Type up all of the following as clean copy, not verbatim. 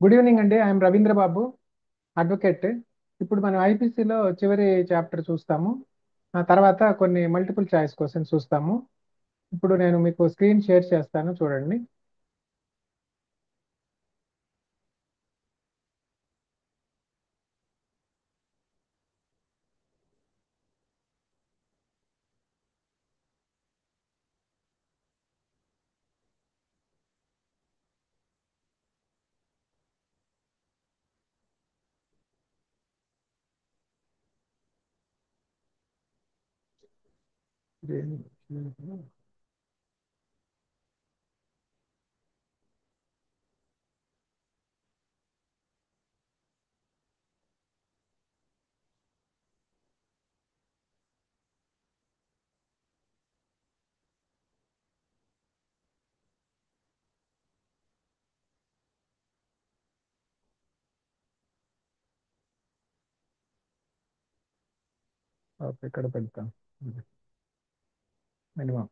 Good evening అండి. I'm Ravindra Babu, advocate. ఇప్పుడు మనం ఐపీసీలో చివరి చాప్టర్ చూస్తాము. ఆ తర్వాత కొన్ని మల్టిపుల్ చాయిస్ క్వశ్చన్స్ చూస్తాము. ఇప్పుడు నేను మీకు స్క్రీన్ షేర్ చేస్తాను, చూడండి. ఓకే, ఇక్కడ పెడతాం మినిమం.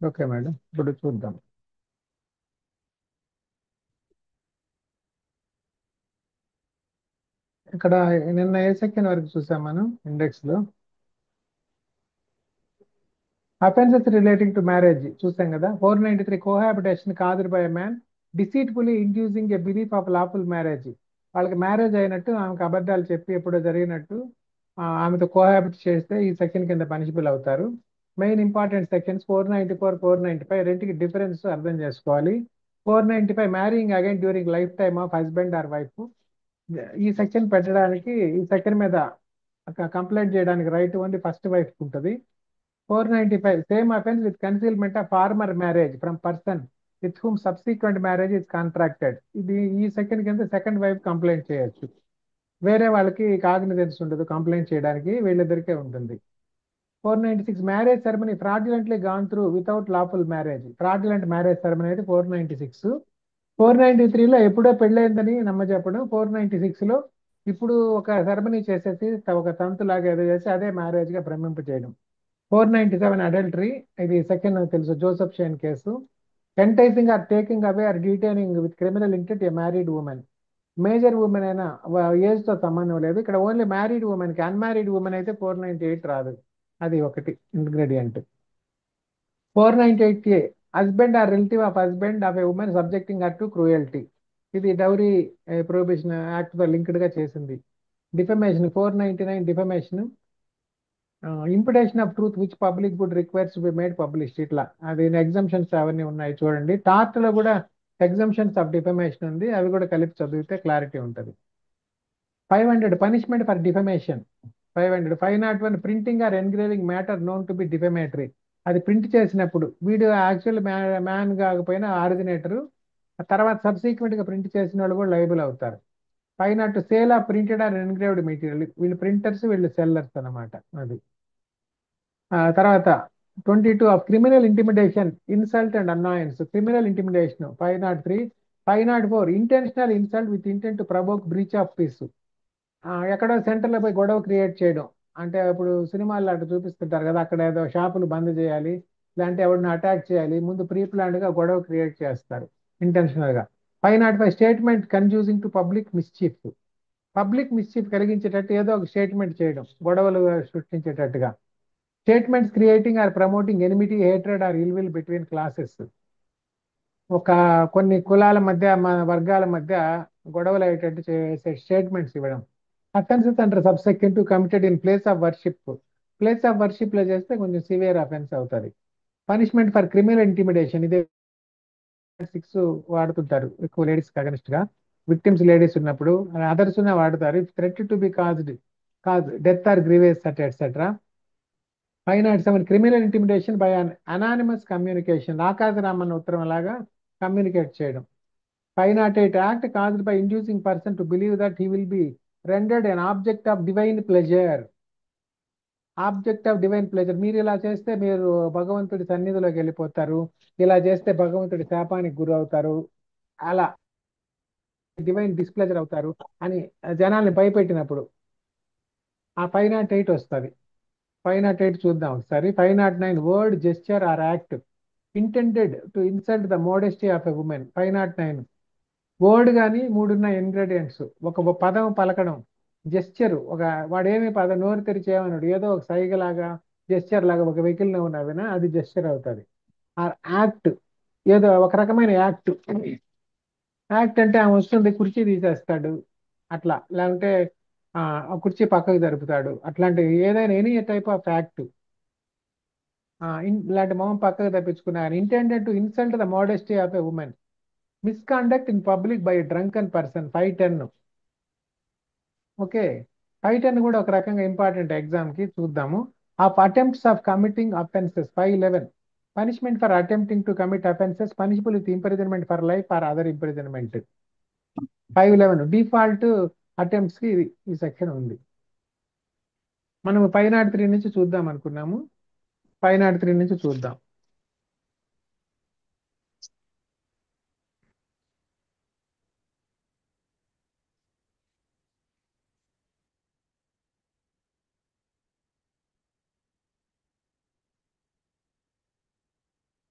ఓకే మేడం, ఇప్పుడు చూద్దాం. ఇక్కడ నిన్న ఏ సెక్షన్ వరకు చూసాం మనం ఇండెక్స్ లో? అఫెన్సెస్ రిలేటింగ్ టు మ్యారేజ్ చూసాం కదా. 493 cohabitation caused by man deceitfully inducing a belief of lawful marriage. వాళ్ళకి మ్యారేజ్ అయినట్టు, ఆమెకు అబద్ధాలు చెప్పి ఎప్పుడో జరిగినట్టు ఆమెతో కోహాబిట్ చేస్తే ఈ సెక్షన్ కింద పనిషబుల్ అవుతారు. మెయిన్ ఇంపార్టెంట్ సెక్షన్స్ 494, 495 రెండుకి డిఫరెన్స్ అర్థం చేసుకోవాలి. 495 marrying again during life time of husband or wife. ఈ సెక్షన్ పెట్టడానికి, ఈ సెక్షన్ మీద కంప్లైంట్ చేయడానికి రైట్ ఓన్లీ ఫస్ట్ వైఫ్ ఉంటుంది. 495 same offence with concealment of former marriage from person with whom subsequent marriage is contracted. ఇది ఈ second కింద second wife complaint చేయొచ్చు. వేరే వాళ్ళకి కాగ్నిజెన్స్ ఉండదు కంప్లైంట్ చేయడానికి, వీళ్ళిద్దరికే ఉంటుంది. 496 marriage ceremony fraudulently gone through without lawful marriage. Fraudulent marriage ceremony అయితే 496. 493లో ఎప్పుడో పెళ్ళైందని నమ్మ చెప్పడం. 496లో ఇప్పుడు ఒక సెరమనీ చేసేసి ఒక తంతు లాగా ఏదో చేసి అదే మ్యారేజ్ గా భ్రమింప చేయడం. 497 అడల్టరీ, ఇది సెకండ్ తెలుసు, Joseph Shine case. Enticing or taking away or detaining with criminal intent a married woman. Major woman అయినా ఏజ్ తో సంబంధం లేదు, ఇక్కడ ఓన్లీ మ్యారీడ్ ఉమెన్ కి. అన్మ్యారీడ్ ఉమెన్ అయితే 498 రాదు. అది ఒకటి ingredient. 498 a husband or relative of husband of a woman subjecting her to cruelty. ఇది డౌరీ ప్రొహిబిషన్ యాక్ట్ తో లింక్డ్ గా చేసింది. Defamation 499 defamation, imputation of truth which public good requires to be made publish. ఇట్లా అది exemptions అవన్నీ ఉన్నాయి చూడండి. Tart లో కూడా ఎగ్జంప్షన్స్ ఆఫ్ డిఫమేషన్ ఉంది, అవి కూడా కలిపి చదివితే క్లారిటీ ఉంటుంది. 500 punishment for defamation. 500 501 printing or engraving matter known to be defamatory. అది ప్రింట్ చేసినప్పుడు వీడు యాక్చువల్ మ్యాన్ కాకపోయినా ఆరిజినేటర్, తర్వాత సబ్సీక్వెంట్ గా ప్రింట్ చేసిన వాళ్ళు కూడా లైబుల్ అవుతారు. 502 sale of printed or engraved material. వీళ్ళు ప్రింటర్స్, వీళ్ళు సెల్లర్స్ అన్నమాట. అది తర్వాత 22 of criminal intimidation insult and annoyance. Criminal intimidation 503. 504 intentional insult with intent to provoke breach of peace. ఎక్కడో సెంటర్లో పోయి గొడవ క్రియేట్ చేయడం. అంటే ఇప్పుడు సినిమాల్లో అటు చూపిస్తుంటారు కదా, అక్కడ ఏదో షాపులు బంద్ చేయాలి, లేదంటే ఎవరిని అటాక్ చేయాలి, ముందు ప్రీ ప్లాన్డ్ గా గొడవ క్రియేట్ చేస్తారు ఇంటెన్షనల్ గా. 505 statement confusing to public mischief. Public mischief కలిగించేటట్టు ఏదో ఒక స్టేట్మెంట్ చేయడం, గొడవలు సృష్టించేటట్టుగా. Statements creating or promoting enmity, hatred or ill will between classes. ఒక కొన్ని కులాల మధ్య, వర్గాల మధ్య గొడవలు అయ్యేటట్టు చేసే స్టేట్మెంట్స్ ఇవ్వడం. అఫెన్సెస్ అంటారు subsection two committed in place of worship. Place of worship లో చేస్తే కొంచెం సివియర్ అఫెన్స్ అవుతుంది. పనిష్మెంట్ ఫర్ క్రిమినల్ ఇంటిమిడేషన్, ఇదే 6 వాడుతుంటారు ఎక్కువ లేడీస్ అగనిస్ట్ గా. విక్టిమ్స్ లేడీస్ ఉన్నప్పుడు, అదర్స్ ఉన్న వాడతారు. Threat to be cause death or grievous etcetera. 507 criminal intimidation by an anonymous communication. ఆకాశ రామన్న ఉత్తరం లాగా కమ్యూనికేట్ చేయడం. 508 Act caused by inducing person to believe that he will be rendered an object of divine pleasure. Object of divine pleasure. మీరు ఇలా చేస్తే మీరు భగవంతుడి సన్నిధిలోకి వెళ్ళిపోతారు, ఇలా చేస్తే భగవంతుడి శాపానికి గురవుతారు, అలా డివైన్ డిస్ప్లెజర్ అవుతారు అని జనాల్ని భయపెట్టినప్పుడు ఆ 508 వస్తుంది. 508 చూద్దాం ఒకసారి. 509 word, gesture are act intended to insult the modesty of a women. 509 word కానీ మూడున్న ఇంగ్రీడియంట్స్, ఒక పదం పలకడం, జెస్చర్, ఒక వాడేమి పదం నోరు తెరిచి ఏమన్నాడు, ఏదో ఒక సైగ లాగా జెస్చర్ లాగా ఒక వెహికల్ ఉన్నవినా అది జెస్చర్ అవుతుంది. ఆ యాక్ట్ ఏదో ఒక రకమైన యాక్ట్. యాక్ట్ అంటే ఆమె వస్తుంది కుర్చీ తీసేస్తాడు అట్లా, లేకుంటే ఆ కుర్చీ పక్కకు జరుపుతాడు, అట్లాంటి ఏదైనా ఎనీ టైప్ ఆఫ్ యాక్ట్. ఇలాంటి మొహం పక్కకు తప్పించుకున్నాను. Intended to insult the modesty of a woman. Misconduct in public by drunken person. 510. Okay, 510 కూడా ఒక రకంగా ఇంపార్టెంట్ ఎగ్జామ్ కి. చూద్దాము. Of attempts of committing offences. 511 punishment for attempting to commit offences punishable with imprisonment for life or other imprisonment. 511 default attempts కి ఈ section ఉంది. మనం 503 నుంచి చూద్దాం అనుకున్నాము. 503 నుంచి చూద్దాం.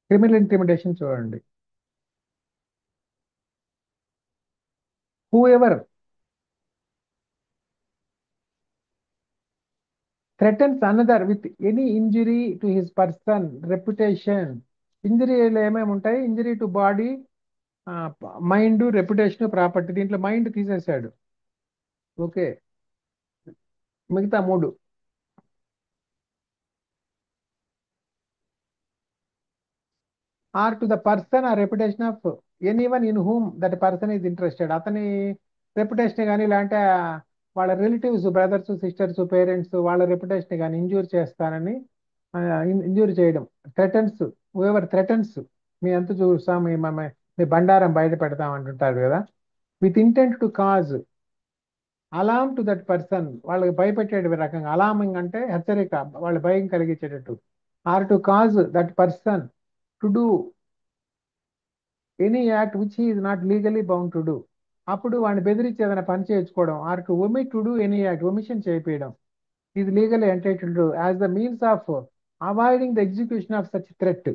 క్రిమినల్ ఇంటిమిడేషన్ చూడండి. Whoever threatens another with any injury to his person, reputation. ఇంజరీలు ఏమేమి ఉంటాయి? Injury to body, mind, reputation, property. దీంట్లో మైండ్ తీసేశాడు. ఓకే, మిగతా మూడు. Or to the person or reputation of anyone in whom that person is interested. అతని reputation కానీ లేదంటే వాళ్ళ రిలేటివ్స్, బ్రదర్స్, సిస్టర్స్, పేరెంట్స్ వాళ్ళ రెప్యుటేషన్ కానీ ఇంజూర్ చేస్తానని, ఇంజూర్ చేయడం. థ్రెటన్స్, ఎవర్ థ్రెటన్స్, మీ ఎంత చూస్తాం, మీ బండారం బయట పెడతాం అంటుంటారు కదా. With intent to cause alarm to that person, వాళ్ళకి భయపెట్టే రకంగా. అలామింగ్ అంటే హెచ్చరిక, వాళ్ళ భయం కలిగించేటట్టు. Or to cause that person to do any act which he is not legally bound to do. అప్పుడు వాడిని బెదిరించి ఏదైనా పని చేయించుకోవడం. Or to omit to do any act, omission చేయించడం. Is legally entitled to as the means of avoiding the execution of such threat.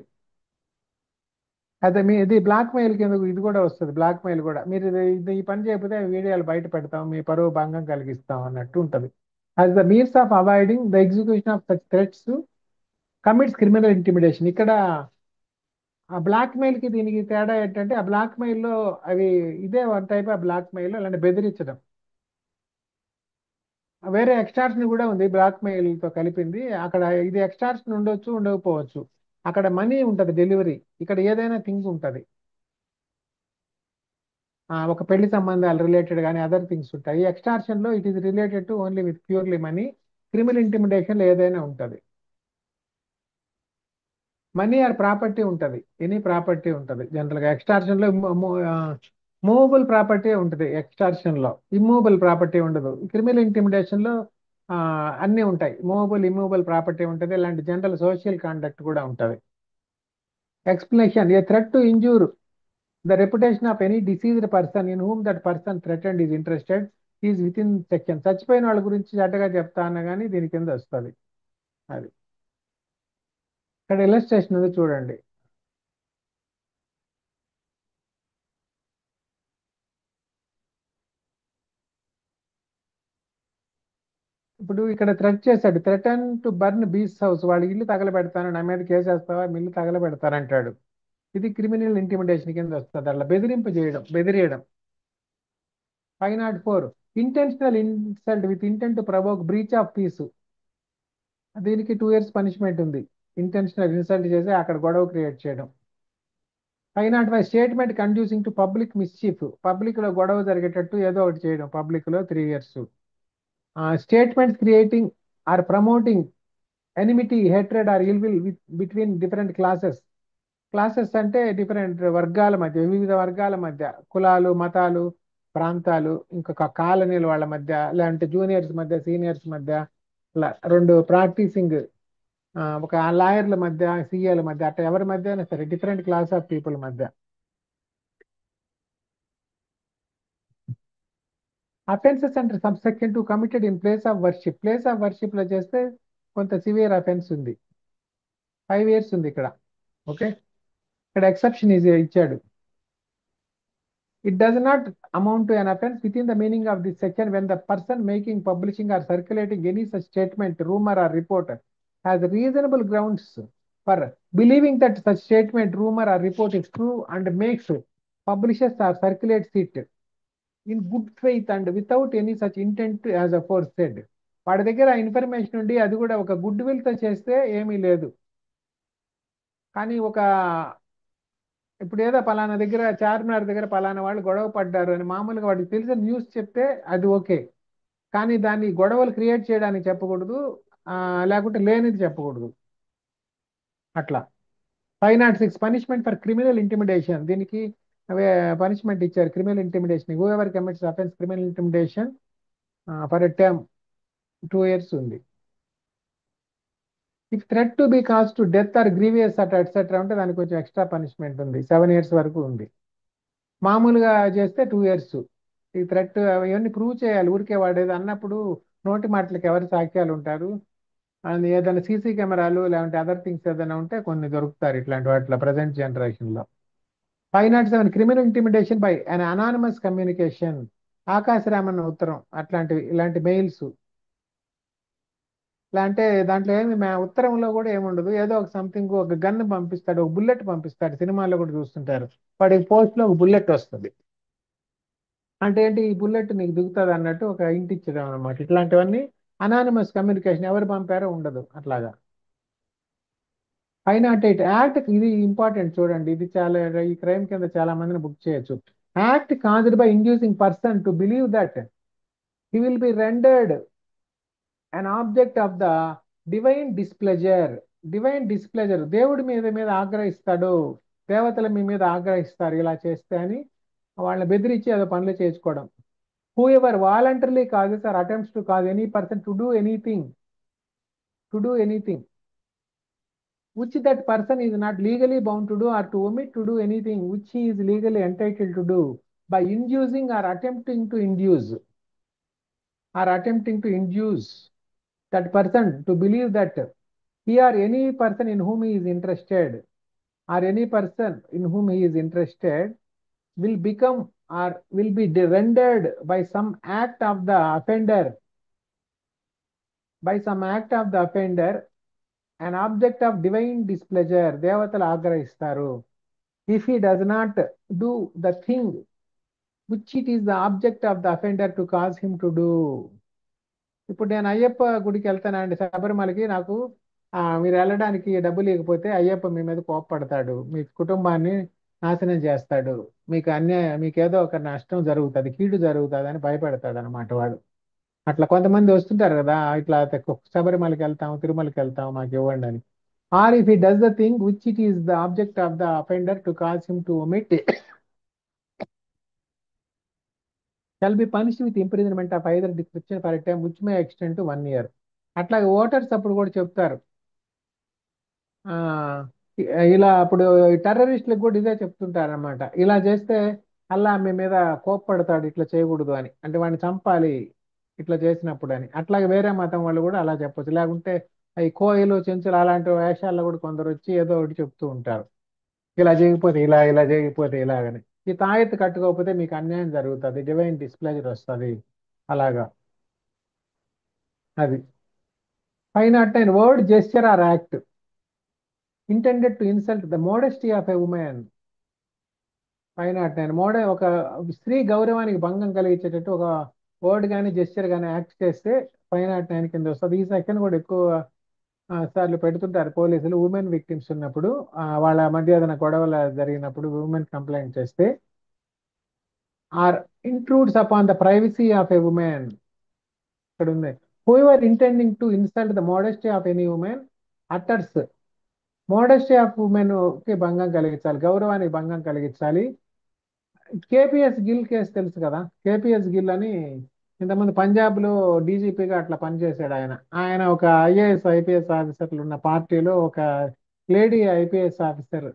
అదే ఇది black mail కింద ఇది కూడా వస్తుంది. బ్లాక్ మెయిల్ కూడా, మీరు ఈ పని చేయకపోతే వీడియోలు బయట పెడతాం, మీ పరువు భంగం కలిగిస్తాం అన్నట్టు ఉంటుంది. As the means of avoiding the execution of such threats commits criminal intimidation. ఇక్కడ ఆ బ్లాక్ మెయిల్ కి దీనికి తేడా ఏంటంటే, ఆ బ్లాక్ మెయిల్ లో అవి ఇదే one type of blackmail, అలాంటి బెదిరించడం. వేరే ఎక్స్టార్షన్ కూడా ఉంది బ్లాక్ మెయిల్ తో కలిపింది. అక్కడ ఇది ఎక్స్టార్షన్ ఉండొచ్చు, ఉండకపోవచ్చు. అక్కడ మనీ ఉంటది డెలివరీ, ఇక్కడ ఏదైనా థింగ్స్ ఉంటది. ఒక పెళ్లి సంబంధాలు రిలేటెడ్ కానీ అదర్ థింగ్స్ ఉంటాయి. ఎక్స్టార్షన్ లో it is related to only with purely money. Criminal intimidation లో ఏదైనా ఉంటది. మనీ ఆర్ ప్రాపర్టీ ఉంటది, ఎనీ ప్రాపర్టీ ఉంటది. జనరల్ గా ఎక్స్టార్షన్ లో మూవబుల్ ప్రాపర్టీ ఉంటుంది. ఎక్స్టార్షన్ లో ఇమ్మూవబుల్ ప్రాపర్టీ ఉండదు. క్రిమినల్ ఇంటిమిడేషన్ లో ఆ, అన్నీ ఉంటాయి. మూవబుల్, ఇమ్మూవబుల్ ప్రాపర్టీ ఉంటుంది. ఇలాంటి జనరల్ సోషల్ కాండక్ట్ కూడా ఉంటుంది. Explanation, A threat to injure the reputation of any deceased person in whom that person threatened is interested is with in section. చచ్చిపోయిన వాళ్ళ గురించి చెడ్డగా చెప్తా అన్న కానీ దీని కింద వస్తుంది. అది ఇక్కడ ఇలస్ట్రేషన్ ఉంది చూడండి. ఇప్పుడు ఇక్కడ థ్రెట్ చేశాడు. థ్రెటన్ టు బర్న్ బీస్ హౌస్, వాడి ఇల్లు తగలబెడతాను, నా మీద కేసేస్తావా, మీ ఇల్లు తగలబెడతానంటాడు. ఇది క్రిమినల్ ఇంటిమిడేషన్ కింద వస్తుంది. అట్లా బెదిరింపు చేయడం, బెదిరియడం. 504 intentional insult with intent to provoke breach of peace. దీనికి 2 years పనిష్మెంట్ ఉంది. ఇంటెన్షనల్ ఇన్సల్ట్ చేసి అక్కడ గొడవ క్రియేట్ చేయడం. 505 statement conducing to public mischief, public లో గొడవ జరిగేటట్టు ఏదో ఒకటి చేయడం. పబ్లిక్ లో 3 years. Statements creating or promoting enmity, hatred, or ill will with, between different classes. Classes అంటే డిఫరెంట్ వర్గాల మధ్య, వివిధ వర్గాల మధ్య, కులాలు, మతాలు, ప్రాంతాలు, ఇంకొక కాలనీల వాళ్ళ మధ్య, లేదంటే జూనియర్స్ మధ్య, సీనియర్స్ మధ్య, ఇలా రెండు ప్రాక్టీసింగ్, ఒక లాయర్ల మధ్య, సీఏల మధ్య, అట్లా ఎవరి మధ్య అయినా సరే డిఫరెంట్ క్లాస్ ఆఫ్ పీపుల్ మధ్య. అఫెన్సెస్ అంటే subsection two committed in place of worship. Place of worship లో చేస్తే కొంత సివియర్ అఫెన్స్ ఉంది, 5 years ఉంది ఇక్కడ. ఓకే, ఇక్కడ ఎక్సెప్షన్ ఇచ్చాడు. It does not amount to an offense within the meaning of this section when the person making, publishing, or circulating any such statement, rumor, or report has reasonable grounds for believing that such statement, rumor, or report is true and makes, publishes, or circulates it in good faith and without any such intent as aforesaid. వాడి దగ్గర information ఉండి అది కూడా ఒక good will తో చేస్తే ఏమీ లేదు. కానీ ఇప్పుడు ఏదో పలానా దగ్గర, చార్మినార్ దగ్గర పలానా వాళ్ళు గొడవ పడ్డారు అని మామూలుగా వాడికి తెలిసిన న్యూస్ చెప్తే అది ఓకే. కానీ దాన్ని గొడవలు క్రియేట్ చేయడానికి చెప్పకూడదు, లేకుంటే లేనిది చెప్పకూడదు. అట్లా 506 పనిష్మెంట్ ఫర్ క్రిమినల్ ఇంటిమిడేషన్. దీనికి పనిష్మెంట్ ఇచ్చారు, criminal intimidation. Whoever commits offence criminal intimidation for a term 2 years ఉంది. If threat to be cause to death or grievous at etcetera ఉంటే దానికి కొంచెం ఎక్స్ట్రా పనిష్మెంట్ ఉంది, 7 years వరకు ఉంది. మామూలుగా చేస్తే 2 years. ఈ థ్రెట్ అవన్నీ ప్రూవ్ చేయాలి. ఊరికే వాడేది అన్నప్పుడు నోటి మాటలకు ఎవరి సాక్ష్యాలు ఉంటారు, అండ్ ఏదైనా సీసీ కెమెరాలు లేదంటే అదర్ థింగ్స్ ఏదైనా ఉంటే కొన్ని దొరుకుతారు ఇట్లాంటి వాటిలో ప్రజెంట్ జనరేషన్లో. 507 criminal intimidation by an anonymous communication. ఆకాశరామన్ ఉత్తరం అట్లాంటివి, ఇలాంటి మెయిల్స్. ఇలా అంటే దాంట్లో ఏమి ఉత్తరంలో కూడా ఏముండదు, ఏదో ఒక సంథింగ్, ఒక గన్ పంపిస్తాడు, ఒక బుల్లెట్ పంపిస్తాడు. సినిమాల్లో కూడా చూస్తుంటారు, వాడికి పోస్ట్ లో ఒక బుల్లెట్ వస్తుంది. అంటే ఏంటి, ఈ బుల్లెట్ నీకు దిగుతుంది అన్నట్టు ఒక ఇంటి ఇచ్చడం అనమాట. ఇట్లాంటివన్నీ అనానిమస్ కమ్యూనికేషన్, ఎవరు పంపారో ఉండదు అట్లాగా. 508 యాక్ట్, ఇది ఇంపార్టెంట్ చూడండి, ఇది చాలా, ఈ క్రైమ్ కింద చాలా మందిని బుక్ చేయొచ్చు. Act caused by inducing person to believe that he will be rendered an object of the divine displeasure. Divine displeasure, దేవుడి మీద ఆగ్రహిస్తాడు, దేవతల మీ మీద ఆగ్రహిస్తారు ఇలా చేస్తే అని వాళ్ళని బెదిరించి ఏదో పనులు చేసుకోవడం. Whoever voluntarily causes or attempts to cause any person to do anything, which that person is not legally bound to do, or to omit to do anything which he is legally entitled to do by inducing or attempting to induce that person to believe that he or any person in whom he is interested, or any person in whom he is interested will become or will be rendered by some act of the offender, an object of divine displeasure. దేవతలు ఆగ్రహిస్తారు. If he does not do the thing which it is the object of the offender to cause him to do. ఇప్పుడు నేను అయ్యప్ప గుడికి వెళ్తానండి, శబరిమలకి, నాకు మీరు వెళ్ళడానికి డబ్బులు ఇవ్వకపోతే అయ్యప్ప మీ మీద కోప్పడతాడు, మీ కుటుంబాన్ని నాశనం చేస్తాడు, మీకు ఏదో ఒక నష్టం జరుగుతుంది, కీడు జరుగుతుంది అని భయపెడతాడు అనమాట వాడు. అట్లా కొంతమంది వస్తుంటారు కదా, ఇట్లా శబరిమలకి వెళ్తాం, తిరుమలకి వెళ్తాం, మాకు ఇవ్వండి అని. Or if he does the thing which it is the object of the offender to cause him to omit shall be punished with imprisonment of either description for a term which may extend to 1 year. అట్లాగే voters అప్పుడు కూడా చెప్తారు, ఆ ఇలా అప్పుడు టెర్రరిస్టులకు కూడా ఇదే చెప్తుంటారు అనమాట, ఇలా చేస్తే అల్లా మీ మీద కోప్పడతాడు, ఇట్లా చేయకూడదు అని, అంటే వాడిని చంపాలి ఇట్లా చేసినప్పుడు అని. అట్లాగే వేరే మతం వాళ్ళు కూడా అలా చెప్పొచ్చు. లేకుంటే ఈ కోయిలు, చెంచులు అలాంటి వేషాల్లో కూడా కొందరు వచ్చి ఏదో ఒకటి చెప్తూ ఉంటారు, ఇలా చేయకపోతే ఇలా, ఇలా చేయకపోతే ఇలాగని. ఈ తాయెత్తు కట్టుకోకపోతే మీకు అన్యాయం జరుగుతుంది, డివైన్ డిస్ప్లెజర్ వస్తుంది, అలాగా. అది 509 word, gesture are act intended to insult the modesty of a woman. 509 ఒక స్త్రీ గౌరవానికి భంగం కలిగించేటట్టు ఒక వర్డ్ కానీ జెస్చర్ కానీ యాక్ట్ చేస్తే 509 కింద వస్తుంది. ఈ సెక్షన్ కూడా ఎక్కువ సార్లు పెడుతుంటారు పోలీసులు, ఉమెన్ విక్టిమ్స్ ఉన్నప్పుడు, వాళ్ళ మధ్య ఏదైనా గొడవలు జరిగినప్పుడు ఉమెన్ కంప్లైంట్ చేస్తే. Or intrudes upon the privacy of a woman, ఇక్కడ ఉంది. Whoever intending to insult the modesty of any woman utters modesty of woman కి భంగం కలిగించాలి, గౌరవానికి భంగం కలిగించాలి. కేపీఎస్ గిల్ కేసు తెలుసు కదా, కేపీఎస్ గిల్ అని ఇంతకుముందు పంజాబ్ లో డీజీపీగా అట్లా పనిచేశాడు ఆయన. ఆయన ఒక ఐఏఎస్ ఐపీఎస్ ఆఫీసర్లు ఉన్న పార్టీలో ఒక లేడీ ఐఏఎస్ ఆఫీసర్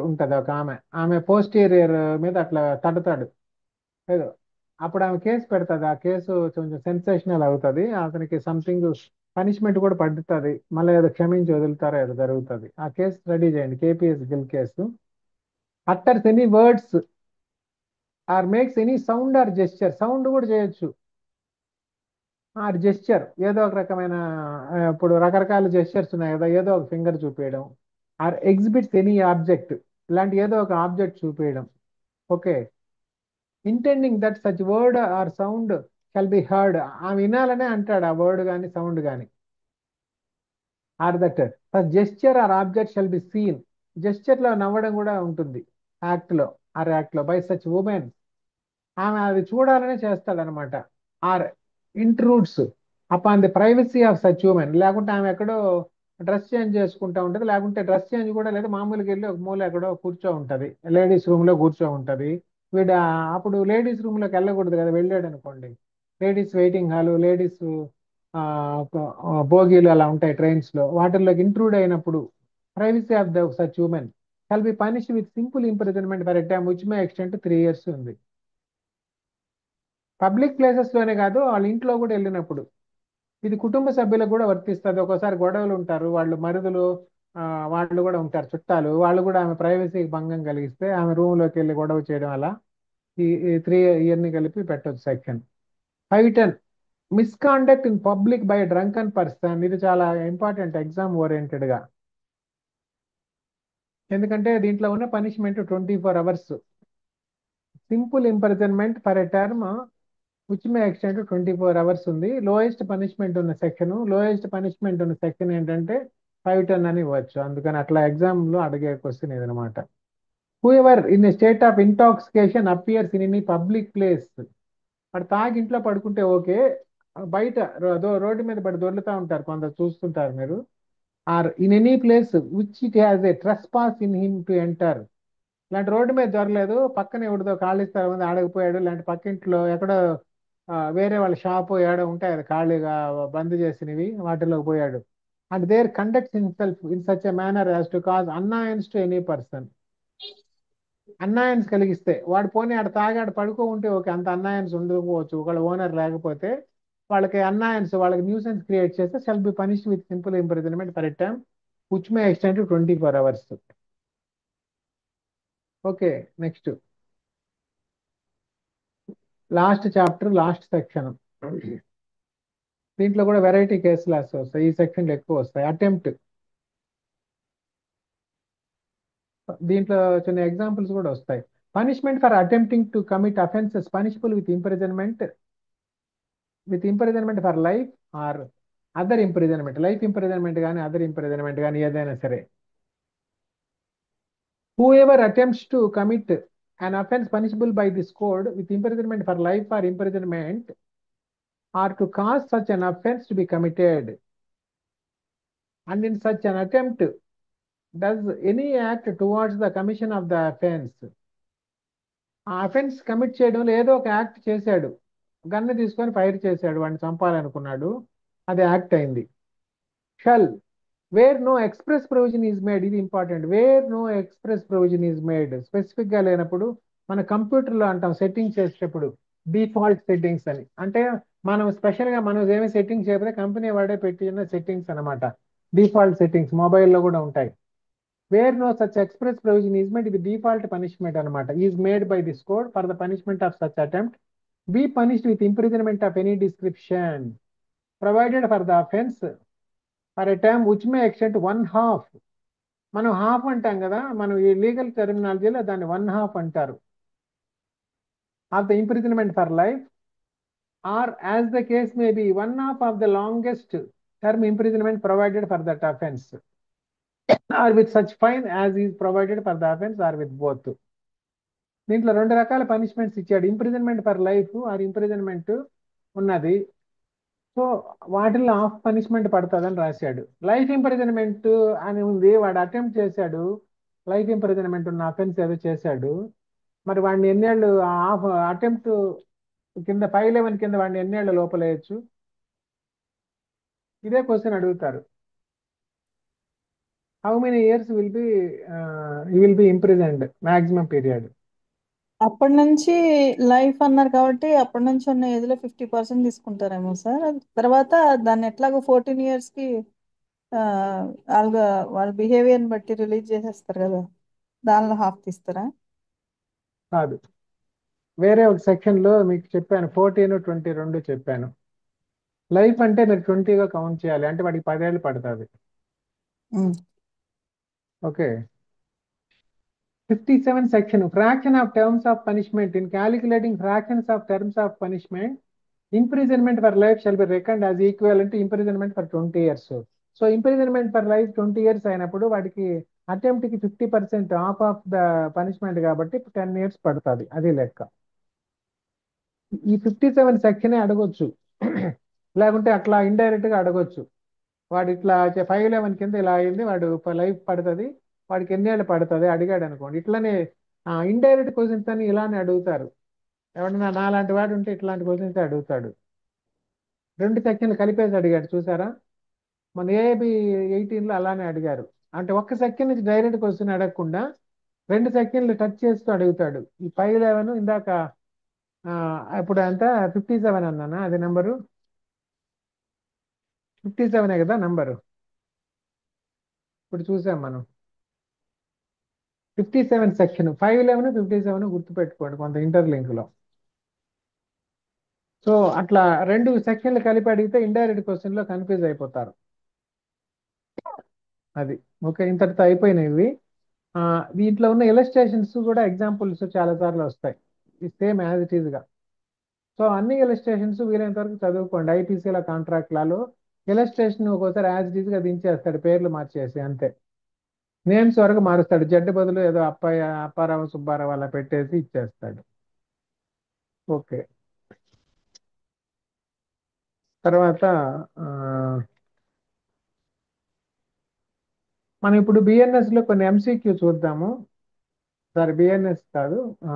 ఉంటది ఒక ఆమె, ఆమె పోస్టీరియర్ మీద అట్లా తడతాడు ఏదో. అప్పుడు ఆమె కేసు పెడుతుంది, ఆ కేసు కొంచెం సెన్సేషనల్ అవుతుంది, అతనికి సంథింగ్ పనిష్మెంట్ కూడా పడుతుంది, మళ్ళీ ఏదో క్షమించి వదులుతారో ఏదో జరుగుతుంది. ఆ కేసు రెడీ చేయండి, KPS Gill case. Utters any words or makes any sound or gesture, sound కూడా చేయొచ్చు, ఆర్ జెస్చర్ ఏదో ఒక రకమైన ఇప్పుడు రకరకాల జెస్చర్స్ ఉన్నాయి కదా, ఏదో ఒక ఫింగర్ చూపించడం, ఆర్ ఎగ్జిబిట్స్ ఎనీ ఆబ్జెక్ట్, ఇలాంటి ఏదో ఒక ఆబ్జెక్ట్ చూపించడం. Okay, intending that such word or sound shall be heard, ఆ వినాలనే అంటాడు ఆ వర్డ్ కానీ సౌండ్ కానీ. Or that gesture or object shall be seen, gesture లో నవ్వడం కూడా ఉంటుంది యాక్ట్ లో, యాక్ట్ లో బై సచ్ ఉమెన్, ఆమె అది చూడాలనే చేస్తాడనమాట. Or intrudes upon the privacy of such woman, లేకుంటే ఆమె ఎక్కడో డ్రెస్ చేంజ్ చేసుకుంటా ఉంటది, లేకుంటే డ్రెస్ చేంజ్ కూడా లేదు, మామూలుగా వెళ్ళి ఒక మూల ఎక్కడో కూర్చో ఉంటది, లేడీస్ రూమ్ లో కూర్చో ఉంటది. వీడు అప్పుడు లేడీస్ రూమ్ లోకి వెళ్ళకూడదు కదా, వెళ్ళాడు అనుకోండి, లేడీస్ వెయిటింగ్ హాల్, లేడీస్ బోగీలు అలా ఉంటాయి ట్రైన్స్ లో, వాటిల్లోకి ఇంట్రూడ్ అయినప్పుడు privacy of the such women shall be punish with simple imprisonment for a time which may extend 3 years ఉంది. పబ్లిక్ ప్లేసెస్ లోనే కాదు, వాళ్ళ ఇంట్లో కూడా వెళ్ళినప్పుడు. ఇది కుటుంబ సభ్యులకు కూడా వర్తిస్తుంది, ఒక్కోసారి గొడవలు ఉంటారు, వాళ్ళు మరుదులు ఆ, వాళ్ళు కూడా ఉంటారు చుట్టాలు, వాళ్ళు కూడా ఆమె ప్రైవసీకి భంగం కలిగిస్తే ఆమె రూమ్ లోకి వెళ్ళి గొడవ చేయడం అలా, ఈ 3 years కలిపి పెట్టొచ్చు section. 510 misconduct in public by drunken person, ఇది చాలా ఇంపార్టెంట్ ఎగ్జామ్ ఓరియంటెడ్ గా, ఎందుకంటే దీంట్లో ఉన్న punishment 24 hours, simple imprisonment for a term which may extend 24 hours ఉంది. లోయెస్ట్ పనిష్మెంట్ ఉన్న సెక్షన్, లోయెస్ట్ పనిష్మెంట్ ఉన్న సెక్షన్ ఏంటంటే 510 అని ఇవ్వచ్చు, అందుకని అట్లా ఎగ్జామ్ లో అడిగే క్వశ్చన్ ఇదనమాట. Who ever in state of intoxication appears in any public place, వాడు తాగి ఇంట్లో పడుకుంటే ఓకే, బయట రోడ్డు మీద పడి దొర్లుతా ఉంటారు కొందరు, చూస్తుంటారు మీరు. Or in any place which it has a trespass in him to enter, ఇలాంటి రోడ్డు మీద దొరలేదు, పక్కన ఎవరిదో ఖాళీ స్థలం ఉంది ఆడకపోయాడు, ఇలాంటి పక్కింట్లో ఎక్కడో వేరే వాళ్ళ షాపు ఏడో ఉంటాయి కదా ఖాళీగా బంద్ చేసినవి, వాటిలోకి పోయాడు. And there conducts himself in such a manner as to cause annoyance to any person, annoyance కలిగిస్తే, వాడు పోనీ ఆడ తాగి ఆడ పడుకో ఉంటే ఓకే, అంత అన్నాయన్స్ ఉండకపోవచ్చు, ఒకళ్ళ ఓనర్ లేకపోతే వాళ్ళకి అన్నాయన్స్, వాళ్ళకి న్యూసెన్స్ క్రియేట్ చేస్తే shall be punished with simple imprisonment for a time which may extend to 24 hours. Okay, next last chapter, last section. దీంట్లో కూడా వెరైటీ కేసులు వస్తాయి, ఈ సెక్షన్లో ఎక్కువ వస్తాయి. అటెంప్ట్, దీంట్లో చిన్న ఎగ్జాంపుల్స్ కూడా వస్తాయి. Punishment for attempting to commit offences punishable with imprisonment for life or other imprisonment, life imprisonment కానీ అదర్ ఇంప్రిజన్మెంట్ కానీ ఏదైనా సరే. Whoever attempts to commit an offense punishable by this code with imprisonment for life or imprisonment or to cause such an offense to be committed, and in such an attempt does any act towards the commission of the offense, ఆ offence commit చేయడంలో ఏదో ఒక act చేశాడు, gun తీసుకొని fire చేశాడు, వాడిని చంపాలనుకున్నాడు, అది act అయింది. Shall where no express provision is made, ఇది important, where no express provision is made, specific గా లేనప్పుడు. మన కంప్యూటర్లో అంటాం సెట్టింగ్ చేసేటప్పుడు డిఫాల్ట్ సెట్టింగ్స్ అని, అంటే మనం స్పెషల్ గా మనం ఏమి సెట్టింగ్స్ చేయకపోతే కంపెనీ వాడే పెట్టిన సెట్టింగ్స్ అనమాట, డిఫాల్ట్ సెట్టింగ్స్ మొబైల్లో కూడా ఉంటాయి. Where no such express provision is made, ఇది డిఫాల్ట్ పనిష్మెంట్ అనమాట, is made by this code for the punishment of such attempt be punished with imprisonment of any description provided for the offence for a time which may extend 1/2, మనం half అంటాం కదా, మనం ఈ legal టెర్మినాలజీలో దాన్ని 1/2 అంటారు, of the imprisonment for life or as the case may be 1/2 of the longest term imprisonment provided for that offence or with such fine as is provided for the offence or with both. దీంట్లో 2 రకాల punishments ఇచ్చాడు, imprisonment for life or imprisonment ఉన్నది, so వాటిల్లో of punishment పడుతుందని రాశాడు. Life imprisonment అని ఉంది, వాడు అటెంప్ట్ చేశాడు, లైఫ్ ఇంప్రిజన్మెంట్ ఉన్న అఫెన్స్ ఏదో చేశాడు. మరి వాడిని ఎన్నేళ్ళు ఆఫ్ అటెంప్ట్ కింద 511 కింద వాడిని ఎన్నేళ్ళు లోపలేయచ్చు? ఇదే క్వశ్చన్ అడుగుతారు. How many years will be imprisoned maximum period? అప్పటి నుంచి లైఫ్ అన్నారు కాబట్టి అప్పటి నుంచి ఉన్న ఏజ్ లో 50% తీసుకుంటారేమో సార్. తర్వాత దాన్ని ఎట్లాగో 14 years కి వాళ్ళ వాళ్ళ బిహేవియర్ బట్టి రిలీజ్ చేసేస్తారు కదా, దానిలో హాఫ్ తీస్తారా? కాదు, వేరే ఒక సెక్షన్ లో మీకు చెప్పాను, 14, 20 రెండు చెప్పాను. లైఫ్ అంటే మీరు 20గా కౌంట్ చేయాలి, అంటే వాడికి 10 ఏళ్ళు పడుతుంది. ఉమ్. Okay. 57 section, fraction of terms of punishment. In calculating fractions of terms of punishment, imprisonment for life shall be reckoned as equivalent to imprisonment for 20 years. So imprisonment for life 20 years అయినప్పుడు వాడికి attempt కి 50% of the punishment కాబట్టి 10 years పడుతుంది, అది లెక్క. ఈ 57 section అడగొచ్చు, లేకుంటే అట్లా ఇండైరెక్ట్ గా అడగొచ్చు. వాడు ఇట్లా 511 కింద ఇలా అయింది, వాడు లైఫ్ పడుతుంది, వాడికి ఎన్నేళ్ళు పడుతుంది అడిగాడు అనుకోండి. ఇట్లానే ఇండైరెక్ట్ క్వశ్చన్స్ అని ఇలానే అడుగుతారు. ఎవడన్నా నాలాంటి వాడు ఉంటే ఇట్లాంటి క్వశ్చన్స్ అడుగుతాడు. రెండు సెక్షన్లు కలిపేసి అడిగాడు చూసారా, మన ఏబి 18లో అలానే అడిగారు. అంటే ఒక్క సెక్షన్ నుంచి డైరెక్ట్ క్వశ్చన్ అడగకుండా రెండు సెక్షన్లు టచ్ చేస్తూ అడుగుతాడు. ఈ 511 ఇందాక ఆ, ఇప్పుడు అంతా 57 అన్నానా, అది నెంబరు 57 కదా నంబరు. ఇప్పుడు చూసాం మనం 57 సెక్షన్, 511 57 గుర్తుపెట్టుకోండి కొంత ఇంటర్లింక్ లో. సో అట్లా రెండు సెక్షన్లు కలిపి అడిగితే ఇండైరెక్ట్ క్వశ్చన్ లో కన్ఫ్యూజ్ అయిపోతారు. అది ఓకే, ఇంతటితో అయిపోయినాయి ఇవి. ఆ, దీంట్లో ఉన్న ఇలస్ట్రేషన్స్ కూడా ఎగ్జాంపుల్స్ చాలా సార్లు వస్తాయి, సేమ్ యాజ్ ఇట్ ఈస్ గా. సో అన్ని ఇలస్ట్రేషన్స్ వీలైనంత వరకు చదువుకోండి. ఐపీసీల కాంట్రాక్ట్లలో ఇలస్ట్రేషన్ ఒక్కోసారి యాజ్ ఇట్ ఈస్ గా దించేస్తాడు, పేర్లు మార్చేసి అంతే. నేమ్స్ వరకు మారుస్తాడు, జడ్డు బదులు ఏదో అప్పయ్య, అప్పారావు, సుబ్బారావు అలా పెట్టేసి ఇచ్చేస్తాడు. ఓకే. తర్వాత ఆ, మనం ఇప్పుడు బిఎన్ఎస్ లో కొన్ని ఎంసీక్యూ చూద్దాము. సారీ బిఎన్ఎస్ కాదు, ఆ,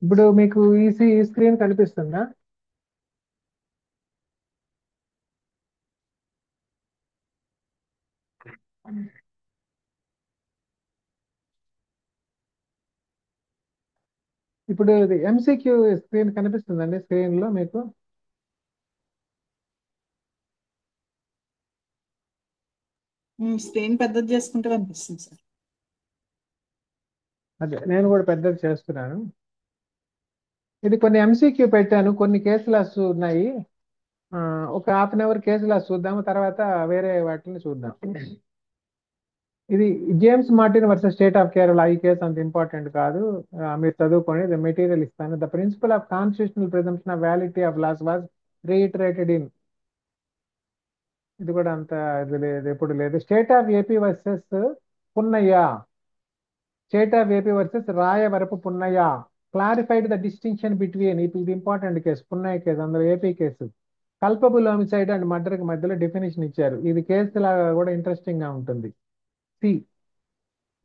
ఇప్పుడు మీకు ఈ స్క్రీన్ కనిపిస్తుందా? ఇప్పుడు ఇది ఎంసీక్యూ స్క్రీన్ కనిపిస్తుందండి స్క్రీన్ లో మీకు? స్క్రీన్ పెద్దది చేసుకుంటే కనిపిస్తుంది సార్. అదే నేను కూడా పెద్దది చేస్తున్నాను. ఇది కొన్ని ఎంసీక్యూ పెట్టాను, కొన్ని కేసు లాస్ ఉన్నాయి. ఆ, ఒక half an hour case laws చూద్దాము, తర్వాత వేరే వాటిని చూద్దాం. ఇది James Martin versus state of Kerala. ఈ కేసు అంత ఇంపార్టెంట్ కాదు, మీరు చదువుకొని మెటీరియల్ ఇస్తాను. The principle of constitutional presumption of validity of laws was reiterated in. ఇది కూడా అంత ఇది లేదు, ఎప్పుడు లేదు. State of AP versus Punnaiah, state of AP versus Rayavarapu Punnaiah clarified the distinction between, ఇది ఇంపార్టెంట్ కేసు, పున్నయ్య కేసు, అందులో AP case. Culpable homicide and మర్డర్కి మధ్యలో డెఫినేషన్ ఇచ్చారు. ఇది కేసు లాగా కూడా ఇంట్రెస్టింగ్ గా ఉంటుంది. సి,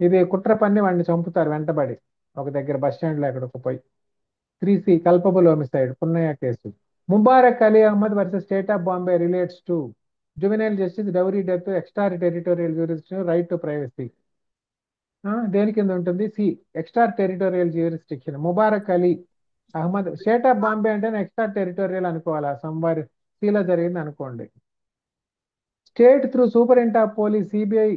ఇది కుట్ర పన్ని వాడిని చంపుతారు వెంటబడి ఒక దగ్గర బస్ స్టాండ్ లో ఎక్కడికి పోయి. 3C culpable homicide, Punnaiah case. Mubarak Ali Ahmed versus state of Bombay relates to juvenile justice, dowry death, extra territorial jurisdiction, right to privacy. దేని కింద ఉంటుంది? C, extra territorial jurisdiction. Mubarak Ali Ahmed, state of Bombay అంటే ఎక్స్ట్రా టెరిటోరియల్ అనుకోవాలా, సంవారి సీలో జరిగింది అనుకోండి. State through superintendent of police CBI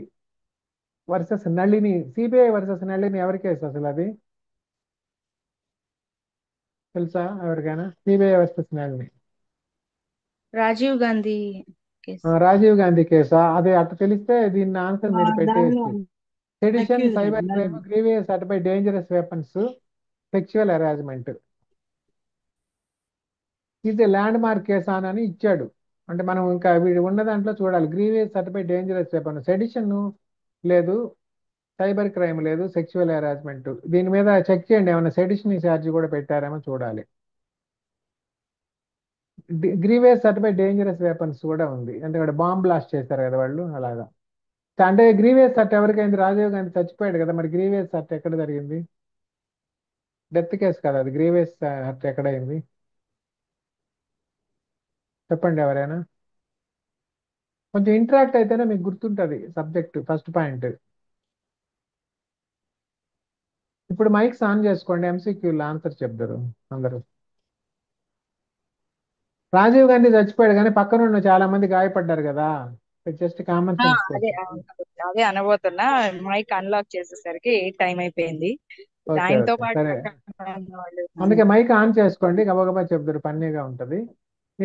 versus Nalini, CBI versus Nalini ఎవరి కేసు అసలు అది తెలుసా ఎవరికైనా? CBI versus Nalini, Rajiv Gandhi case. Rajiv Gandhi కేసా? అదే అట్లా తెలిస్తే దీన్ని ఆన్సర్ మీరు దానిలో పెట్టేయచ్చు. Sedition, accused cyber crime, grievous hurt by dangerous weapons, sexual harassment. ఇది ల్యాండ్ మార్క్ కేసు అని ఇచ్చాడు. అంటే మనం ఇంకా వీడు ఉన్న దాంట్లో చూడాలి. Grievous certified dangerous weapon, sedition లేదు, సైబర్ క్రైమ్ లేదు, సెక్షువల్ హెరాస్మెంట్. దీని మీద చెక్ చేయండి, ఏమైనా సెడిషన్ ఛార్జ్ కూడా పెట్టారేమో చూడాలి. గ్రీవియస్ సర్టిఫైడ్ డేంజరస్ వెపన్స్ కూడా ఉంది, అంటే ఇక్కడ బాంబ్ బ్లాస్ట్ చేశారు కదా వాళ్ళు అలాగా. అంటే గ్రీవియస్ సర్ట్ ఎవరికైంది? రాజీవ్ గాంధీ చచ్చిపోయాడు కదా, మరి గ్రీవియస్ సర్ట్ ఎక్కడ జరిగింది? డెత్ కేసు కదా అది, గ్రీవియస్ సర్ట్ ఎక్కడైంది చెప్పండి ఎవరైనా. కొంచెం ఇంటరాక్ట్ అయితేనే మీకు గుర్తుంటుంది సబ్జెక్ట్, ఫస్ట్ పాయింట్. ఇప్పుడు మైక్స్ ఆన్ చేసుకోండి, ఎంసీక్యూలో ఆన్సర్ చెప్తారు అందరూ. రాజీవ్ గాంధీ చచ్చిపోయాడు కానీ పక్కన ఉన్న చాలా మంది గాయపడ్డారు కదా, జస్ట్ కామన్ సెన్స్ అదే క్వశ్చన్. అదే అనబోతున్నా. మైక్ అన్లాక్ చేసేసరికి టైం అయిపోయింది. ఓకే ఆయనతో ఓకే పాటు సరే, పక్కన ఉన్న వాళ్ళు అందుకే మైక్ ఆన్ చేసుకోండి, గబగబా చెప్తారు, ఫన్నీగా ఉంటుంది.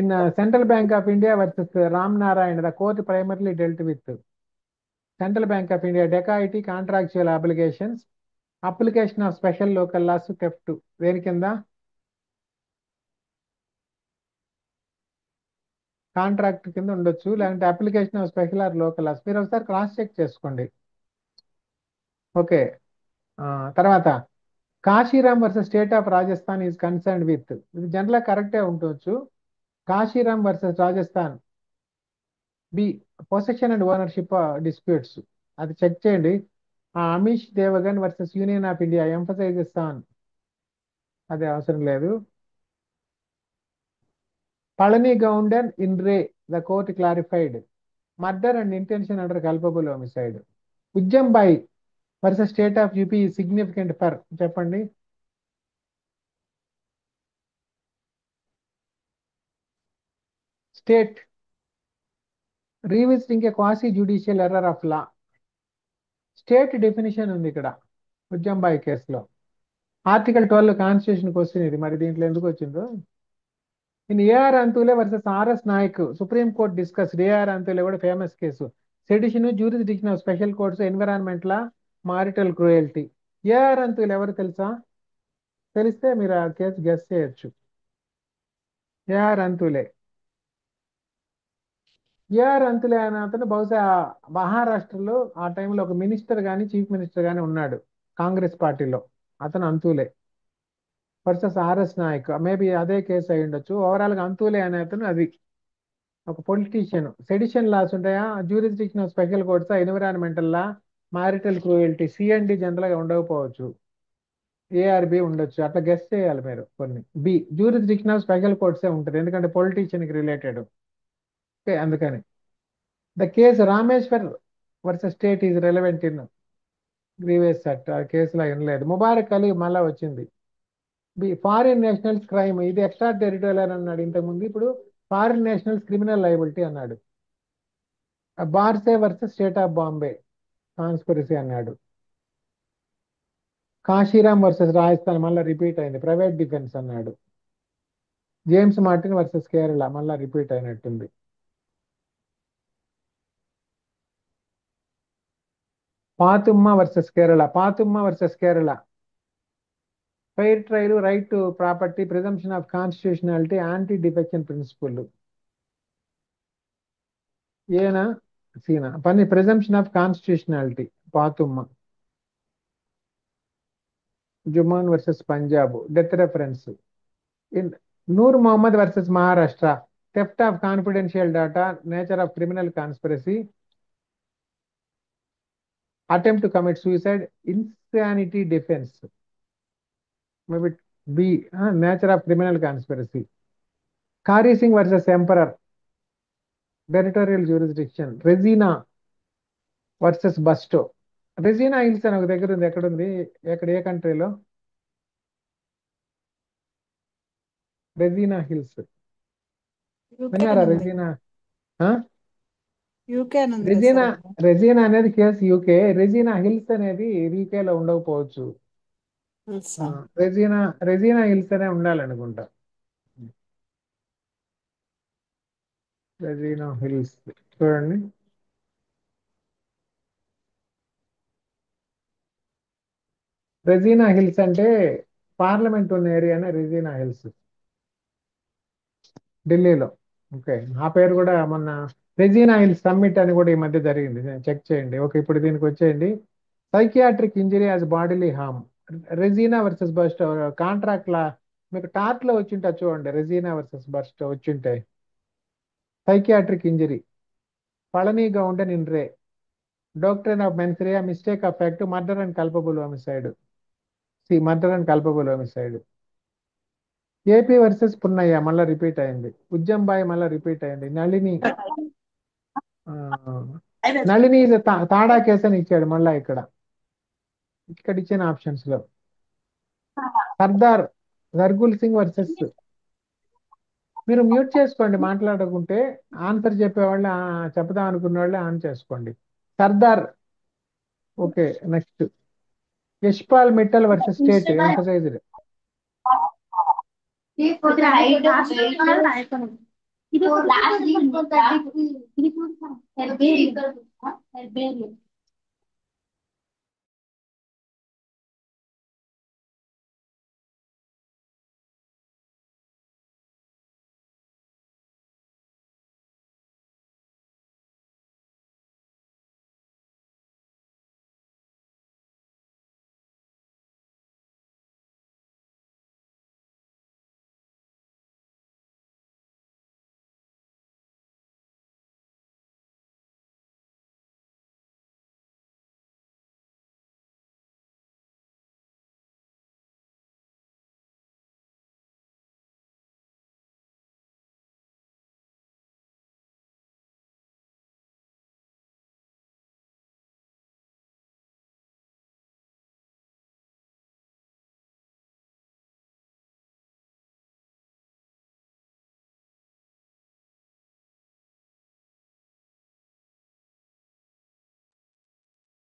In central bank of India versus Ram Narayan, the court primarily dealt with central bank of India dacoity, contractual applications, application of special local laws, theft. దేని కింద? కాంట్రాక్ట్ కింద ఉండొచ్చు, లేదంటే application of special or local laws. మీరు ఒకసారి క్రాస్ చెక్ చేసుకోండి. Okay. తర్వాత Kashiram versus state of Rajasthan is concerned with, ఇది జనరల్ కరెక్టే ఉండొచ్చు. Kashiram versus Rajasthan, B possession and ownership disputes, అది చెక్ చేయండి. Amish Devgan versus union of India, emphasizes on, అది అవసరం లేదు. Palani Goundan in re, the court clarified murder and intention under culpable homicide. Ujjambai versus state of UP significant for, చెప్పండి. State revisiting a quasi judicial error of law, state definition ఉంది ఇక్కడ ఉజ్జంబాయి కేసులో. Article 12 constitution question ఇది, మరి దీంట్లో ఎందుకు వచ్చిందో. In AR Antulay versus RS Nayak, Supreme Court discuss. AR Antulay కూడా famous case. Sedition, jurisdiction of special courts, environment law, marital cruelty. AR Antulay ఎవరు తెలుసా? తెలిస్తే మీరు ఆ కేసు గెస్ చేయొచ్చు. ఏఆర్ అంతులే, ఏఆర్ అంతులే అనే అతను బహుశా మహారాష్ట్రలో ఆ టైంలో ఒక మినిస్టర్ కానీ చీఫ్ మినిస్టర్ కానీ ఉన్నాడు కాంగ్రెస్ పార్టీలో, అతను అంతులే వర్సెస్ ఆర్ఎస్ నాయక్, మేబీ అదే కేసు అయి ఉండొచ్చు. ఓవరాల్ గా అంతులే అనే అతను అది ఒక పొలిటీషియన్. సెడిషన్ లాస్ ఉంటాయా, jurisdiction of special courts, environmental law, marital cruelty. CMD general గా ఉండకపోవచ్చు, ఏఆర్బి ఉండొచ్చు, అట్లా గెస్ట్ చేయాలి మీరు కొన్ని. బి జ్యూరిస్డిక్షన్ ఆఫ్ స్పెషల్ కోర్ట్సే ఉంటుంది, ఎందుకంటే పొలిటీషియన్ కి రిలేటెడ్. ఓకే, అందుకని the case Rameshwar versus state is relevant in grievous act, ఆ కేసులో ఏం లేదు. ముబారక్ అలీ మళ్ళా వచ్చింది. బి ఫారిన్ నేషనల్స్ క్రైమ్, ఇది ఎక్స్ట్రా టెరిటోరియల్ అన్నాడు ఇంతకుముందు, ఇప్పుడు ఫారిన్ నేషనల్స్ క్రిమినల్ లయబిలిటీ అన్నాడు. Barsay versus state of Bombay, conspiracy అన్నాడు. కాశీరామ్ వర్సెస్ రాజస్థాన్, మళ్ళీ రిపీట్ అయింది, ప్రైవేట్ డిఫెన్స్ అన్నాడు. జేమ్స్ మార్టిన్ వర్సెస్ కేరళ, మళ్ళీ రిపీట్ అయినట్టుంది. Pathumma versus Kerala, Pathumma versus Kerala, fair trial, right to property, presumption of constitutionality, anti defection principle. ఏనా సీనా పని, presumption of constitutionality, Pathumma. Juman versus Punjab, death reference. In Noor Mohammad versus Maharashtra, theft of confidential data, nature of criminal conspiracy, attempt to commit suicide, insanity defence. Maybe B nature of criminal conspiracy. Kari Singh versus emperor, territorial jurisdiction. Regina versus Busto, Regina Hills అని ఒక దగ్గర ఉంది, ఎక్కడుంది, ఎక్కడ, ఏ కంట్రీలో? Regina hills UK విన్నారా? ఉంది, రెజీనా ఆ? యూకే ఉంది కదా రెజీనా, సార్ అది. రెజీనా అనేది కేసు యూకే, రెజీనా హిల్స్ అనేది యూకే లో ఉండకపోవచ్చు. ఆ, తెలుసా? రెజీనా, రెజీనా హిల్స్ అనే ఉండాలనుకుంటా. రెజీనా హిల్స్ చూడండి. రెజీనా హిల్స్ అంటే పార్లమెంట్ ఉన్న ఏరియానే రెజీనా హిల్స్, ఢిల్లీలో. ఓకే, ఆ పేరు కూడా మొన్న రెజీనా హిల్ సమ్మిట్ అని కూడా ఈ మధ్య జరిగింది, చెక్ చేయండి. ఓకే, ఇప్పుడు దీనికి వచ్చేయండి. Psychiatric injury as bodily harm, Regina versus Burstow. Contract law మీకు టార్ట్ లో వచ్చింటే చూడండి, రెజీనా వర్సెస్ బర్స్ట్ వచ్చింటే. Psychiatric injury, Palani Gounden in re, doctrine of mens rea, mistake of fact, murder and culpable homicide. Murder and culpable homicide. AP versus Punnaiah మళ్ళీ repeat అయింది. ఉజ్జంబాయి మళ్ళీ repeat అయింది. నళిని, ఆ, Nalini is a TADA case అని ఇచ్చాడు మళ్ళా ఇక్కడ. ఇక్కడ ఇచ్చిన ఆప్షన్స్ లో సర్దార్ జర్గుల్ సింగ్ వర్సెస్. మీరు మ్యూట్ చేసుకోండి మాట్లాడకుంటే. ఆన్సర్ చెప్పేవాళ్ళు చెప్దాం అనుకున్న వాళ్ళే ఆన్ చేసుకోండి. Sardar. Okay, next Yashpal Mittal versus state emphasised.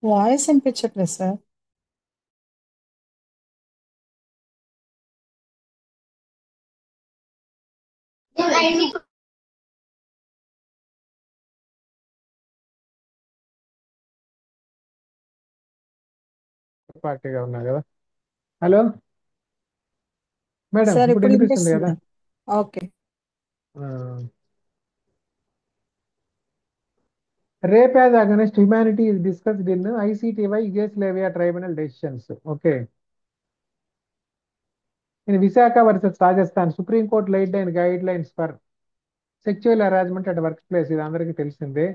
Voice వినిపించట్లేదు సార్. పార్టీగా ఉన్నారు కదా. హలో మేడం, సార్ ఇప్పుడు ఇప్పుడు వినిపిస్తుంది కదా. వినిపిస్తుందా? Okay. Rape as against humanity is discussed in ICTY Yugoslavia tribunal decisions. Okay, in Vishakha versus Rajasthan, Supreme Court laid down guidelines for sexual harassment at workplace. ఇది అందరికీ తెలిసిందే.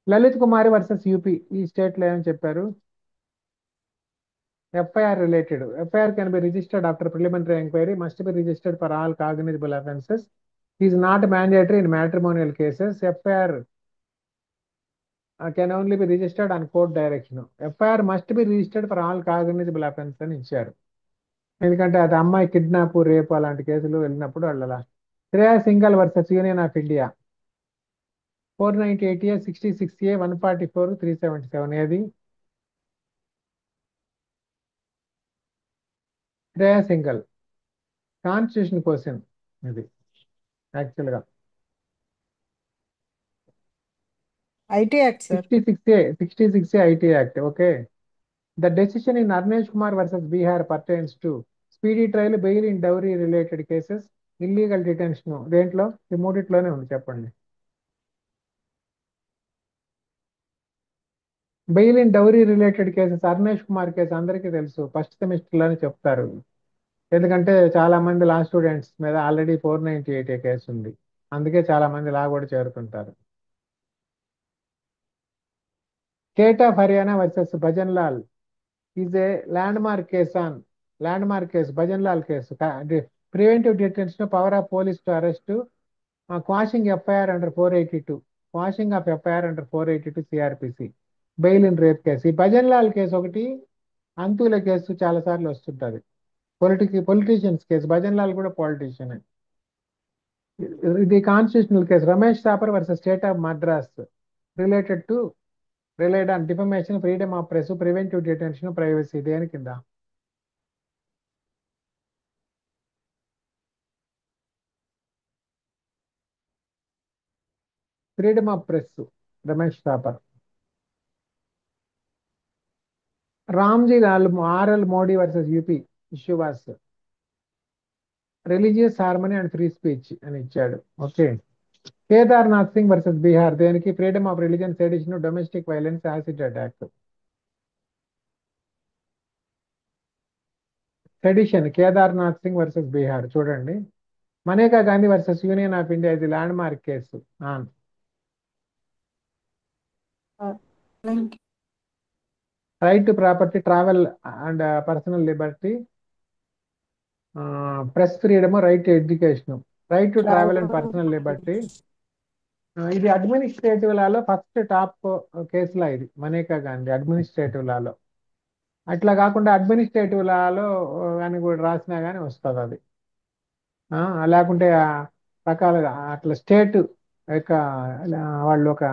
లలిత్ కుమారి వర్సెస్ యూపీ, ఈ state లో ఏమని చెప్పారు? FIR related. FIR can be registered after preliminary enquiry, must be registered for all cognizable offences, is not mandatory in matrimonial cases. FIR can only be registered on court direction. FIR must be registered for all cognizable offense అని ఇచ్చారు. ఎందుకంటే అది అమ్మాయి kidnap, రేపు అలాంటి కేసులు వెళ్ళినప్పుడు వాళ్ళ. Shreya Singhal versus union of India, 498A, 66A, 144, 377. ఏది? శ్రేయా సింగల్. కాన్స్టిట్యూషన్ క్వశ్చన్ ఇది యాక్చువల్గా. IT act sir. 66A IT act. Okay, the decision in Arnesh Kumar versus Bihar pertains to speedy trial, bail in dowry related cases, illegal detention. దేంట్లో? ఈ మూడిట్లోనే ఉంది, చెప్పండి. Bail in dowry related cases. Arnesh Kumar case అందరికీ తెలుసు, first semester లోనే చెప్తారు. ఎందుకంటే చాలా మంది లా స్టూడెంట్స్ మీద ఆల్రెడీ 498A కేసు ఉంది, అందుకే చాలా మంది లా కూడా చేరుతుంటారు. State of Haryana versus Bhajan Lal is a landmark case on landmark case, Bhajanlal case. Preventive detention, power of police to arrest, quashing FIR under 482, quashing of FIR under 482 CRPC, bail in rape case. ఈ Bhajan Lal case ఒకటి, అంతుల case చాలా సార్లు వస్తుంటది. Politicians case, Bhajan Lal కూడా politician. ఇది constitutional case. Romesh Thappar versus state of Madras, related to relate on defamation, freedom of press, preventive detention, privacy. దేని కింద? Freedom of press, Romesh Thappar. Ramji RL Modi versus UP, issue was religious harmony and free speech అని ఇచ్చాడు. Okay, Kedarnath Singh versus Bihar దేనికి? Freedom of religion, sedition, domestic violence, acid attack. Sedition, Kedarnath Singh versus Bihar. చూడండి, Maneka Gandhi versus union of India ఇది landmark case. Right to property, travel and personal Liberty, press freedom, right to education. Right to travel and personal Liberty ఇది administrative లాలో first top కేసులా ఇది Maneka Gandhi administrative లాలో. అట్లా కాకుండా administrative లాలో అని కూడా రాసినా కానీ వస్తుంది అది. లేకుంటే రకాలుగా అట్లా స్టేట్ యొక్క వాళ్ళు ఒక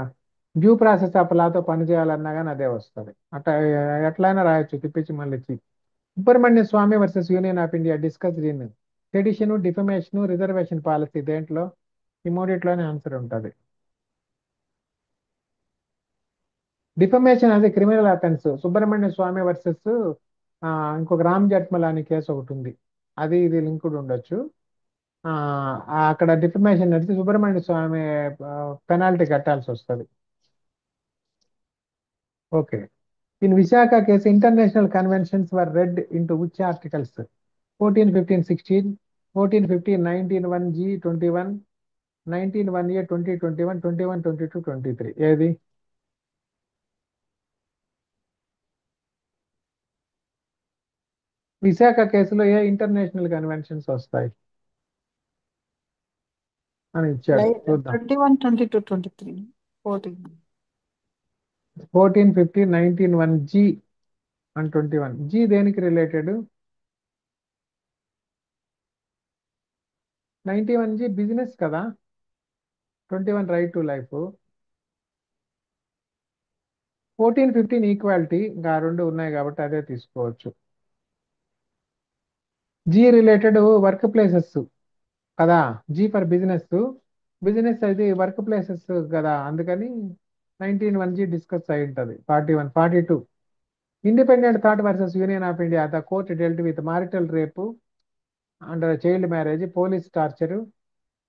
డ్యూ ప్రాసెస్ ఆఫ్ లాతో పనిచేయాలన్నా కానీ అదే వస్తుంది. అట్లా ఎట్లయినా రాయొచ్చు తిప్పించి మళ్ళీ ఇచ్చి. Subramanian Swamy versus union of India discuss in sedition, defamation, reservation policy. దేంట్లో? ఈ మూడిట్లోనే ఆన్సర్ ఉంటుంది. డిఫమేషన్ అది criminal offence. Subramanian Swamy versus ఇంకొక రామ్ జట్మలాని కేసు ఒకటి ఉంది, అది ఇది లింక్డ్ ఉండొచ్చు. అక్కడ డిఫమేషన్ నడిచి సుబ్రహ్మణ్య స్వామి పెనాల్టీ కట్టాల్సి వస్తుంది. Okay. In Visakha case international conventions were red into which articles? 14, 15, 16, 14, 15, 19, 1G, 21, 19, 1A, 20, 21, 21, 22, 23. ఏది? విశాఖ కేసులో ఏ ఇంటర్నేషనల్ కన్వెన్షన్స్ వస్తాయి అని ఇచ్చాడు, చూద్దాం. 21, 22, 23, 14. 14, 15, 19, 1G అండ్ 21. G దేనికి రిలేటెడ్? 91G బిజినెస్ కదా, 21 రైట్ టు లైఫ్, 14, 15 ఈక్వాలిటీ. ఇంకా రెండు ఉన్నాయి కాబట్టి అదే తీసుకోవచ్చు. G రిలేటెడ్ వర్క్ ప్లేసెస్ కదా, G ఫర్ బిజినెస్. బిజినెస్ అయితే వర్క్ ప్లేసెస్ కదా, అందుకని 19(1G) డిస్కస్ అయి ఉంటుంది. 41, 42. Independent thought versus union of India. The court dealt with marital rape under child marriage, police torture,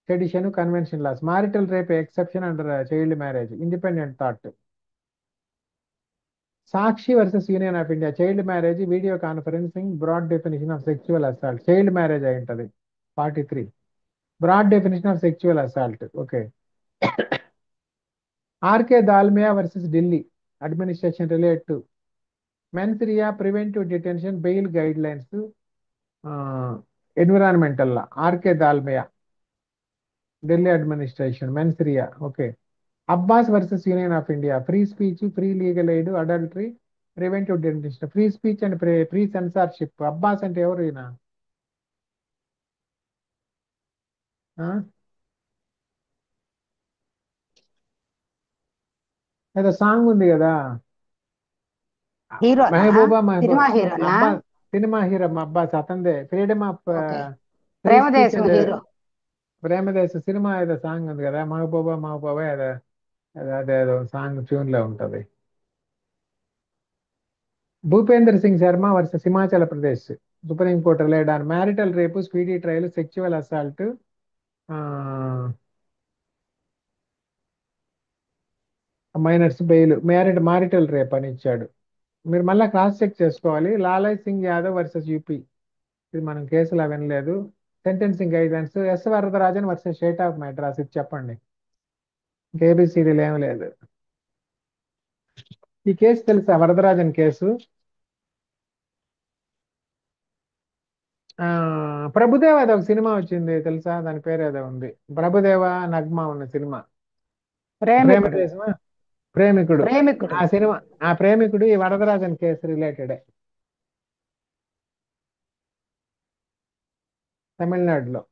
sedition, convention laws. Marital rape exception under child marriage. Independent thought. Sakshi versus union of India. Child marriage, video conferencing, broad definition of sexual assault. Child marriage అయి ఉంటుంది. 43. Broad definition of sexual assault. Okay. R K Dalmia versus Delhi administration relate to mens rea, preventive detention, bail guidelines, environmental law. R K Dalmia, Delhi administration, mens rea. Okay. Abbas versus union of India. Free speech, free legal aid, adultery, preventive detention. Free speech and free censorship. Abbas అంటే ఎవరు ఈయన? ఏదో song ఉంది కదా, hero Mehbooba cinema హీరోనా? Abbas. Cinema hero Abbas అతందే. Freedom of okay. Free speech Premadesam and hero. ప్రేమదేశ cinema ఏదో సాంగ్ ఉంది కదా, మహబూబా మహబూబా ఏదో అదేదో సాంగ్ ట్యూన్ లో ఉంటది. Bhupender Singh Sharma versus Himachal Pradesh. Supreme court relate on marital rape, speedy trial, sexual assault, minors bail. Marital rape అని ఇచ్చాడు. మీరు మళ్ళీ క్రాస్ చెక్ చేసుకోవాలి. Lalai Singh Yadav versus UP. ఇది మనం కేసులు వినలేదు. Sentencing guidelines. S Varadarajan versus state of Madras. ఇది చెప్పండి. ఏబిసిడీలు ఏమి లేదు. ఈ కేసు తెలుసా? వరదరాజన్ కేసు. ప్రభుదేవ అది ఒక సినిమా వచ్చింది తెలుసా, దాని పేరు ఏదో ఉంది. ప్రభుదేవ నగ్మా ఉన్న సినిమా. ప్రేమికుడు. ప్రేమదేశమా? ప్రేమికుడు. ప్రేమికుడు. ఆ సినిమా, ఆ ప్రేమికుడు ఈ వరదరాజన్ కేసు రిలేటెడే, తమిళనాడులో.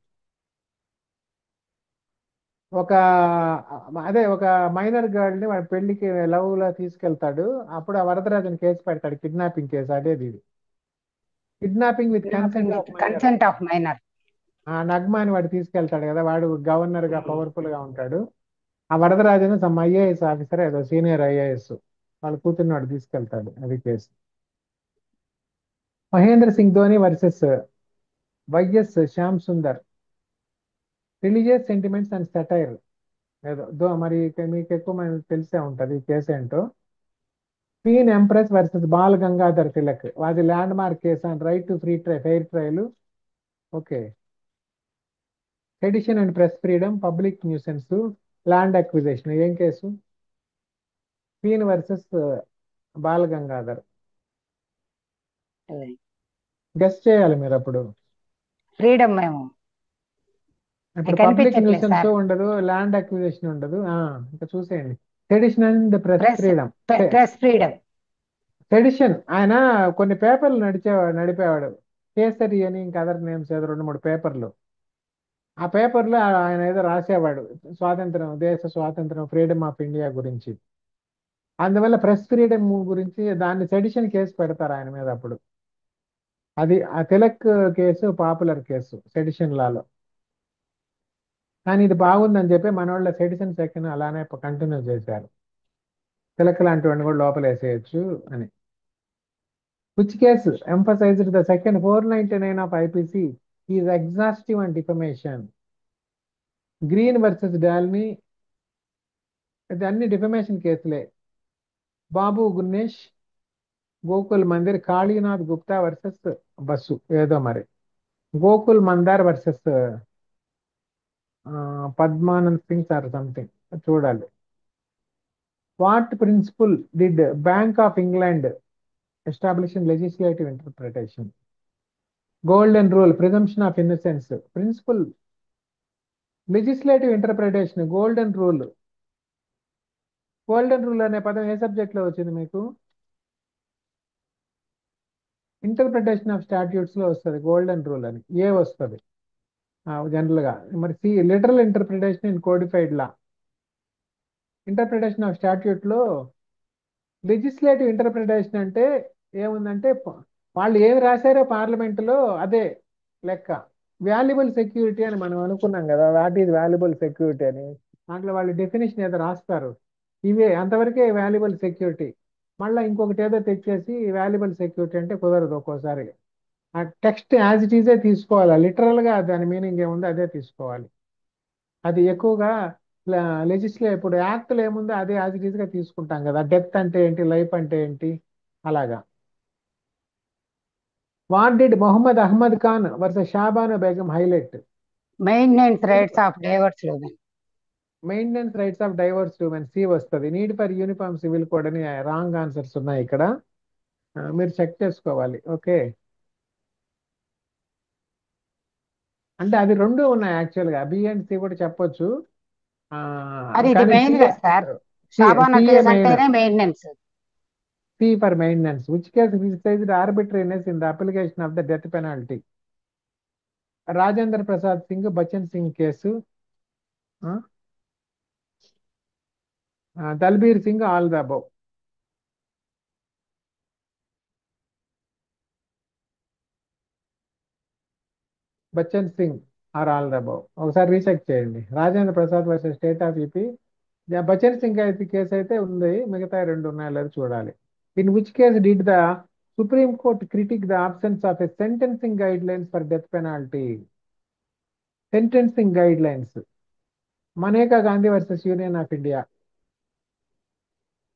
ఒక ఒక మైనర్ గర్ల్ ని వాడి పెళ్లికి లవ్ లో తీసుకెళ్తాడు. అప్పుడు ఆ వరదరాజన్ కేసు పెడతాడు, కిడ్నాపింగ్ కేసు. అదేది ఇది. Kidnapping with consent of minor. Consent of minor. ఆ నగ్మాని వాడు తీసుకెళ్తాడు కదా, వాడు గవర్నర్ గా పవర్ఫుల్ గా ఉంటాడు. ఆ వరదరాజన్ సమ్ ఐఏఎస్ ఆఫీసర్, ఏదో సీనియర్ ఐఏఎస్, వాళ్ళ కూతుర్ని వాడు తీసుకెళ్తాడు. అది case. Mahendra Singh Dhoni versus YS Shyam Sundar. Religious sentiments and satire. మరి మీకు ఎక్కువ మంది తెలిసే ఉంటది ఈ కేసు ఏంటో. Queen empress versus Bal Gangadhar Tilak, అది landmark case and right to fair trial. Okay. Sedition and press freedom, public nuisance, land acquisition. ఏం case? Queen versus Bal Gangadhar. Guess చేయాలి మీరు అప్పుడు. ఫ్రీడమ్ మేము ఇప్పుడు పబ్లిక్ కనిపించట్లేదు న్యూసెన్స్ సార్. ఉండదు, ల్యాండ్ అక్విజిషన్ ఉండదు. ఇంకా చూసేయండి. Sedition and press press freedom. Press freedom. Sedition ఆయన కొన్ని పేపర్లు నడిపేవాడు. కేసరి అని ఇంకా అదర్ నేమ్స్ ఏదో 2-3 పేపర్లు. ఆ పేపర్లో ఆయన ఏదో రాసేవాడు స్వాతంత్రం, దేశ స్వాతంత్రం, ఫ్రీడమ్ ఆఫ్ ఇండియా గురించి. అందువల్ల ప్రెస్ ఫ్రీడమ్ గురించి దాన్ని సెడిషన్ కేసు పెడతారు ఆయన మీద అప్పుడు. అది ఆ Tilak case popular case sedition లాలో. కానీ ఇది బాగుందని చెప్పి మన వాళ్ళ సెడిషన్ సెక్షన్ అలానే కంటిన్యూ చేశారు. తిలక్ లాంటి వాడిని కూడా లోపల వేసేయచ్చు అని. Which case emphasized the section 499 of IPC is exhaustive and defamation. Green versus డాల్మీ, ఇది అన్ని డిఫమేషన్ కేసులే. బాబు గున్నేష్, గోకుల్ మందిర్, కాళీనాథ్ గుప్తా వర్సెస్ బస్సు ఏదో మరి. Gokul Mandar versus Padmanand Singh or something చూడాలి. What principle did bank of England establish in legislative interpretation? Golden rule, presumption of innocence, principle, legislative interpretation, golden rule. Golden rule అనే పదం ఏ సబ్జెక్ట్ లో వచ్చింది మీకు? ఇంటర్ప్రిటేషన్ ఆఫ్ స్టాట్యూట్స్ లో వస్తుంది గోల్డెన్ రూల్ అని. ఏ వస్తుంది జనరల్ గా. మరి literal interpretation in codified law. Interpretation of statute లో లెజిస్లేటివ్ ఇంటర్ప్రిటేషన్ అంటే ఏముందంటే వాళ్ళు ఏమి రాశారో పార్లమెంటులో అదే లెక్క. వాల్యుబుల్ సెక్యూరిటీ అని మనం అనుకున్నాం కదా, వాట్ ఈజ్ వాల్యుబుల్ సెక్యూరిటీ అని. దాంట్లో వాళ్ళు డెఫినేషన్ ఏదో రాస్తారు, ఇవే అంతవరకే వాల్యుబుల్ సెక్యూరిటీ. మళ్ళీ ఇంకొకటి ఏదో తెచ్చేసి వాల్యుబుల్ సెక్యూరిటీ అంటే కుదరదు ఒక్కోసారి. ఆ టెక్స్ట్ యాజ్ ఇట్ ఈజే తీసుకోవాలి, లిటరల్ గా దాని మీనింగ్ ఏముందో అదే తీసుకోవాలి. అది ఎక్కువగా ఇప్పుడు యాక్ట్లు ఏముందో అదే యాజ్ ఇట్ ఈజ్ గా తీసుకుంటాం కదా. డెత్ అంటే ఏంటి, లైఫ్ అంటే ఏంటి, అలాగా. What did Mohammad Ahmed Khan versus Shahbano Begum highlight? Maintenance rights of divorced women. Maintenance rights of divorced women, C వస్తుంది. Need for uniform civil code అని రాంగ్ ఆన్సర్స్ ఉన్నాయి ఇక్కడ, మీరు చెక్ చేసుకోవాలి. ఓకే. అంటే అది రెండు ఉన్నాయి యాక్చువల్గా, బి అండ్ సి కూడా చెప్పొచ్చు. అది ఇది కానీ మెయిన్ కదా సార్. షాబానా సిఏ కేసు మెయిన్. అంటేనే maintenance. C for maintenance. Which case criticized arbitrariness in the application of the death penalty? Rajendra Prasad Singh, Bachan Singh case, Dalbir Singh, all the above. Bachan Singh or all the above. ఒకసారి రీచెక్ చేయండి. Rajendra Prasad versus state of UP, Bachan Singh అయితే case అయితే ఉంది, మిగతా రెండు ఉన్నాయో లేదో చూడాలి. In which case did the supreme court critic the absence of a sentencing guidelines for death penalty? Sentencing guidelines, Maneka Gandhi versus union of India,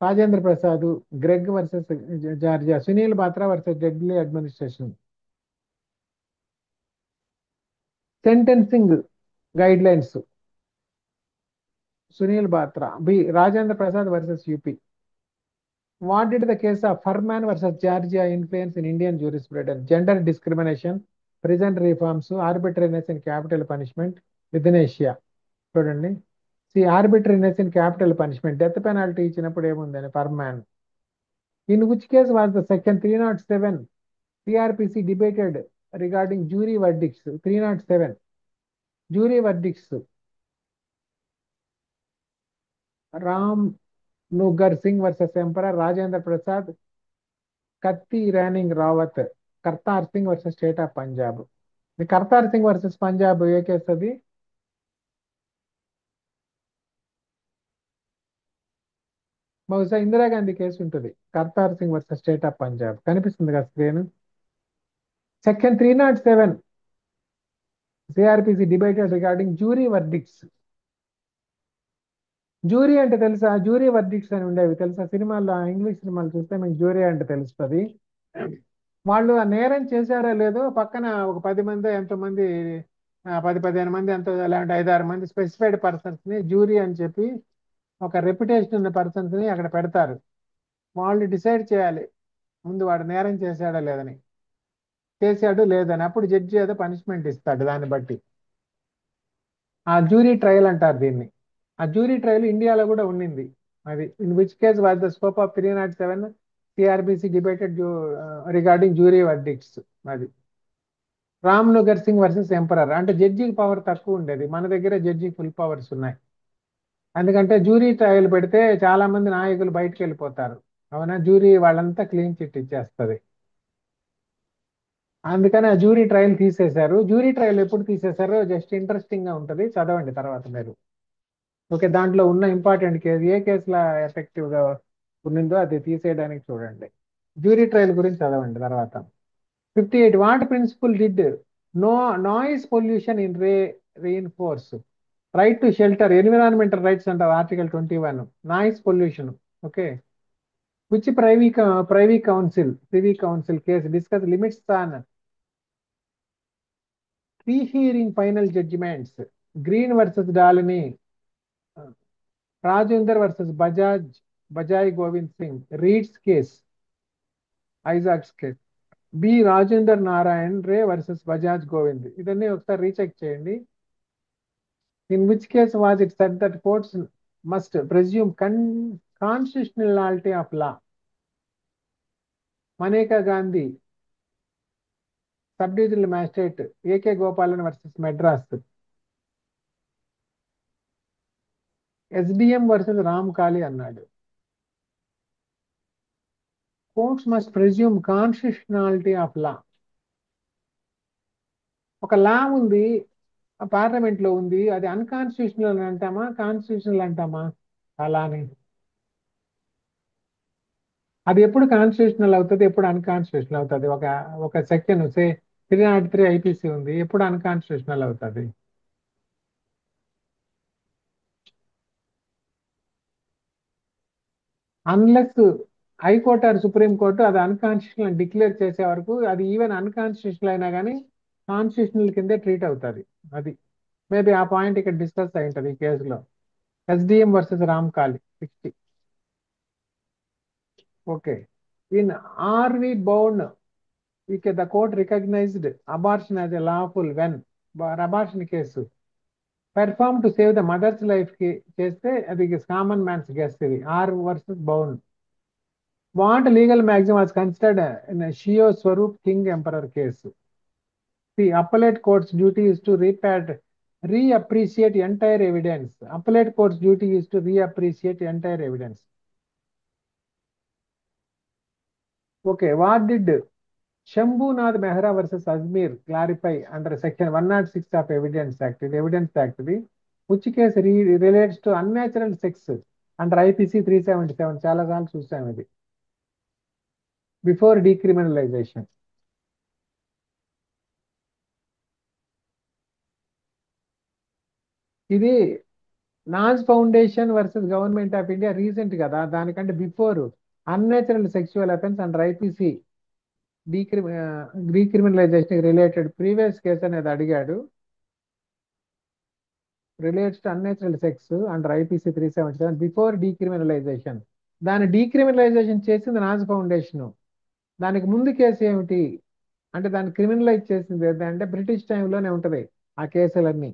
Rajendra Prasad, Gregg versus Georgia, Sunil Batra versus Delhi administration. Sentencing guidelines, Sunil Batra. B Rajendra Prasad versus UP. What did the case of Furman versus Georgia influence in Indian jurisprudence? Gender discrimination, prison reforms, arbitrariness in capital punishment, విథినేషియా. చూడండి, arbitrariness in capital punishment, death penalty ఇచ్చినప్పుడు ఏముందని Furman. In which case was the section 307 CrPC debated regarding jury verdicts? 307 jury verdicts. Ram Nugar Singh versus emperor, Rajendra Prasad, కత్తి రైనింగ్ Rawat, Kartar Singh versus state of Punjab. Kartar Singh versus Punjab ఏ case అది? బహుశా Indira Gandhi case ఉంటుంది. Kartar Singh versus state of Punjab కనిపిస్తుంది కదా screen. Section 307 CrPC debated regarding jury verdicts. Jury అంటే తెలుసా? జ్యూరీ వర్డిక్ట్స్ అని ఉండేవి తెలుసా? సినిమాల్లో, ఇంగ్లీష్ సినిమాలు చూస్తే మీకు జ్యూరీ అంటే తెలుస్తుంది. వాళ్ళు ఆ నేరం చేశారో లేదో పక్కన ఒక 10 మంది ఎంతమంది, 10-15 మంది ఎంతో, లేదంటే 5-6 మంది స్పెసిఫైడ్ పర్సన్స్ ని జ్యూరీ అని చెప్పి, ఒక రెప్యుటేషన్ ఉన్న పర్సన్స్ ని అక్కడ పెడతారు. వాళ్ళు డిసైడ్ చేయాలి ముందు వాడు నేరం చేశాడో లేదని. చేశాడు లేదని అప్పుడు జడ్జి ఏదో పనిష్మెంట్ ఇస్తాడు దాన్ని బట్టి. ఆ జ్యూరీ ట్రయల్ అంటారు దీన్ని. ఆ జ్యూరీ ట్రయల్ ఇండియాలో కూడా ఉండింది. అది in which case was the scope of 307 CrPC debated regarding jury verdicts. అది రామ్ నుగర్ సింగ్ వర్సెస్ ఎంపరర్. అంటే జడ్జికి పవర్ తక్కువ ఉండేది, మన దగ్గర జడ్జికి ఫుల్ పవర్స్ ఉన్నాయి. ఎందుకంటే జ్యూరీ ట్రయల్ పెడితే చాలా మంది నాయకులు బయటకు వెళ్ళిపోతారు, అవునా? జ్యూరీ వాళ్ళంతా క్లీన్ చిట్ ఇచ్చేస్తుంది. అందుకని ఆ జ్యూరీ ట్రయల్ తీసేశారు. జ్యూరీ ట్రయల్ ఎప్పుడు తీసేశారో జస్ట్ ఇంట్రెస్టింగ్ గా ఉంటుంది, చదవండి తర్వాత మీరు. ఓకే, దాంట్లో ఉన్న ఇంపార్టెంట్ కేసు ఏ కేసులో ఎఫెక్టివ్ గా ఉన్నిందో అది తీసేయడానికి చూడండి. జ్యూరీ ట్రయల్ గురించి చదవండి తర్వాత. 58 what principle did no noise pollution in reinforce right to shelter, environmental rights అంటారు article 21. Noise pollution. Okay, which privy council case discuss limits on rehearing final judgments. Green versus డాలిని, Rajender versus Bajaj Govind Singh, Reid's case, Isaacs case, B Rajender Narayan Rai versus Bajaj Govind. ఇదన్నీ ఒకసారి recheck చేయండి. In which case was it said that courts must presume constitutionality of law. Maneka Gandhi sub divisional magistrate AK Gopalan versus Madras. SDM versus Ram Kali అన్నాడు. Courts must presume constitutionality of law. ఒక law ఉంది, parliament లో ఉంది, అది unconstitutional అంటామా కాన్స్టిట్యూషనల్ అంటామా? అలానే అది ఎప్పుడు కాన్స్టిట్యూషనల్ అవుతుంది, ఎప్పుడు అన్కాన్స్టిట్యూషనల్ అవుతుంది? ఒక సెక్షన్ సే 303 ఐపీసీ ఉంది, ఎప్పుడు అన్కాన్స్టిట్యూషనల్ అవుతుంది? Unless high court or supreme court అది అన్కాన్స్టిట్యూషనల్ డిక్లేర్ చేసే వరకు అది ఈవెన్ అన్కాన్స్టిట్యూషనల్ అయినా కానీ కాన్స్టిట్యూషనల్ కిందే ట్రీట్ అవుతుంది. అది మేబీ ఆ పాయింట్ ఇక్కడ డిస్కస్ అయి ఉంటుంది ఈ కేసులో. SDM versus Ram Kali 60. Okay, in R v బౌండ్ the court recognized abortion as a lawful when abortion case perform to save the mother's life కి చేస్తే అది కామన్ మ్యాన్స్ గెస్ట్. ఇది ఆర్ వర్సెస్ బౌండ్. What legal maximum was considered in Sheo Swaroop king emperor case. The appellate courts duty is to reappreciate entire evidence. Appellate court's duty is to reappreciate entire evidence. Okay, what did Shambhunath Mehra versus Azmir clarify under section 106 of Evidence Act? Evidence Act, which case relates to unnatural sex under IPC 377. చాలా సార్లు చూసాం ఇది. Before decriminalization. ఇది Naz foundation versus government of India recent కదా, దానికంటే before unnatural sexual offence under IPC decriminalization related previous case అనేది అడిగాడు. Relates to unnatural sex under IPC 377 before decriminalization. దాని డీక్రిమినలైజేషన్ చేసింది నాజ్ ఫౌండేషన్. దానికి ముందు కేసు ఏమిటి అంటే దాన్ని క్రిమినలైజ్ చేసింది ఏంటంటే బ్రిటిష్ టైంలోనే ఉంటుంది ఆ కేసులన్నీ.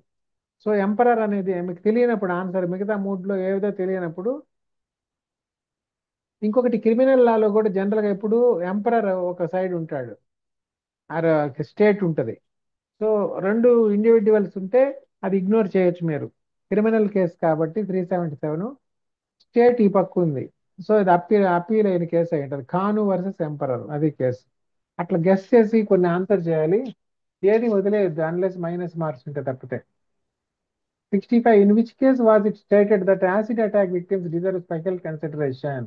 సో ఎంపరర్ అనేది మీకు తెలియనప్పుడు ఆన్సర్, మిగతా మూడ్లో ఏదో తెలియనప్పుడు, ఇంకొకటి క్రిమినల్ లాలో కూడా జనరల్గా ఎప్పుడు ఎంపరర్ ఒక సైడ్ ఉంటాడు, ఆర్ స్టేట్ ఉంటుంది. సో రెండు ఇండివిజువల్స్ ఉంటే అది ఇగ్నోర్ చేయొచ్చు మీరు. క్రిమినల్ కేసు కాబట్టి 377 స్టేట్ ఈ పక్క ఉంది. సో ఇది అప్పీల్ అయిన కేసు అయి ఉంటుంది. ఖాను వర్సెస్ ఎంపరర్ అది కేసు. అట్లా గెస్ చేసి కొన్ని ఆన్సర్ చేయాలి, ఏది వదిలేయద్దు అన్లెస్ మైనస్ మార్క్స్ ఉంటే తప్పితే. 65 in which case was it stated that acid attack victims deserve special consideration.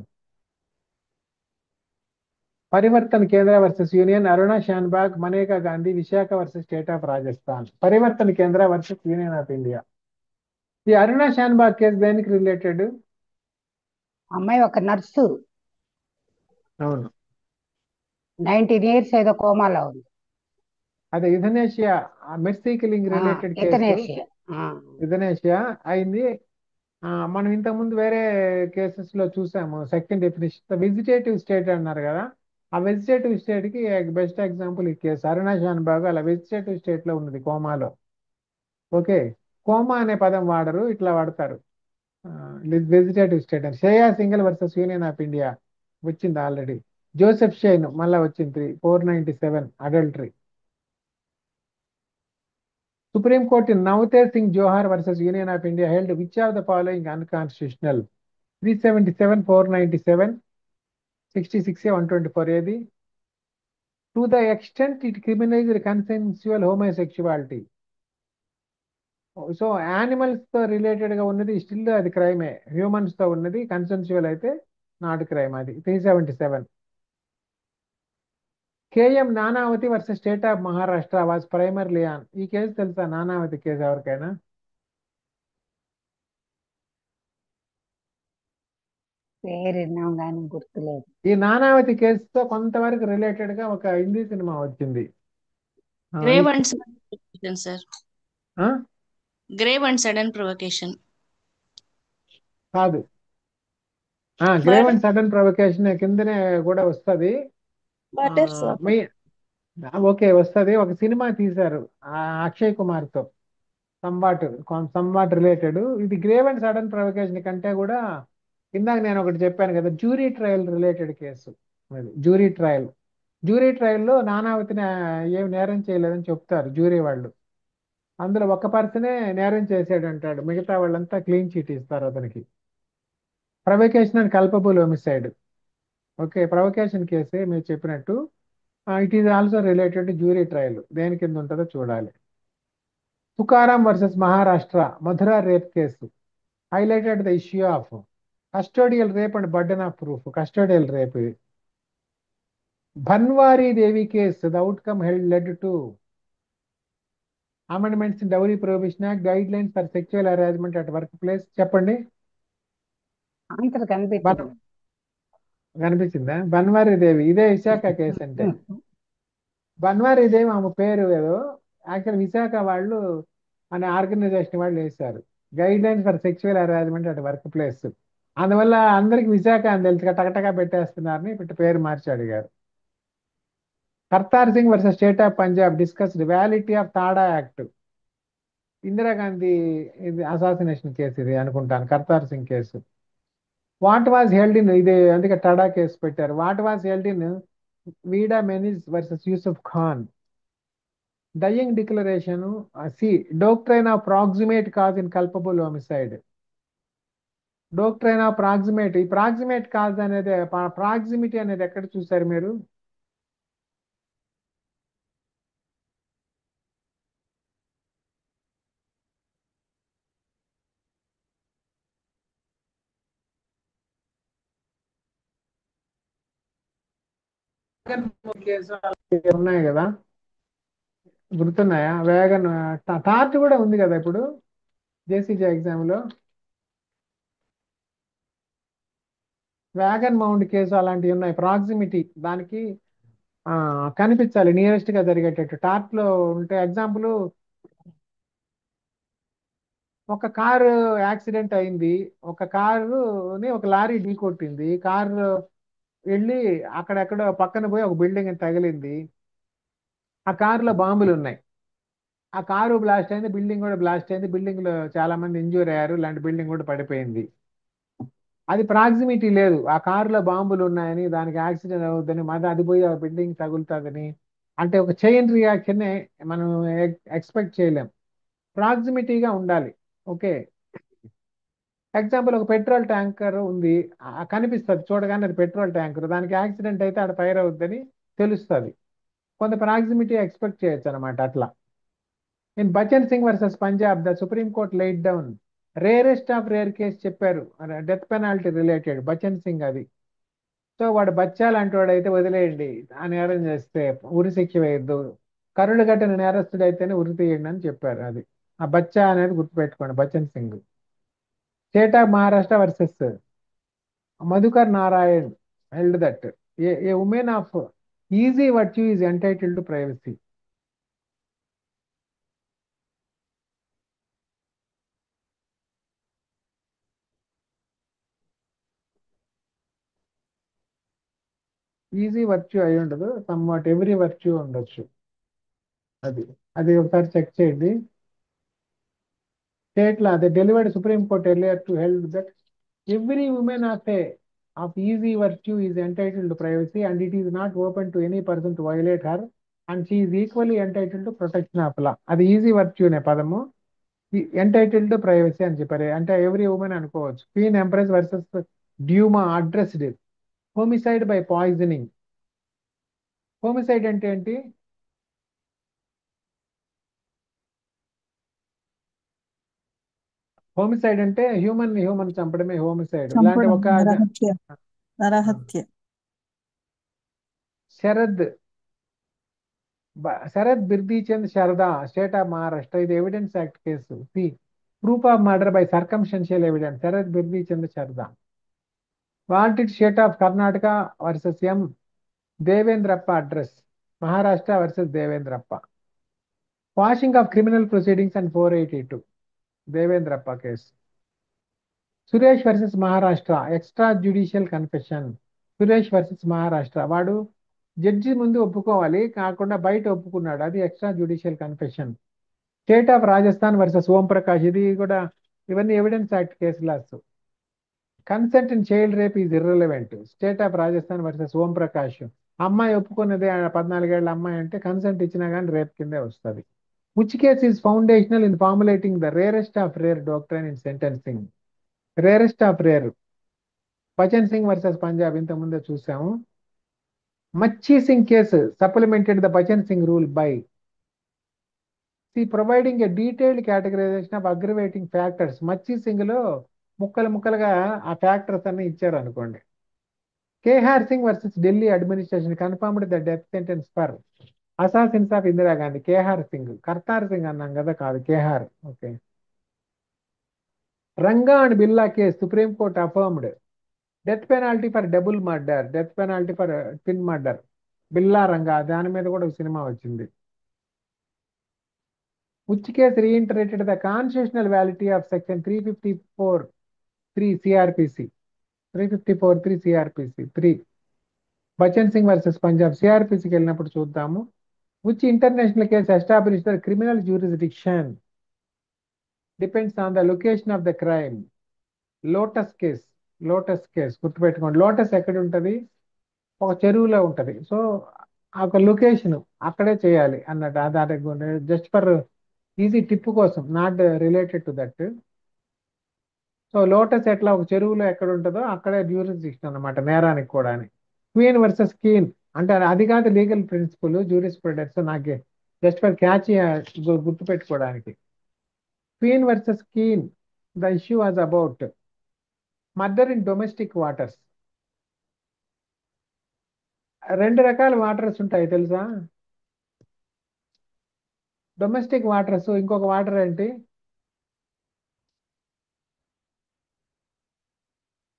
Parivartan Kendra versus union, Aruna Shanbaug, Maneka Gandhi, Vishaka versus state of Rajasthan. Parivartan Kendra versus union of India. ఈ అరుణ షాన్బాగ్ కేసు దేనికి రిలేటెడ్? అమ్మాయి ఒక నర్సు, అవును, 19 years ఏదో కోమాలో ఉంది. అదే యుథనేషియా, మెర్సీ కిల్లింగ్ రిలేటెడ్ కేసు. యుథనేషియా. యుథనేషియా అయింది. మనం ఇంతకుముందు వేరే కేసెస్ లో చూసాము సెకండ్ డెఫినిషన్ వెజిటేటివ్ స్టేట్ అన్నారు కదా. ఆ వెజిటేటివ్ స్టేట్ కి బెస్ట్ ఎగ్జాంపుల్ ఈ కేసు. అరుణ షాన్బాగ్ అలా వెజిటేటివ్ స్టేట్ లో ఉన్నది, కోమాలో. ఓకే, కోమా అనే పదం వాడరు, ఇట్లా వాడతారు వెజిటేటివ్ స్టేట్ అని. Shreya Singhal versus union of India వచ్చింది ఆల్రెడీ. జోసెఫ్ షైన్ మళ్ళా వచ్చింది 497 adultery. Supreme court Navtej Singh Johar versus union of India held which of the following unconstitutional? 377, 497, 66, 124 ఏది? To the extent it criminalize consensual homosexuality. So animals తో related గా ఉన్నది still అది క్రైమే, humans తో ఉన్నది కన్సెన్సువల్ అయితే నాట్ క్రైమ్. అది 377. KM Nanavati versus state of Maharashtra was primarily on. ఈ కేసు తెలుసా, నానావతి కేసు ఎవరికైనా? పేరు విన్నాం కానీ గుర్తులేదు. ఈ నానావతి కేసుతో కొంతవరకు రిలేటెడ్ గా ఒక హిందీ సినిమా వచ్చింది. Grave and sudden provocation sir. ఆ? గ్రేవ్ అండ్ సడన్ ప్రొవోకేషన్ కాదు, గ్రేవ్ అండ్ సడన్ ప్రొవకేషన్ కిందనే కూడా వస్తుంది. Murder sir. ఓకే, వస్తుంది. ఒక సినిమా తీశారు అక్షయ్ కుమార్ తో, సంవాట్ రిలేటెడ్. ఇది గ్రేవ్ అండ్ సడన్ ప్రొవకేషన్ కంటే కూడా ఇందాక నేను ఒకటి చెప్పాను కదా, జ్యూరీ ట్రయల్ రిలేటెడ్ కేసు. అది జ్యూరీ ట్రయల్లో నానావతిని ఏం నేరం చేయలేదని చెప్తారు జ్యూరీ వాళ్ళు. అందులో ఒక పర్సనే నేరం చేసాడు అంటాడు, మిగతా వాళ్ళంతా క్లీన్ చీట్ ఇస్తారు అతనికి. Provocation and culpable homicide. Okay, provocation కేసే మీరు చెప్పినట్టు. It is also related to jury trial. దేని కింద ఉంటుందో చూడాలి. Tukaram versus Maharashtra Mathura rape case highlighted the issue of custodial rape and burden of proof. Custodial rape. Bhanwari Devi case the outcome held led to amendments in dowry prohibition act, guidelines for sexual harassment at workplace. చెప్పండి. Answer కనిపించింది. కనిపించిందా? బన్వారీ దేవి, ఇదే Visakha case అంటే. బన్వారీ దేవి ఆమె పేరు ఏదో, actual Visakha వాళ్ళు అనే ఆర్గనైజేషన్ వాళ్ళు వేశారు guide lines for sexual harassment at work place. అందువల్ల అందరికి విశాఖ అని తెలుసు, టకటగా పెట్టేస్తున్నారని ఇప్పటి పేరు మార్చి అడిగారు. Kartar Singh versus state of Punjab discussed validity of TADA act. Indira Gandhi ఇది అసాసినేషన్ కేసు ఇది అనుకుంటాను, Kartar Singh case. What was held in, ఇది అందుకే టడా కేసు పెట్టారు. వాట్ వాజ్ హెల్డ్ ఇన్ వీడా మెనిస్ versus Yusuf Khan. Dying declaration. C doctrine of proximate cause in culpable homicide. Doctrine of proximate, ఈ proximate cause అనేది, ప్రాక్సిమిటీ అనేది ఎక్కడ చూసారు మీరు? ఉన్నాయి కదా, గుర్తున్నాయా? వేగన్ టార్చ్ కూడా ఉంది కదా ఇప్పుడు జేసీజీ ఎగ్జామ్ లో. వ్యాగన్ మౌంట్ కేసు అలాంటివి ఉన్నాయి. ప్రాక్సిమిటీ దానికి కనిపించాలి, నియరెస్ట్ గా జరిగేటట్టు. టార్చ్ లో ఉంటే ఎగ్జాంపుల్, ఒక కారు యాక్సిడెంట్ అయింది, ఒక కారుని ఒక లారీ ఢీకొట్టింది. కారు వెళ్ళి అక్కడెక్కడో పక్కన పోయి ఒక బిల్డింగ్ తగిలింది. ఆ కారులో బాంబులు ఉన్నాయి. ఆ కారు బ్లాస్ట్ అయింది, బిల్డింగ్ కూడా బ్లాస్ట్ అయింది, బిల్డింగ్ లో చాలా మంది ఇంజూర్ అయ్యారు, ఇలాంటి బిల్డింగ్ కూడా పడిపోయింది. అది ప్రాక్సిమిటీ లేదు, ఆ కారులో బాంబులు ఉన్నాయని, దానికి యాక్సిడెంట్ అవుతుందని, అది పోయి ఆ బిల్డింగ్ తగులుతుందని. అంటే ఒక చైన్ రియాక్షన్ మనం ఎక్స్పెక్ట్ చేయలేం, ప్రాక్సిమిటీగా ఉండాలి. ఓకే, ఎగ్జాంపుల్ ఒక పెట్రోల్ ట్యాంకర్ ఉంది, కనిపిస్తుంది చూడగానే అది పెట్రోల్ ట్యాంకర్, దానికి యాక్సిడెంట్ అయితే అక్కడ ఫైర్ అవుతుందని తెలుస్తుంది. కొంత ప్రాక్సిమిటీ ఎక్స్పెక్ట్ చేయొచ్చు అనమాట అట్లా. In Bachan Singh versus Punjab the supreme court laid down rarest of rare case చెప్పారు, death penalty related. Bachan Singh అది. సో వాడు బచ్చాలంటే వాడు అయితే వదిలేయండి, ఆ నేరం చేస్తే ఉరి శిక్ష వేయద్దు, కరుడు గట్టిన నేరస్తుడు అయితేనే ఉరి తీయండి అని చెప్పారు. అది ఆ బచ్చా అనేది గుర్తుపెట్టుకోండి, Bachan Singh. State of Maharashtra versus Madhukar Narayan held that a women of easy virtue is entitled to privacy. Easy virtue అయి ఉండదు, సమ్ వాట్ ఎవ్రీ వర్చ్యూ ఉండొచ్చు. అది అది ఒకసారి చెక్ చేయండి. State law they delivered supreme court earlier to held that every women of easy virtue is entitled to privacy and it is not open to any person to violate her and she is equally entitled to protection of law. అది easy వర్చ్యూనే పదము, entitled to privacy అని చెప్పారు. అంటే every women అనుకోవచ్చు. Queen empress versus Duma addressed homicide by poisoning. Homicide అంటే ఏంటి? Homicide అంటే human చంపడమే homicide. ఇలాంటి చంపడం, ఒక నరహత్య, నరహత్య. Sharad Sharad Birdhichand Sarda state of Maharashtra. ఇది evidence act case. C proof of murder by circumstantial evidence. Sharad Birdhichand Sarda. Wanted state of Karnataka versus M Devendrappa address. Maharashtra versus Devendrappa. Quashing of criminal proceedings and 482 Devendrappa case. Suresh versus Maharashtra extra judicial confession. Suresh versus Maharashtra. వాడు judge ముందు ఒప్పుకోవాలి, కాకుండా బయట ఒప్పుకున్నాడు, అది extra judicial confession. State of Rajasthan versus Omprakash. ఇది కూడా ఇవన్నీ evidence act case laws. Consent in child rape is irrelevant. State of Rajasthan versus Omprakash. అమ్మాయి ఒప్పుకున్నది, 14 ఏళ్ల అమ్మాయి అంటే కన్సెంట్ ఇచ్చినా కానీ రేప్ కిందే వస్తుంది. Which case is foundational in formulating the rarest of rare doctrine in sentencing. Rarest of rare Bachan Singh versus Punjab, ఇంత ముందే చూసాము. Machhi Singh case supplemented the Bachan Singh rule by providing a detailed categorization of aggravating factors. Machhi Singh లో ముక్కలుగా ఆ ఫ్యాక్టర్స్ అన్ని ఇచ్చారు అనుకోండి. Kehar Singh versus Delhi administration confirmed the death sentence for assassins of Indira Gandhi. Kehar Singh, Kartar Singh అన్నాం కదా, కాదు Kehar. Okay. Ranga and Billa case supreme court affirmed death penalty for double murder, death penalty for twin murder. Billa Ranga, దాని మీద కూడా ఒక సినిమా వచ్చింది. Which case reiterated the constitutional validity of section 354(3) CRPC. 354(3) CRPC 3. Bachan Singh versus Punjab. సిఆర్పిసికి వెళ్ళినప్పుడు చూద్దాము. Which international case establish the criminal jurisdiction depends on the location of the crime. Lotus case. Lotus case గుర్తుపెట్టుకోండి. Lotus ఎక్కడ ఉంటుంది? ఒక చెరువులో ఉంటుంది. సో ఆ ఒక లొకేషన్ అక్కడే చేయాలి అన్నట్టు. అది జస్ట్ ఫర్ ఈజీ టిప్ కోసం, not related to that. So lotus ఎట్లా ఒక చెరువులో ఎక్కడ ఉంటుందో అక్కడే జ్యూరిస్డిక్షన్ అనమాట, నేరానికి కూడా. క్వీన్ వర్సెస్ కీన్ అంటే అది కాదు లీగల్ ప్రిన్సిపల్, జ్యూరిస్ప్రుడెన్స్. నాకు జస్ట్ ఫర్ క్యాచ్ గుర్తుపెట్టుకోవడానికి. Queen versus Keyn, the issue was about murder in domestic waters. 2 రకాల వాటర్స్ ఉంటాయి తెలుసా? డొమెస్టిక్ వాటర్స్, ఇంకొక వాటర్ ఏంటి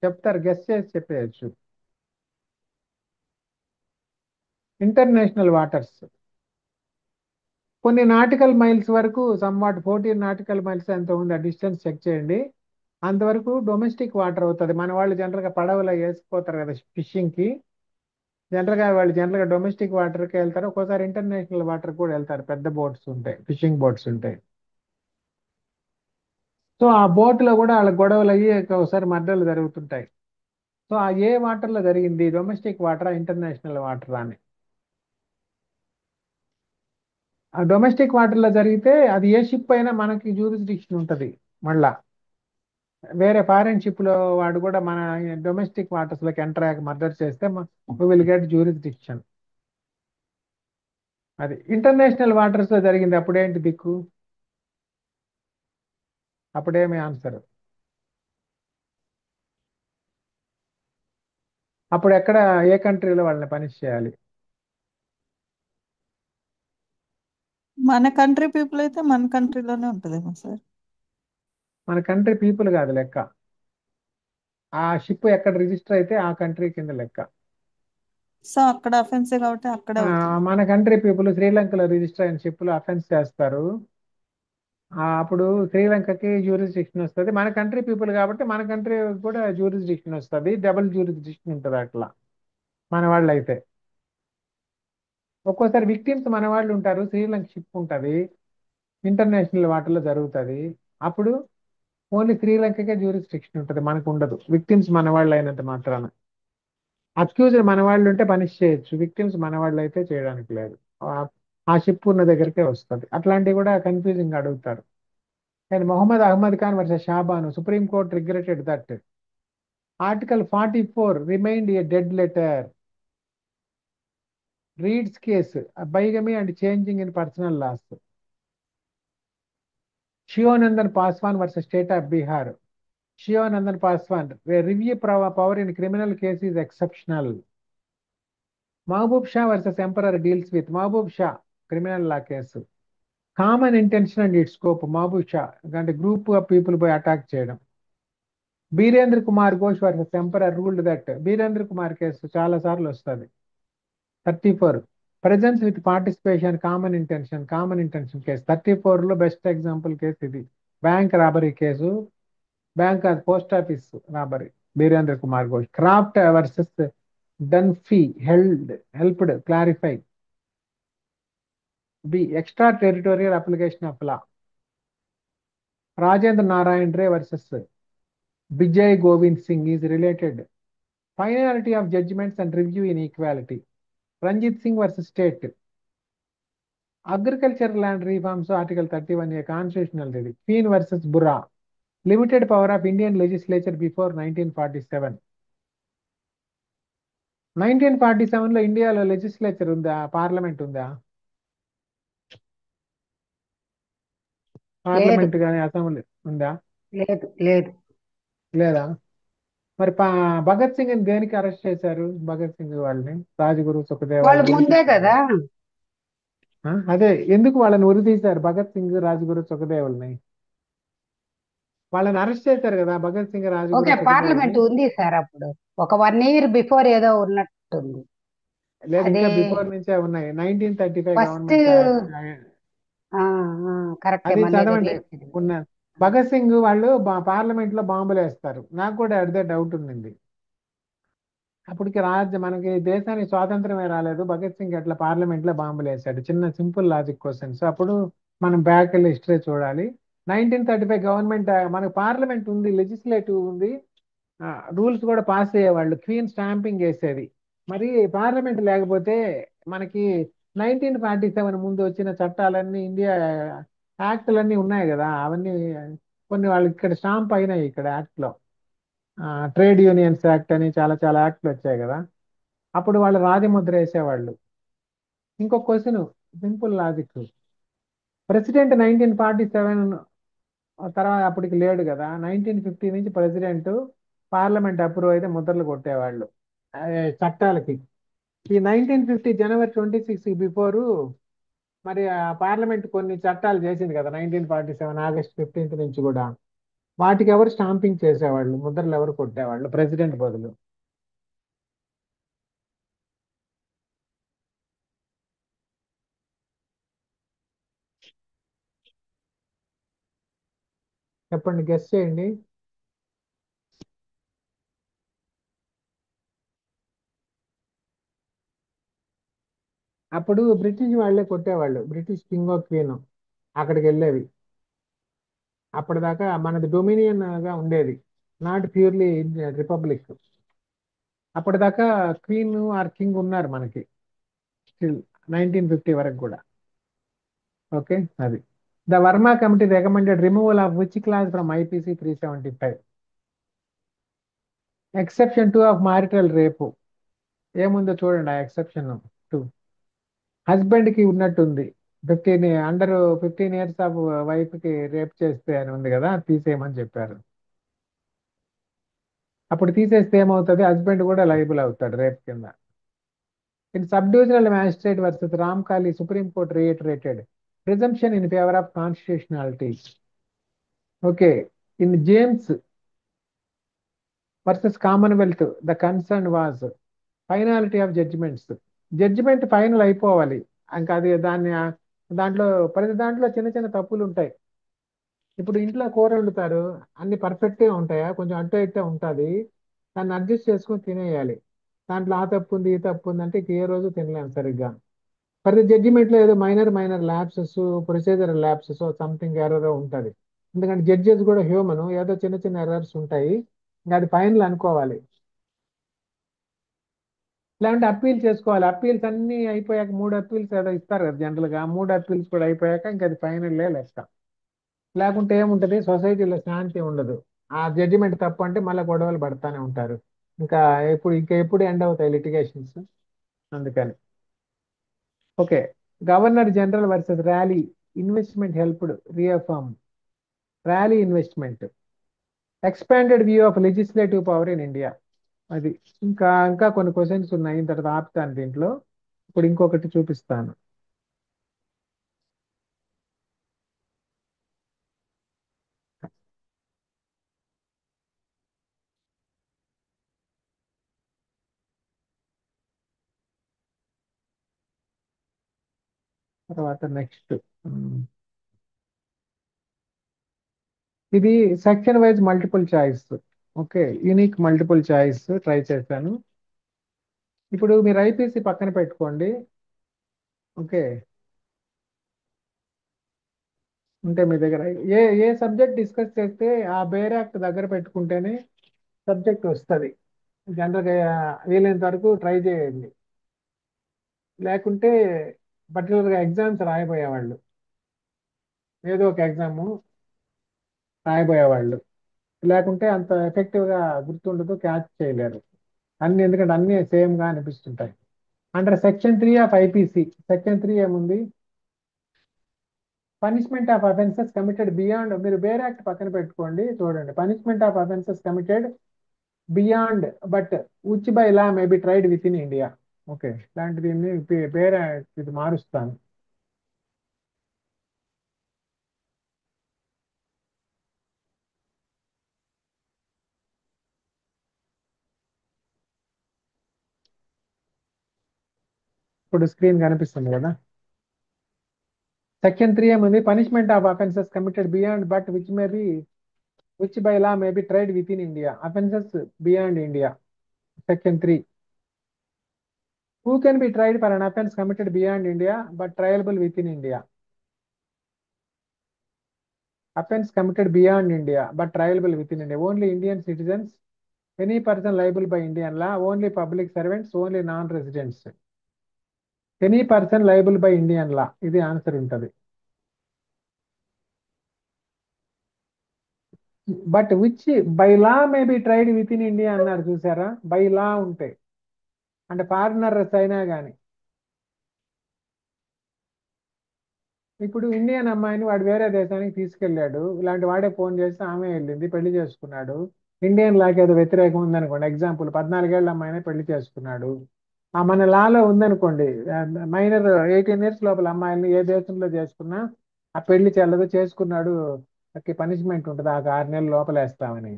చెప్తారు? గెస్ట్ చేసి చెప్పేయచ్చు. International waters. కొన్ని నాటికల్ మైల్స్ వరకు, సమ్వాట్ 14 నాటికల్ మైల్స్ ఎంత ఉంది ఆ డిస్టెన్స్ చెక్ చేయండి. అంతవరకు డొమెస్టిక్ వాటర్ అవుతుంది. మన వాళ్ళు జనరల్గా పడవలో వేసిపోతారు కదా ఫిషింగ్కి. వాళ్ళు డొమెస్టిక్ వాటర్కి వెళ్తారు. ఒక్కోసారి ఇంటర్నేషనల్ వాటర్ కూడా వెళ్తారు, పెద్ద బోట్స్ ఉంటాయి, ఫిషింగ్ బోట్స్ ఉంటాయి. సో ఆ బోట్లో కూడా వాళ్ళ గొడవలు అయ్యి ఒకసారి మర్డర్లు జరుగుతుంటాయి. సో ఆ ఏ వాటర్లో జరిగింది? డొమెస్టిక్ వాటరా ఇంటర్నేషనల్ వాటరా అని. ఆ డొమెస్టిక్ వాటర్లో జరిగితే అది ఏ షిప్ అయినా మనకి జ్యూరిస్డిక్షన్ ఉంటుంది. మళ్ళా వేరే ఫారెన్ షిప్లో వాడు కూడా మన డొమెస్టిక్ వాటర్స్లోకి ఎంటర్ అయ్యాక మర్డర్ చేస్తే we will get jurisdiction. అది ఇంటర్నేషనల్ వాటర్స్లో జరిగింది. అప్పుడేంటి దిక్కు? అప్పుడేమి ఆన్సర్? అప్పుడు ఎక్కడ, ఏ కంట్రీలో వాళ్ళని పనిష్ చేయాలి? మన కంట్రీ పీపుల్ అయితే మన కంట్రీలోనే ఉంటుందేమో సార్. మన కంట్రీ పీపుల్ కాదు లెక్క, ఆ షిప్ ఎక్కడ రిజిస్టర్ అయితే ఆ కంట్రీ కింద లెక్క. సో అక్కడ అఫెన్సే కాబట్టి అక్కడే అవుతుంది. మన కంట్రీ పీపుల్ శ్రీలంకలో రిజిస్టర్ అయిన షిప్లు అఫెన్స్ చేస్తారు. అప్పుడు శ్రీలంకకి జ్యూరిస్డిక్షన్ వస్తుంది. మన కంట్రీ పీపుల్ కాబట్టి మన కంట్రీ కూడా జ్యూరిస్డిక్షన్ వస్తుంది. డబుల్ జ్యూరిస్డిక్షన్ ఉంటుంది అట్లా మన వాళ్ళు అయితే. ఒక్కోసారి విక్టిమ్స్ మన వాళ్ళు ఉంటారు, శ్రీలంక షిప్ ఉంటుంది, ఇంటర్నేషనల్ వాటర్లో జరుగుతుంది. అప్పుడు ఓన్లీ శ్రీలంకకే జ్యూరిస్డిక్షన్ ఉంటుంది, మనకు ఉండదు. విక్టిమ్స్ మన వాళ్ళు అయినంత మాత్రాన. అక్యూజ్డ్ మన వాళ్ళు ఉంటే పనిష్ చేయొచ్చు, విక్టిమ్స్ మన వాళ్ళు అయితే చేయడానికి లేదు. ఆ షిప్ ఉన్న దగ్గరికే వస్తుంది. అట్లాంటివి కూడా కన్ఫ్యూజింగ్ అడుగుతారు. And Mohammed Ahmed Khan versus Shah Bano, supreme court regretted that article 44 remind a dead letter. Reads case bigamy and changing in personal laws. Shivnandan Paswan versus State of Bihar. Shivnandan Paswan, where review power in criminal case is exceptional. Mahbub Shah versus Emperor deals with Mahbub Shah, criminal law case. Common intention and its scope, Mahbub Shah, and a group of people by attack చేయడం. Birendra Kumar Ghosh versus Emperor ruled that Birendra Kumar case చాలా సార్లు వస్తుంది. 34. Presence with participation, common intention case. 34 లో best example case ఇది. Bank robbery case, bank post office robbery. Birendra Kumar Ghosh. Croft versus Dunphy helped clarify. B extraterritorial application of law. Rajendra Narayan Ray versus Bijay Govind Singh is related. Finality of judgments and review in equality. Ranjit Singh versus state. Agriculture land reforms article 31A constitutional ఇది. Queen versus Burah. Limited power of Indian legislature before 1947. 1947లో ఇండియాలో legislature ఉందా, parliament ఉందా? లేదు parliament కానీ assembly ఉందా? లేదు లేదు. లేదా? మరి భగత్ సింగ్ ని దేనికి అరెస్ట్ చేశారు? భగత్ సింగ్ వాళ్ళని, రాజగురు సుఖదేవ్ వాళ్ళు వాళ్ళని ముందే కదా. అదే ఎందుకు వాళ్ళని ఉరి తీశారు? భగత్ సింగ్, రాజగురు సుఖదేవుల్ని వాళ్ళని అరెస్ట్ చేశారు కదా, భగత్ సింగ్, రాజగురు ఓకే, సుఖదేవ్ని. పార్లమెంట్ ఉంది సార్. అప్పుడు ఒక 1 year బిఫోర్ ఏదో ఉన్నట్టుంది. లేదు, అది ఇంకా బిఫోర్ నుంచే ఉన్నాయి. 1935 ఫస్ట్ గవర్నమెంట్. కరెక్టే, అది మళ్ళీ చదవండి. రిలీజ్. ఉన్న భగత్ సింగ్ వాళ్ళు పార్లమెంట్ లో బాంబులు వేస్తారు. నాకు కూడా అదే డౌట్ ఉంది. అప్పటికి మనకి దేశానికి స్వాతంత్రమే రాలేదు, భగత్ సింగ్ ఎట్లా పార్లమెంట్ లో బాంబులు వేశాడు? చిన్న సింపుల్ లాజిక్ క్వశ్చన్స్. అప్పుడు మనం బ్యాక్ వెళ్ళి హిస్టరీ చూడాలి. 1935 గవర్నమెంట్, మనకు పార్లమెంట్ ఉంది, లెజిస్లేటివ్ ఉంది, రూల్స్ కూడా పాస్ అయ్యేవాళ్ళు, క్వీన్ స్టాంపింగ్ వేసేది. మరి పార్లమెంట్ లేకపోతే మనకి 1947 ముందు వచ్చిన చట్టాలన్నీ, ఇండియా యాక్ట్లన్నీ ఉన్నాయి కదా, అవన్నీ కొన్ని వాళ్ళు ఇక్కడ స్టాంప్ అయినాయి ఇక్కడ యాక్ట్ లో. ట్రేడ్ యూనియన్స్ యాక్ట్ అని చాలా చాలా యాక్ట్లు వచ్చాయి కదా, అప్పుడు వాళ్ళు రాజముద్ర వేసేవాళ్ళు. ఇంకొక క్వశ్చన్, సింపుల్ లాజిక్. ప్రెసిడెంట్ 1947 తర్వాత అప్పటికి లేడు కదా, 1950 నుంచి ప్రెసిడెంట్, పార్లమెంట్ అప్రూవ్ అయితే ముద్రలు కొట్టేవాళ్ళు చట్టాలకి. ఈ 1950 జనవరి 26 బిఫోరు మరి పార్లమెంట్ కొన్ని చట్టాలు చేసింది కదా 1947 ఆగస్ట్ 15 నుంచి కూడా. వాటికి ఎవరు స్టాంపింగ్ చేసేవాళ్ళు, ముద్రలు ఎవరు కొట్టేవాళ్ళు ప్రెసిడెంట్ బదులు? చెప్పండి, గెస్ చేయండి. అప్పుడు బ్రిటిష్ వాళ్ళే కొట్టేవాళ్ళు, బ్రిటిష్ కింగ్ ఆఫ్ క్వీన్ అక్కడికి వెళ్ళేవి. అప్పటిదాకా మనది డొమినియన్ గా ఉండేది, నాట్ ప్యూర్లీ రిపబ్లిక్. అప్పటిదాకా క్వీన్ ఆర్ కింగ్ ఉన్నారు మనకి స్టిల్, 1950 వరకు కూడా. ఓకే, అది. The Varma committee recommended removal of which class from IPC 375. Exception 2 of marital రేపు. ఏముందో చూడండి ఆ ఎక్సెప్షన్ 2. హస్బెండ్ కి ఉన్నట్టుంది, 15 years ఆఫ్ వైఫ్ కి రేప్ చేస్తే అని ఉంది కదా, తీసేయమని చెప్పారు. అప్పుడు తీసేస్తే ఏమవుతుంది, హస్బెండ్ కూడా లైబుల్ అవుతాడు రేప్ కింద. In sub divisional magistrate versus Ramkali, supreme court reiterated presumption in favour of constitutionality. Okay, in James versus Commonwealth. The concern was finality of judgments. Judgment final అయిపోవాలి. ఇంకా అది దాంట్లో ప్రతి దాంట్లో చిన్న చిన్న తప్పులు ఉంటాయి. ఇప్పుడు ఇంట్లో కూర వండుతారు, అన్ని పర్ఫెక్ట్గా ఉంటాయా, కొంచెం అటు ఇటు ఉంటుంది, దాన్ని అడ్జస్ట్ చేసుకొని తినేయాలి. దాంట్లో ఆ తప్పు ఉంది ఈ తప్పు ఉంది అంటే ఇంక ఏ రోజు తినలేము సరిగ్గా. ప్రతి జడ్జిమెంట్లో ఏదో minor minor lapses, procedural lapses, something error ఉంటుంది. ఎందుకంటే జడ్జెస్ కూడా హ్యూమన్, ఏదో చిన్న చిన్న ఎర్రర్స్ ఉంటాయి, ఇంకా అది ఫైనల్ అనుకోవాలి. లేదంటే అప్పీల్ చేసుకోవాలి. అప్పీల్స్ అన్ని అయిపోయాక 3 అప్పీల్స్ ఏదో ఇస్తారు కదా జనరల్గా, 3 అప్పీల్స్ కూడా అయిపోయాక ఇంకా అది ఫైనల్ లెక్క. లేకుంటే ఏముంటది, సొసైటీలో శాంతి ఉండదు. ఆ జడ్జిమెంట్ తప్పు అంటే మళ్ళీ గొడవలు పడతానే ఉంటారు. ఇంకా ఎప్పుడు ఎండ్ అవుతాయి లిటిగేషన్స్. అందుకని okay. Governor general versus rally. Investment helped రీఅఫర్మ్. Rally investment. Expanded view of legislative power in India. అది ఇంకా ఇంకా కొన్ని క్వశ్చన్స్ ఉన్నాయి, తర్వాత ఆపుతాను దీంట్లో. ఇప్పుడు ఇంకొకటి చూపిస్తాను. తర్వాత నెక్స్ట్ ఇది section wise multiple choice. Okay, unique multiple choice try చేశాను. ఇప్పుడు మీరు ఐపీసీ పక్కన పెట్టుకోండి. ఓకే, ఉంటే మీ దగ్గర ఏ ఏ సబ్జెక్ట్ డిస్కస్ చేస్తే ఆ బేర్ యాక్ట్ దగ్గర పెట్టుకుంటేనే సబ్జెక్ట్ వస్తుంది. జనరల్గా వీలైనంత వరకు ట్రై చేయండి. లేకుంటే పర్టికులర్గా ఎగ్జామ్స్ రాయబోయేవాళ్ళు, ఏదో ఒక ఎగ్జాము రాయబోయేవాళ్ళు, లేకుంటే అంత ఎఫెక్టివ్గా గుర్తుండదు, క్యాచ్ చేయలేరు అన్ని, ఎందుకంటే అన్నీ సేమ్గా అనిపిస్తుంటాయి. Under section 3 of IPC, section 3 ఏముంది, punishment of offences committed beyond. మీరు బేర్ యాక్ట్ పక్కన పెట్టుకోండి, చూడండి. Punishment of offences committed beyond but which by law may be tried within India. Okay, ఇలాంటి దీన్ని బేర్ యాక్ట్ ఇది మారుస్తాను. ఇప్పుడు స్క్రీన్ కనిపిస్తుంది కదా. సెక్షన్ 3 ఏముంది, punishment of offences committed beyond but which by law may be tried within India. Offences beyond India. Section 3. Who can be tried for an offense committed beyond India but triable within India? Offense committed beyond India but triable within India. Only Indian citizens, any person liable by Indian law, only public servants, only non-residents. Any person liable by Indian law. ఇది answer ఉంటుంది. But which by law may be tried within India అన్నారు చూసారా, by law ఉంటే అంటే foreigners అయినా కానీ. ఇప్పుడు Indian అమ్మాయిని వాడు వేరే దేశానికి తీసుకెళ్ళాడు, ఇలాంటి వాడే ఫోన్ చేస్తే ఆమె వెళ్ళింది, పెళ్లి చేసుకున్నాడు. ఇండియన్ లాకి ఏదో వ్యతిరేకం ఉందనుకోండి, ఎగ్జాంపుల్ 14 ఏళ్ళ అమ్మాయిని పెళ్లి చేసుకున్నాడు, ఆ మన లాలో ఉందనుకోండి, మైనర్ 18 ఇయర్స్ లోపల అమ్మాయిని ఏ దేశంలో చేసుకున్నా ఆ పెళ్లి చెల్లదు, చేసుకున్నాడు పనిష్మెంట్ ఉంటుంది, ఆ 6 నెలల లోపల వేస్తామని.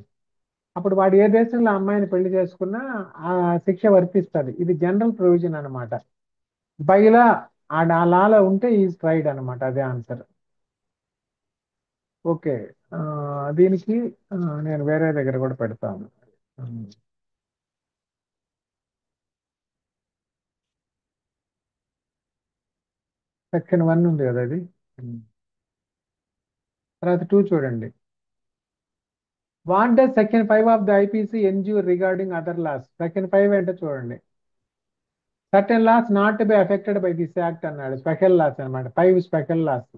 అప్పుడు వాడు ఏ దేశంలో అమ్మాయిని పెళ్లి చేసుకున్నా ఆ శిక్ష వర్తిస్తుంది. ఇది జనరల్ ప్రొవిజన్ అనమాట. బైలా ఆ లాలో ఉంటే ఈజ్ ట్రైడ్ అనమాట, అదే ఆన్సర్. ఓకే, దీనికి నేను వేరే దగ్గర కూడా పెడతాను. సెక్షన్ 1 ఉంది కదా అది. తర్వాత 2 చూడండి. What does section 5 of the IPC ensure regarding other laws. Section 5 ఏంటో చూడండి. Certain laws not to be affected by this act అన్నాడు. స్పెషల్ లాస్ అనమాట, 5 special laws.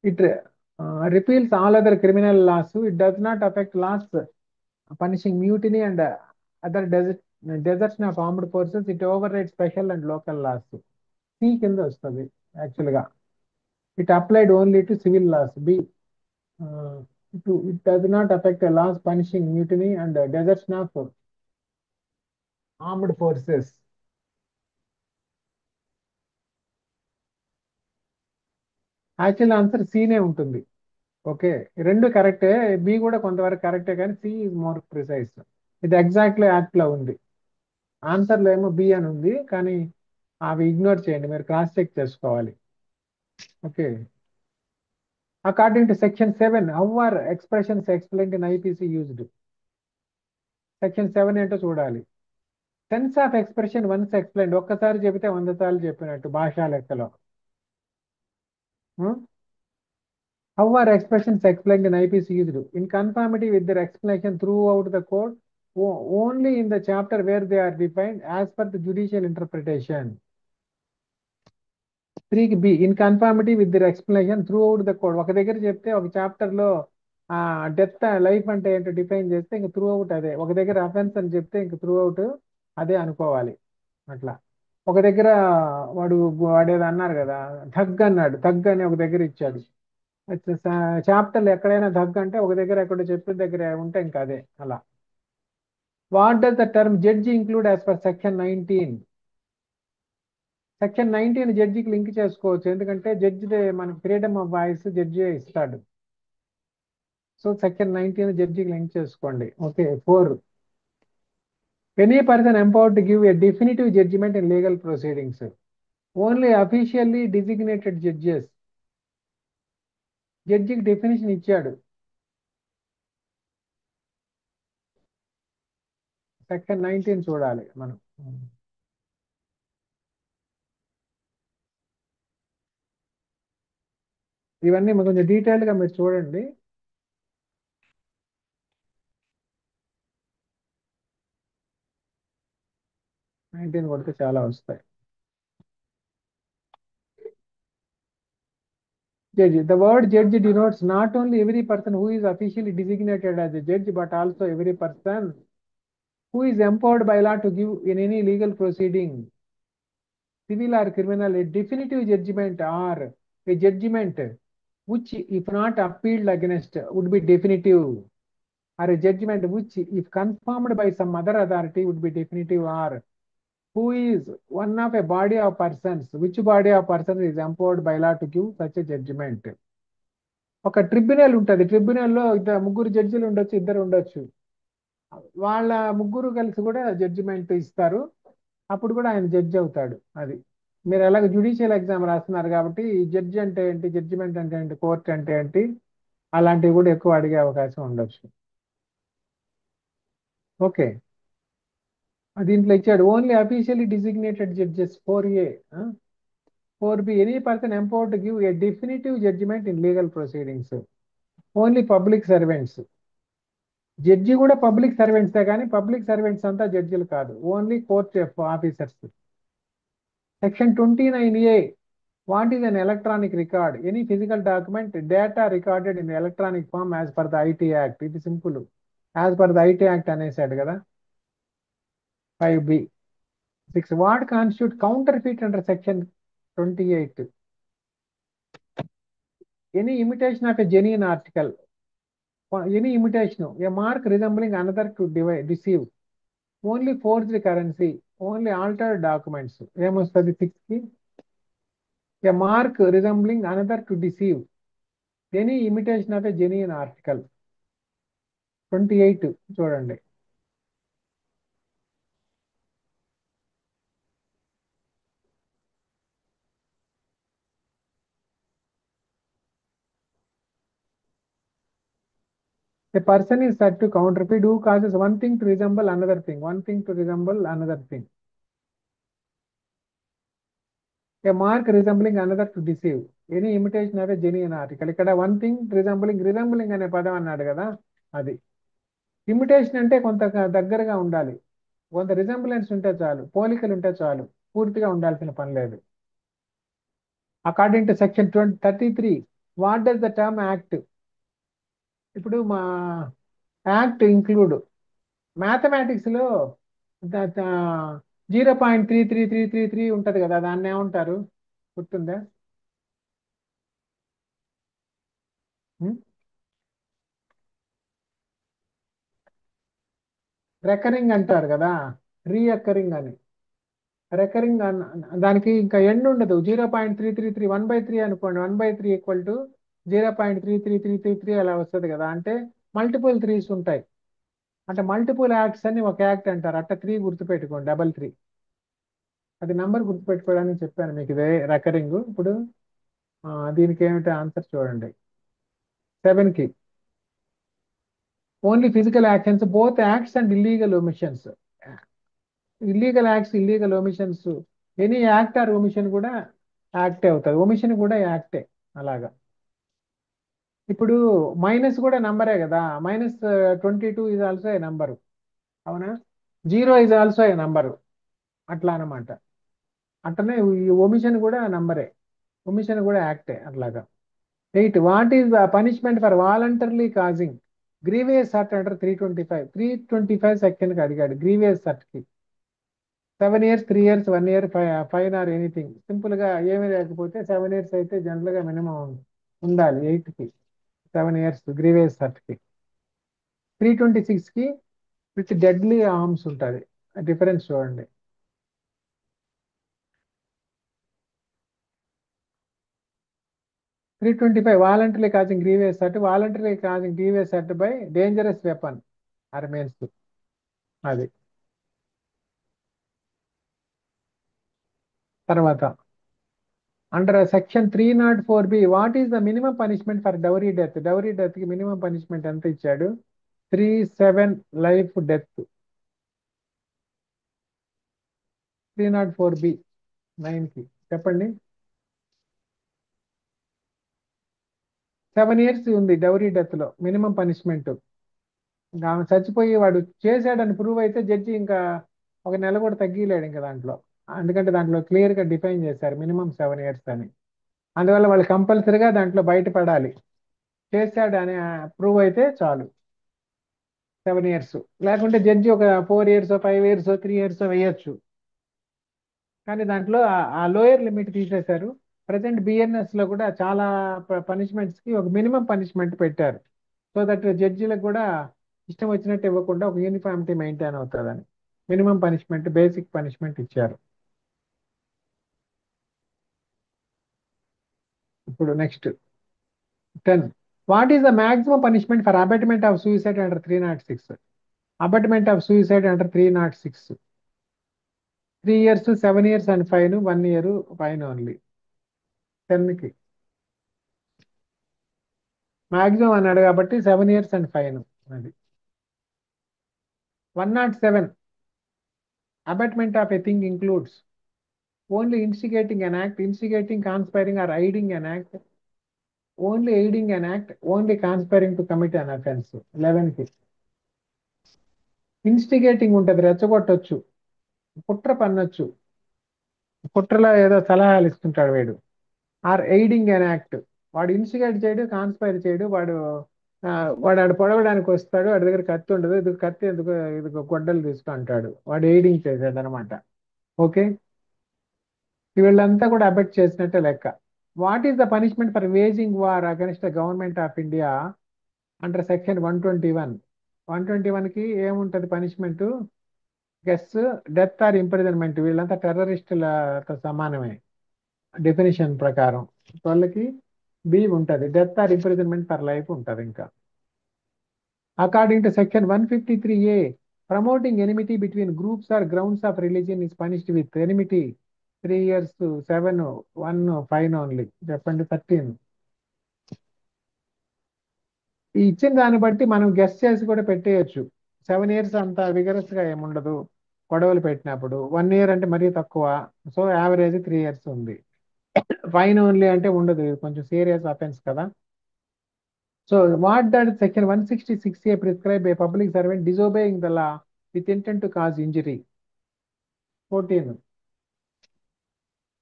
It repeals all other criminal laws. It does not affect laws punishing mutiny and other desertion of armed forces. It overrides special and local laws. C కింద వస్తుంది యాక్చువల్గా. It applied only to civil laws. B. It does not affect laws punishing mutiny and desertion of armed forces. Actual answer సీనే ఉంటుంది. Okay, రెండు కరెక్టే, B కూడా కొంతవరకు కరెక్టే, కానీ సి ఈజ్ మోర్ ప్రిసైజ్. ఇది ఎగ్జాక్ట్లీ యాక్ట్లో ఉంది. ఆన్సర్లో ఏమో బి అని ఉంది, కానీ అవి ఇగ్నోర్ చేయండి, మీరు క్రాస్ చెక్ చేసుకోవాలి. Okay, according to section 7 how are expressions explained in IPC used. సెక్షన్ 7 ఏంటో చూడాలి. Sense of expression once explained, ఒక్కసారి చెబితే 100 సార్లు చెప్పినట్టు భాషా లెక్కలో. How are expressions explained in IPC used in conformity with their explanation throughout the code only in the chapter where they are defined as per the judicial interpretation. 3కి B in conformity with their explanation throughout the code. ఒక దగ్గర చెప్తే ఒక chapter లో death life అంటే ఏంటో define చేస్తే ఇంక త్రూ అవుట్ అదే. ఒక దగ్గర అఫెన్స్ అని చెప్తే ఇంక త్రూ అవుట్ అదే అనుకోవాలి. అట్లా ఒక దగ్గర వాడేదో అన్నారు కదా, ధగ్ అన్నాడు, ధగ్ అని ఒక దగ్గర ఇచ్చాడు. చాప్టర్లు ఎక్కడైనా ధగ్ అంటే ఒక దగ్గర ఎక్కడ చెప్పిన దగ్గర ఉంటే ఇంకా అదే. అలా what does the term judge include as per section 19? Section 19 జడ్జికి లింక్ చేసుకోవచ్చు, ఎందుకంటే జడ్జి మనకి ఫ్రీడమ్ ఆఫ్ వాయిస్ జడ్జి ఇస్తాడు. సో సెక్షన్ 19 జడ్జికి లింక్ చేసుకోండి. Okay, 4 any person empowered to give a definitive judgment in legal proceedings. Only officially designated judges. జడ్జికి definition ఇచ్చాడు section 19 చూడాలి మనం. ఇవన్నీ కొంచెం డీటెయిల్ గా మీరు చూడండి. నైన్టీన్ కొడితే చాలా వస్తాయి. Judge. The word judge denotes not only every person who is officially designated as a judge, but also every person who is empowered by law to give in any legal proceeding, civil or criminal, a definitive judgment or a judgment which, if not appealed against, would be definitive, or a judgment which, if confirmed by some other authority, would be definitive, or who is one of a body of persons, which body of persons is empowered by law to give such a judgment. ఒక tribunal ఉంటుంది, ట్రిబ్యునల్లో ముగ్గురు జడ్జిలు ఉండొచ్చు, ఇద్దరు ఉండొచ్చు. వాళ్ళ ముగ్గురు కలిసి కూడా జడ్జిమెంట్ ఇస్తారు, అప్పుడు కూడా ఆయన జడ్జి అవుతాడు. అది మీరు ఎలాగ జ్యుడిషియల్ ఎగ్జామ్ రాస్తున్నారు కాబట్టి జడ్జి అంటే ఏంటి, జడ్జిమెంట్ అంటే ఏంటి, కోర్ట్ అంటే ఏంటి, అలాంటివి కూడా ఎక్కువ అడిగే అవకాశం ఉండొచ్చు. ఓకే, దీంట్లో ఇచ్చాడు only officially designated judges 4A. 4B any person empowered to give a definitive judgment in legal proceedings. Only public servants. Judge కూడా పబ్లిక్ సర్వెంట్సే, కానీ పబ్లిక్ సర్వెంట్స్ అంతా జడ్జిలు కాదు, only court officers. Section 29A what is an electronic record? Any physical document data recorded in electronic form as per the IT act. ఇది simple, as per the IT act అనేసాడు కదా. 5B. 6 what constitute counter feet under section 28? Any imitation of a genuine article, any imitation, a mark resembling another to deceive, only forged currency, only altered documents. ఏమొస్తుంది 6కి? A mark resembling another to deceive, any imitation of a genuine article. 28 చూడండి. A person is said to counterfeit who causes one thing to resemble another thing, one thing to resemble another thing. A mark resembling another to deceive, any imitation of a genuine article. ఇక్కడ one thing resembling అనే పదం అన్నాడు కదా, అది. Imitation అంటే కొంత దగ్గరగా ఉండాలి, కొంత రిజంబ్లెన్స్ ఉంటే చాలు, పోలికలు ఉంటే చాలు, పూర్తిగా ఉండాల్సిన పని లేదు. According to section 33 what does the term act? ఇప్పుడు మా యాక్ట్ ఇంక్లూడ్ మ్యాథమెటిక్స్ లో 0.33333 ఉంటది కదా, దాన్ని ఏమంటారు గుర్తుందా? రికరింగ్ అంటారు కదా, రీఅకరింగ్ అని. రికరింగ్ దానికి ఇంకా ఎండ్ ఉండదు. 0.333 1/3 అనుకోండి, 1/3 ఈక్వల్ టు 0.33333 అలా వస్తుంది కదా. అంటే మల్టిపుల్ త్రీస్ ఉంటాయి. అంటే మల్టిపుల్ యాక్ట్స్ అని ఒక యాక్ట్ అంటారు. అట్ట 3 గుర్తుపెట్టుకోండి, 333. అది నంబర్ గుర్తుపెట్టుకోవడానికి చెప్పాను మీకు, ఇదే రికరింగ్. ఇప్పుడు దీనికి ఏమిటి ఆన్సర్ చూడండి. 7కి only physical actions, both acts and illegal omissions. Illegal acts, illegal omissions, any act or omission కూడా యాక్టే అవుతుంది. ఒమిషన్ కూడా యాక్టే. అలాగా ఇప్పుడు మైనస్ కూడా నంబరే కదా. -22 ఈజ్ ఆల్సో ఏ నంబరు, అవునా? 0 ఈజ్ ఆల్సో ఏ నంబరు, అట్లా అనమాట. అట్లనే ఈ ఒమిషన్ కూడా నంబరే, ఒమిషన్ కూడా యాక్టే అట్లాగా. 8 what is the punishment for voluntarily causing grievous hurt under 325 సెక్షన్కి అడిగాడు. గ్రీవియస్ హర్ట్కి 7 years, 3 years, 1 year, fine or anything. సింపుల్గా ఏమీ లేకపోతే 7 years అయితే జనరల్గా మినిమం ఉండాలి. 8కి 7 years గ్రీవియస్ హర్ట్కి. 326కి విత్ డెడ్లీ ఆర్మ్స్ ఉంటుంది. డిఫరెన్స్ చూడండి. 325 voluntary causing grievous hurt, voluntary causing grievous hurt by dangerous weapon or means, అది. తర్వాత under section 304B what is the minimum punishment for dowry death? Dowry డెత్కి minimum punishment ఎంత ఇచ్చాడు? 37 life death. 304B 9కి చెప్పండి. 7 years ఉంది dowry డెత్లో minimum punishment. ఇంకా ఆమె చచ్చిపోయి వాడు చేశాడని ప్రూవ్ అయితే జడ్జి ఇంకా 1 నెల కూడా తగ్గిలేడు ఇంకా దాంట్లో. ఎందుకంటే దాంట్లో క్లియర్గా డిఫైన్ చేశారు మినిమం 7 years అని. అందువల్ల వాళ్ళు కంపల్సరీగా దాంట్లో బయటపడాలి. చేశాడు అని ప్రూవ్ అయితే చాలు 7 years. లేకుంటే జడ్జి ఒక 4 years, 5 years, 3 years వేయచ్చు. కానీ దాంట్లో ఆ లోయర్ లిమిట్ తీసేశారు. ప్రజెంట్ బిఎన్ఎస్లో కూడా చాలా పనిష్మెంట్స్కి ఒక మినిమం పనిష్మెంట్ పెట్టారు. సో దట్ జడ్జీలకు కూడా ఇష్టం వచ్చినట్టు ఇవ్వకుండా ఒక యూనిఫామిటీ మెయింటైన్ అవుతుందని మినిమం పనిష్మెంట్, బేసిక్ పనిష్మెంట్ ఇచ్చారు. ఇప్పుడు next 10 what is the maximum punishment for abetment of suicide under 306? Abetment of suicide under 306 3 years, 7 years and fine, 1 year fine only. 10కి మ్యాక్సిమం అన్నాడు కాబట్టి 7 years అండ్ ఫైన్. అది 107 abetment of a thing includes only instigating an act, instigating, conspiring or aiding an act, only aiding an act, only conspiring to commit an offence. 11కి instigating ఉంటుంది, రెచ్చగొట్టొచ్చు, కుట్ర పన్నొచ్చు, కుట్రలో ఏదో సలహాలు ఇస్తుంటాడు వీడు. ఆర్ ఎయిడింగ్ అన్ యాక్ట్, వాడు ఇన్స్టిగేట్ చేయడు, కాన్స్పైర్ చేయడు, వాడు ఆడు పొడవడానికి వస్తాడు, వాడి దగ్గర కత్తి ఉండదు, ఇది కత్తి ఎందుకు, ఇది గొడ్డలు తీసుకో అంటాడు, వాడు ఎయిడింగ్ చేశాడు అనమాట. ఓకే, వీళ్ళంతా కూడా అబెట్ చేసినట్టే లెక్క. What is the punishment for waging war against the government of India under section 121? 121కి ఏముంటుంది punishment? Guess, death or imprisonment. వీళ్ళంతా టెర్రరిస్టులతో సమానమే డెఫినేషన్ ప్రకారం. 12కి బి ఉంటుంది, death or imprisonment for life ఉంటుంది. ఇంకా according to section 153A promoting enmity between groups or grounds of religion is punished with enmity 3 years, 7, 1 fine only. చెప్పండి 13. ఈ ఇచ్చిన దాన్ని బట్టి మనం గెస్ చేసి కూడా పెట్టేయచ్చు. 7 years అంత విగరస్ గా ఏముండదు గొడవలు పెట్టినప్పుడు. 1 year అంటే మరీ తక్కువ, సో యావరేజ్ 3 years ఉంది. ఫైన్ ఓన్లీ అంటే ఉండదు, ఇది కొంచెం సీరియస్ అఫెన్స్ కదా. So what that section 166A prescribe a public servant disobeying the law with intent to cause injury? 14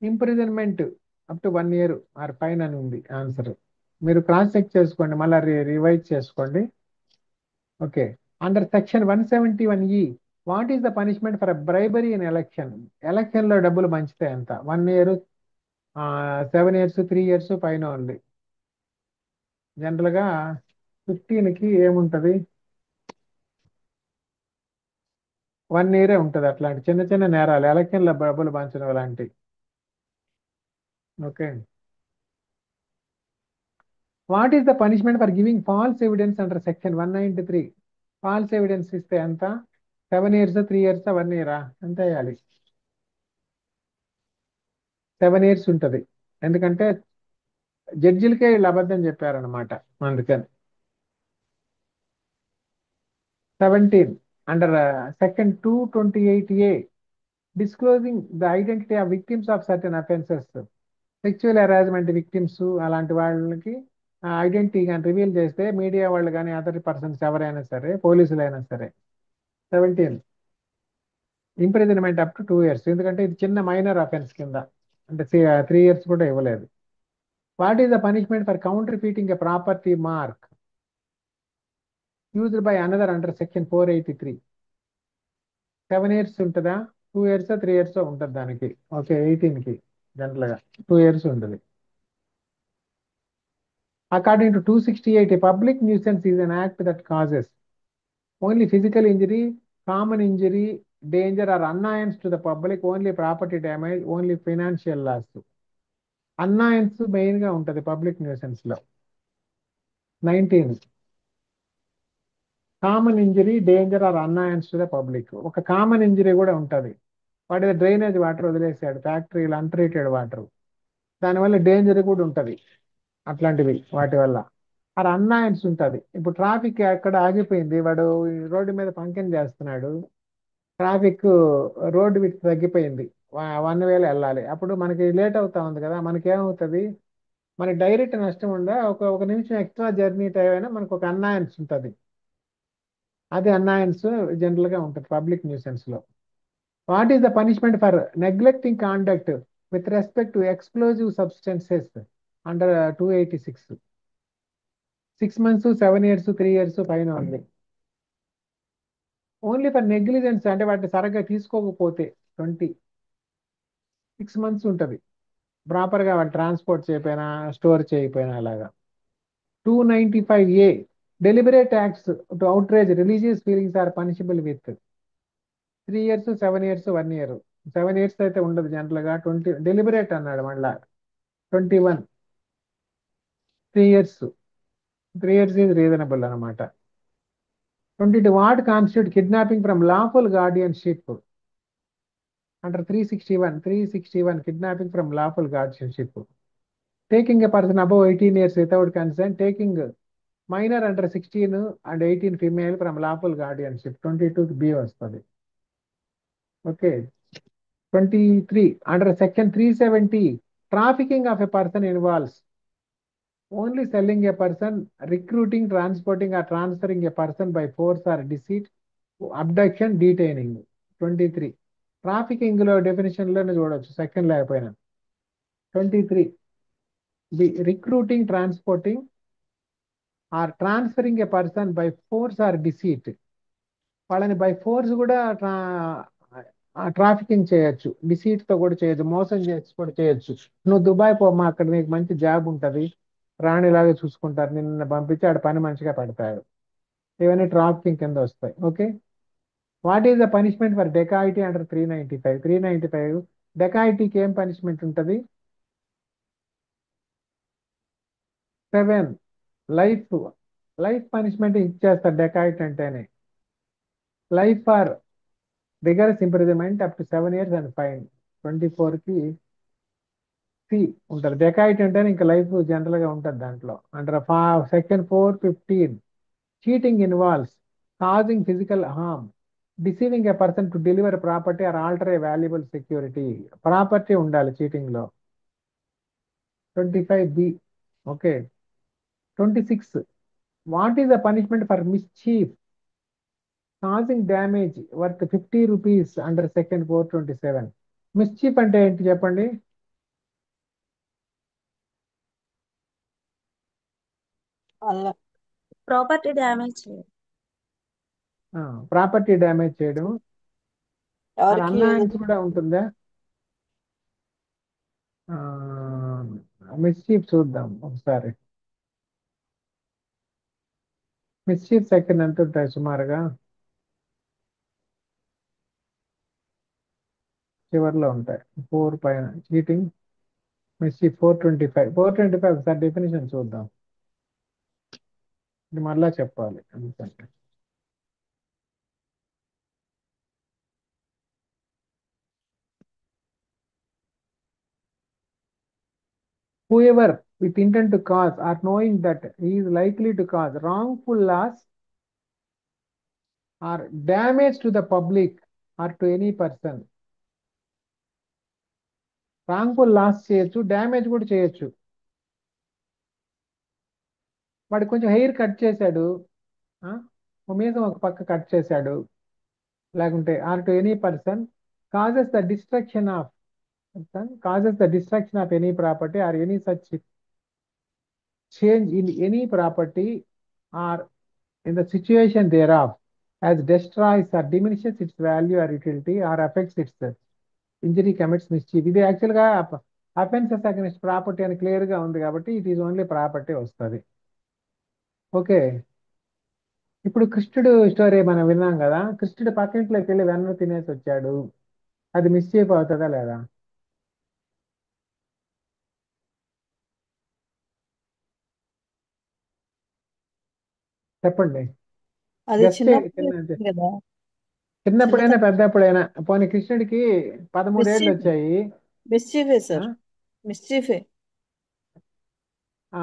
imprisonment up to 1 year or fine అని ఉంది ఆన్సర్. మీరు cross check చేసుకోండి, మళ్ళీ రివైజ్ చేసుకోండి. Okay, under section 171E what is the punishment for bribery in election? ఎలక్షన్లో డబ్బులు పంచితే ఎంత? 1 year, 7 years, 3 years fine only. జనరల్గా 15కి ఏముంటుంది? 1 ఇయరే ఉంటుంది అట్లాంటి చిన్న చిన్న నేరాలు, ఎలక్షన్ల డబ్బులు పంచడం లాంటి. Okay. What is the punishment for giving falls evidence under section 193? Falls evidence ఇస్తే ఎంత? 7 years, 3 years, 1 year? ఎంత వేయాలి? 7 years ఉంటుంది, ఎందుకంటే జడ్జిలకే వీళ్ళు అబద్ధం చెప్పారనమాట, అందుకని. 17 under section 228A, disclosing the identity of victims of certain offences. Sexual harassment victims అలాంటి వాళ్ళకి ఐడెంటిటీ కానీ రివీల్ చేస్తే మీడియా వాళ్ళు కానీ అదర్ పర్సన్స్ ఎవరైనా సరే, పోలీసులు అయినా సరే. 17 ఇంప్రిజన్మెంట్ అప్ టు 2 years, ఎందుకంటే ఇది చిన్న మైనర్ అఫెన్స్ కింద, అంటే 3 years కూడా ఇవ్వలేదు. What is the punishment for counter ఫీటింగ్ a property mark used by another under section 483? 7 years ఉంటుందా, 2 years, 3 years ఉంటుంది దానికి. ఓకే, 18కి జనరల్గా 2 years ఉంటుంది. According to 268, a public nuisance is an act that causes only physical injury, common injury, danger or annoyance to the public, only property damage, only financial loss. Annoyance మెయిన్గా ఉంటుంది public nuisance లో. 19 common injury, danger or annoyance to the public. ఒక common injury కూడా ఉంటుంది, వాటి drainage water వదిలేసాడు, ఫ్యాక్టరీలు untreated water, దానివల్ల danger కూడా ఉంటుంది. అట్లాంటివి వాటి వల్ల అది అన్నాయన్స్ ఉంటుంది. ఇప్పుడు ట్రాఫిక్ ఎక్కడ ఆగిపోయింది, వాడు రోడ్డు మీద ఫంక్షన్ చేస్తున్నాడు, ట్రాఫిక్ రోడ్డు విడ్త్ తగ్గిపోయింది, 1 way వెళ్ళాలి, అప్పుడు మనకి లేట్ అవుతా ఉంది కదా, మనకేమవుతుంది, మనకి డైరెక్ట్ నష్టం ఉందా, ఒక నిమిషం ఎక్స్ట్రా జర్నీ టైం అయినా మనకు ఒక అన్నాయన్స్ ఉంటుంది. అది అన్నాయన్స్ జనరల్గా ఉంటుంది పబ్లిక్ న్యూసెన్స్ లో. What is the punishment for neglecting conduct with respect to explosive substances under 286? 6 months, 7 years, 3 years fine ఉంది. ఓన్లీ ఫర్ నెగ్లిజెన్స్, అంటే వాటిని సరిగ్గా తీసుకోకపోతే 6 months ఉంటుంది, ప్రాపర్గా వాటి ట్రాన్స్పోర్ట్ చేయకపోయినా, స్టోర్ చేయకపోయినా అలాగా. 295A, deliberate acts to outrage religious feelings are punishable with 3 years, 7 years, 1 year. 7 years అయితే ఉండదు జనరల్గా. 20 డెలిబరేట్ అన్నాడు మళ్ళా. 21 3 years. 3 years ఈజ్ రీజనబుల్ అనమాట. 22 what constitute kidnapping from lawful guardianship under 361 kidnapping from lawful guardianship. Taking a person above 18 years without consent, taking minor under 16 and 18 female from lawful guardianship. 22B వస్తుంది. Okay. 23 under section 370, trafficking of a person involves only selling a person, recruiting, transporting or transferring a person by force or deceit, abduction, detaining. 23 trafficking లో definition లోనే చూడవచ్చు, second లేకపోయినా. 23 recruiting, transporting or transferring a person by force or deceit. వాళ్ళని by force కూడా trafficking చేయొచ్చు, deceit తో కూడా చేయొచ్చు, మోసం చేసి కూడా చేయొచ్చు. నువ్వు దుబాయ్ పోమ్మా, అక్కడ నీకు మంచి జాబ్ ఉంటుంది, రాణిలాగా చూసుకుంటారు, నిన్న పంపించి ఆడ పని మంచిగా పెడతారు. ఇవన్నీ ట్రాఫికింగ్ కింద వస్తాయి. Okay. What is the punishment for dacoity under 395? 395 డెకాయిటీకి ఏం పనిష్మెంట్ ఉంటుంది? 7 లైఫ్. లైఫ్ పనిష్మెంట్ ఇచ్చేస్తారు డెకాయిట్ అంటేనే. Life for rigorous imprisonment up to 7 years and fine. 24కి సి ఉంటుంది. డెకాయిట్ అంటేనే ఇంకా లైఫ్ జనరల్గా ఉంటుంది దాంట్లో. Under section 415, cheating involves causing physical harm, deceiving a person to deliver property or alter a valuable security. Property ఉండాలి cheating లో. 25B. Okay. 26 what is the punishment for mischief causing damage worth 50 rupees under section 427? Mischief అంటే ఏంటి చెప్పండి? అలా property damage. Property damage చేయడం. మరి ఎవరికి అన్నాయన్స్ కూడా ఉంటుందా? మిస్చీఫ్ చూద్దాం ఒకసారి. మిస్చీఫ్ సెక్షన్ ఎంత ఉంటాయి సుమారుగా? చివరిలో ఉంటాయి. 4 పైన చీటింగ్, మిస్చీఫ్ 425 ఒకసారి డెఫినేషన్ చూద్దాం. ఇది మళ్ళా చెప్పాలి ఎందుకంటే whoever with intent to cause or knowing that he is likely to cause wrongful loss or damage to the public or to any person. Wrongful loss చేయొచ్చు, డ్యామేజ్ కూడా చేయొచ్చు. వాడు కొంచెం హెయిర్ కట్ చేశాడు, మీసం ఒక పక్క కట్ చేశాడు, లేకుంటే or to any person causes the destruction of any property or any such change in any property or in the situation thereof as destroys or diminishes its value or utility or affects its injury, commits mischief. ఇది యాక్చువల్గా offences against property అని క్లియర్గా ఉంది కాబట్టి it is only property వస్తుంది. Okay, ఇప్పుడు కృష్ణుడు story మనం విన్నాం కదా. కృష్ణుడు పక్కింట్లోకి వెళ్ళి వెన్న తినేసి వచ్చాడు, అది మిస్చీఫ్ అవుతుందా లేదా? చెప్పండి. అది Just చిన్నప్పుడు కదా, చిన్నప్పుడైనా పెద్దప్పుడైనా. పోనీ కృష్ణుడికి 13 ఏళ్ళు మిస్చీఫ్ వచ్చాయి. మిస్చీఫే ఆ? సార్, మిస్చీఫే. ఆ,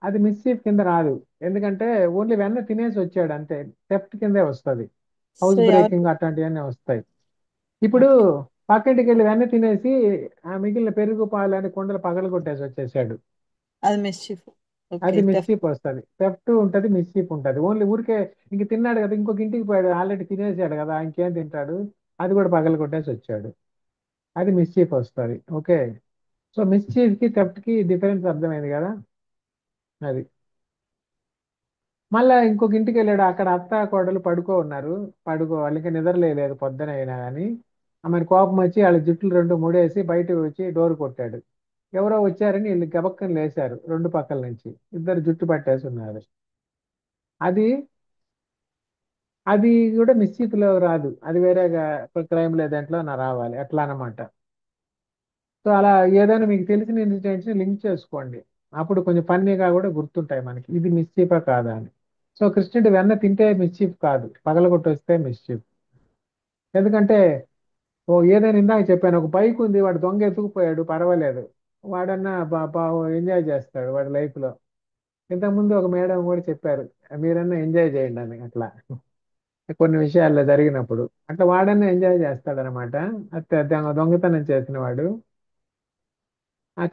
అది మిస్చీఫ్ కింద రాదు, ఎందుకంటే ఓన్లీ వెన్న తినేసి వచ్చాడు అంతే. థెఫ్ట్ కిందే వస్తుంది, హౌస్ సో బ్రేకింగ్ అట్లాంటివన్నీ వస్తాయి. ఇప్పుడు పక్కింటికి వెళ్ళి వెన్న తినేసి ఆ మిగిలిన పెరుగు పాలు అని కుండలు పగలు కొట్టేసి వచ్చేసాడు, అది మిస్చీఫ్. ఓకే, అది మిస్చీఫ్ వస్తుంది. థెఫ్ట్ ఉంటుంది, మిస్చీఫ్ ఉంటుంది. ఓన్లీ ఊరికే ఇంక తిన్నాడు కదా, ఇంకొక ఇంటికి పోయాడు, ఆల్రెడీ తినేసాడు కదా, ఇంకేం తింటాడు, అది కూడా పగలు కొట్టేసి వచ్చాడు, అది మిస్చీఫ్ వస్తుంది. ఓకే, సో మిస్చీఫ్ కి థెఫ్ట్ కి డిఫరెన్స్ అర్థమైంది కదా. అది మళ్ళా ఇంకొక ఇంటికి వెళ్ళాడు, అక్కడ అత్త కోడలు ఉన్నారు, పడుకోవాలి, ఇంకా నిద్రలేదు పొద్దున అయినా కానీ. ఆమెను కోపం వచ్చి వాళ్ళ జుట్లు 2 ముడేసి బయటకు వచ్చి డోర్ కొట్టాడు. ఎవరో వచ్చారని వీళ్ళు గబక్కని లేశారు, 2 పక్కల నుంచి ఇద్దరు జుట్టు పట్టేసి ఉన్నారు. అది అది కూడా మిస్చీఫ్ లో రాదు, అది వేరేగా క్రైమ్ లేదంట్లో నా రావాలి అట్లా అన్నమాట. సో అలా ఏదైనా మీకు తెలిసిన ఇన్సిడెంట్స్ లింక్ చేసుకోండి, అప్పుడు కొంచెం ఫన్నీగా కూడా గుర్తుంటాయి మనకి, ఇది మిస్చీఫా కాదా అని. సో కృష్ణుడు వెన్న తింటే మిస్చీఫ్ కాదు, పగలగొట్టి వస్తే మిస్చీఫ్. ఎందుకంటే ఏదైనా ఇందాక చెప్పాను, ఒక బైక్ ఉంది, వాడు దొంగ ఎత్తుకుపోయాడు, పర్వాలేదు, వాడన్నా ఎంజాయ్ చేస్తాడు వాడి లైఫ్ లో. ఇంతకుముందు ఒక మేడం కూడా చెప్పారు, మీరన్నా ఎంజాయ్ చేయండి అని, అట్లా కొన్ని విషయాల్లో జరిగినప్పుడు అట్లా వాడన్నా ఎంజాయ్ చేస్తాడనమాట. దొంగతనం చేసిన వాడు.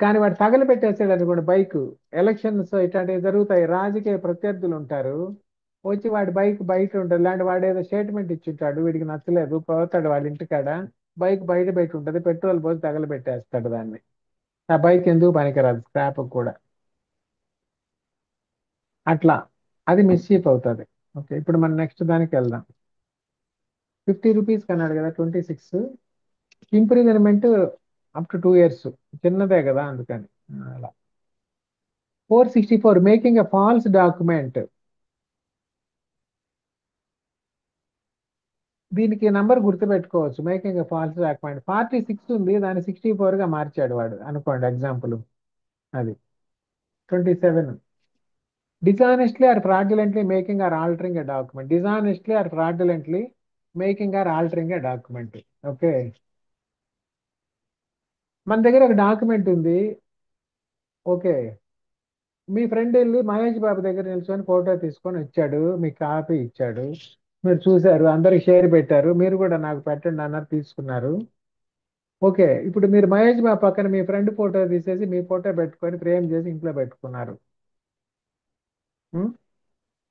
కానీ వాడు తగలబెట్టేసాడు అనుకోండి బైక్. ఎలక్షన్స్ ఇట్లాంటివి జరుగుతాయి, రాజకీయ ప్రత్యర్థులు ఉంటారు, వచ్చి వాడి బైక్ బయట ఉంటుంది, ఇలాంటి వాడు ఏదో స్టేట్మెంట్ ఇచ్చింటాడు, వీడికి నచ్చలేదు, పోతాడు వాళ్ళ ఇంటికాడ, బైక్ బయట పెట్టి ఉంటుంది, పెట్రోల్ పోసి తగలబెట్టేస్తాడు దాన్ని. ఆ బైక్ ఎందుకు పనికిరాదు, స్క్రాప్ కూడా. అట్లా అది మిస్చీఫ్ అవుతుంది. ఓకే, ఇప్పుడు మనం నెక్స్ట్ దానికి వెళ్దాం. 50 రూపీస్ కన్నాడు కదా, 26 ఇంప్రిజన్మెంట్ అప్ టు 2 years, చిన్నదే కదా అందుకని. అలా 464 మేకింగ్ ఎ ఫాల్స్ డాక్యుమెంట్. దీనికి నంబర్ గుర్తుపెట్టుకోవచ్చు, మేకింగ్ ఎ ఫాల్స్ డాక్యుమెంట్. 46 ఉంది, దాన్ని 64 గా మార్చాడు వాడు అనుకోండి, ఎగ్జాంపుల్. అది 27 dishonestly or fraudulently making or altering a document. Dishonestly or fraudulently making or altering a document. Okay, మన దగ్గర ఒక డాక్యుమెంట్ ఉంది. ఓకే, మీ ఫ్రెండ్ వెళ్ళి మహేష్ బాబు దగ్గర నిల్చొని ఫోటో తీసుకొని వచ్చాడు, మీకు కాపీ ఇచ్చాడు, మీరు చూశారు, అందరికి షేర్ పెట్టారు, మీరు కూడా నాకు పెట్టండి అన్నారు, తీసుకున్నారు. ఓకే, ఇప్పుడు మీరు మహేష్ బాబు పక్కన మీ ఫ్రెండ్ ఫోటో తీసేసి మీ ఫోటో పెట్టుకొని ఫ్రేమ్ చేసి ఇంట్లో పెట్టుకున్నారు.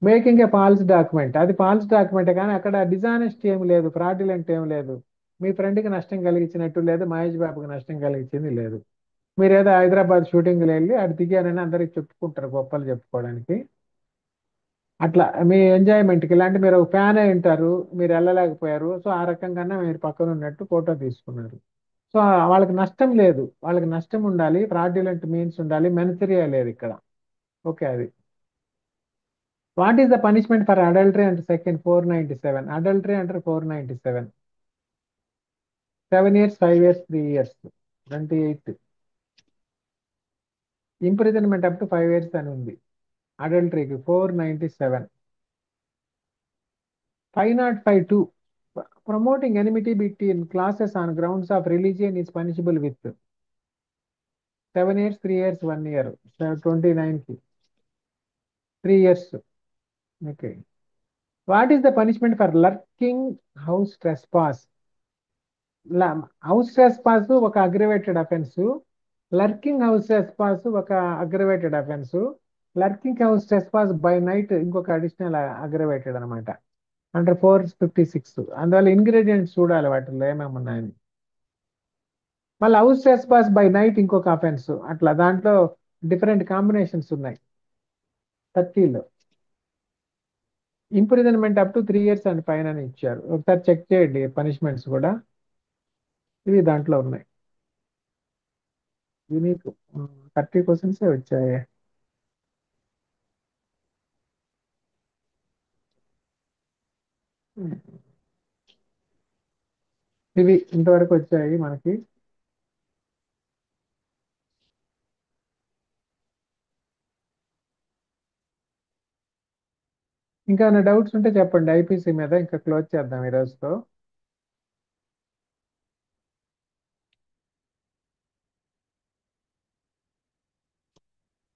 మేకింగ్ ఏ ఫాల్స్ డాక్యుమెంట్, అది ఫాల్స్ డాక్యుమెంట్, కానీ అక్కడ డిజానెస్ట్ ఏం లేదు, ఫ్రాడ్యులెంట్ ఏం లేదు, మీ ఫ్రెండ్కి నష్టం కలిగించినట్టు లేదు, మహేష్ బాబుకి నష్టం కలిగించింది లేదు. మీరు ఏదో హైదరాబాద్ షూటింగ్లో వెళ్ళి అటు దిగానని అందరికి చెప్పుకుంటారు, గొప్పలు చెప్పుకోవడానికి. అట్లా మీ ఎంజాయ్మెంట్కి, ఇలాంటి మీరు ఒక ఫ్యాన్ అయి ఉంటారు, మీరు వెళ్ళలేకపోయారు, సో ఆ రకంగా మీరు పక్కన ఉన్నట్టు ఫోటో తీసుకున్నారు. సో వాళ్ళకి నష్టం లేదు, వాళ్ళకి నష్టం ఉండాలి, ఫ్రాడ్యులెంట్ మీన్స్ ఉండాలి, మెన్సరియా లేదు ఇక్కడ. ఓకే, అది what is the punishment for adultery అంటే సెక్షన్ 497. అడల్టరీ అంటారు 497. 7 years, 5 years, 3 years. 28. Imprisonment up to 5 years అని ఉంది. అడల్టరీకి 497. 505(2). Promoting enmity between classes on grounds of religion is punishable with 7 years, 3 years, 1 year. 29 కి 3 years. Okay. What is the punishment for lurking house trespass? House trespass ఒక aggravated offence, lurking house trespass ఒక aggravated offence, lurking house trespass by night ఇంకొక additional aggravated అనమాట. Under 456. అందువల్ల ingredients చూడాలి వాటిల్లో ఏమేమి ఉన్నాయని. మళ్ళీ హౌస్ ట్రెస్పాస్ బై నైట్ ఇంకొక అఫెన్స్, అట్లా దాంట్లో డిఫరెంట్ కాంబినేషన్స్ ఉన్నాయి 30లో. Imprisonment up to 3 years and fine అని ఇచ్చారు. ఒకసారి చెక్ చేయండి పనిష్మెంట్స్ కూడా, ఇవి దాంట్లో ఉన్నాయి. యూనిక్ 30 క్వశ్చన్స్ వచ్చాయి. ఇవి ఇంతవరకు వచ్చాయి మనకి. ఇంకా ఏమైనా డౌట్స్ ఉంటే చెప్పండి ఐపీసీ మీద, ఇంకా క్లోజ్ చేద్దాం ఈ రోజుతో.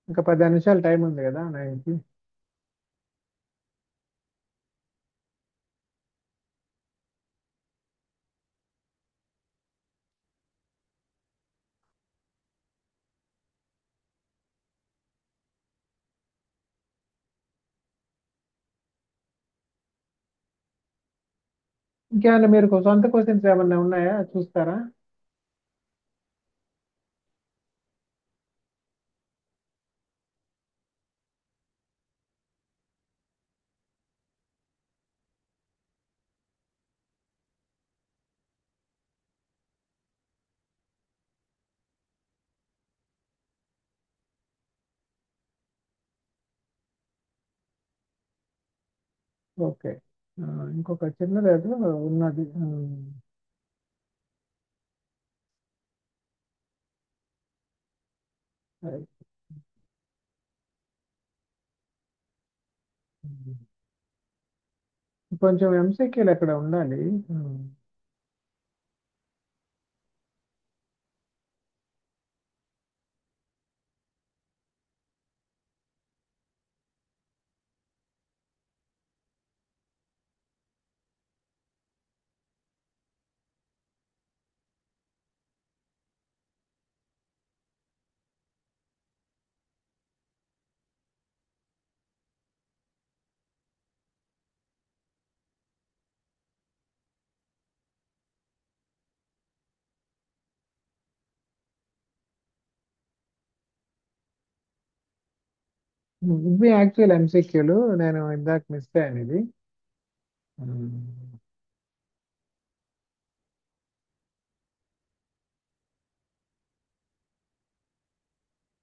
ఇంకా 10 నిమిషాలు టైం ఉంది కదా 9కి. ఇంకేమైనా మీరు సొంత క్వశ్చన్స్ ఏమన్నా ఉన్నాయా చూస్తారా? ఓకే. ఇంకొక చిన్నది ఏదో ఉన్నది. కొంచెం ఎంసీక్యూలు అక్కడ ఉండాలి. ఇవి యాక్చువల్ ఎంసీక్యూలు, నేను ఇందాక మిస్ అయ్యాను ఇది.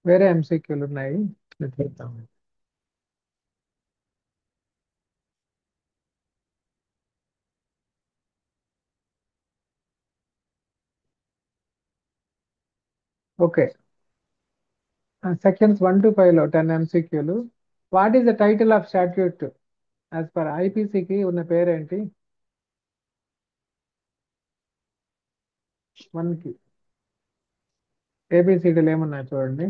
వేరే ఎంసీక్యూలు ఉన్నాయి, చూద్దాం. ఓకే. సెక్షన్స్ 1 to 5 లో 10 ఎంసీక్యూలు. What is the title of statute as per ఐపీసీకి ఉన్న పేరేంటి? 1కి ఏబిసిడీలు ఏమున్నాయి చూడండి.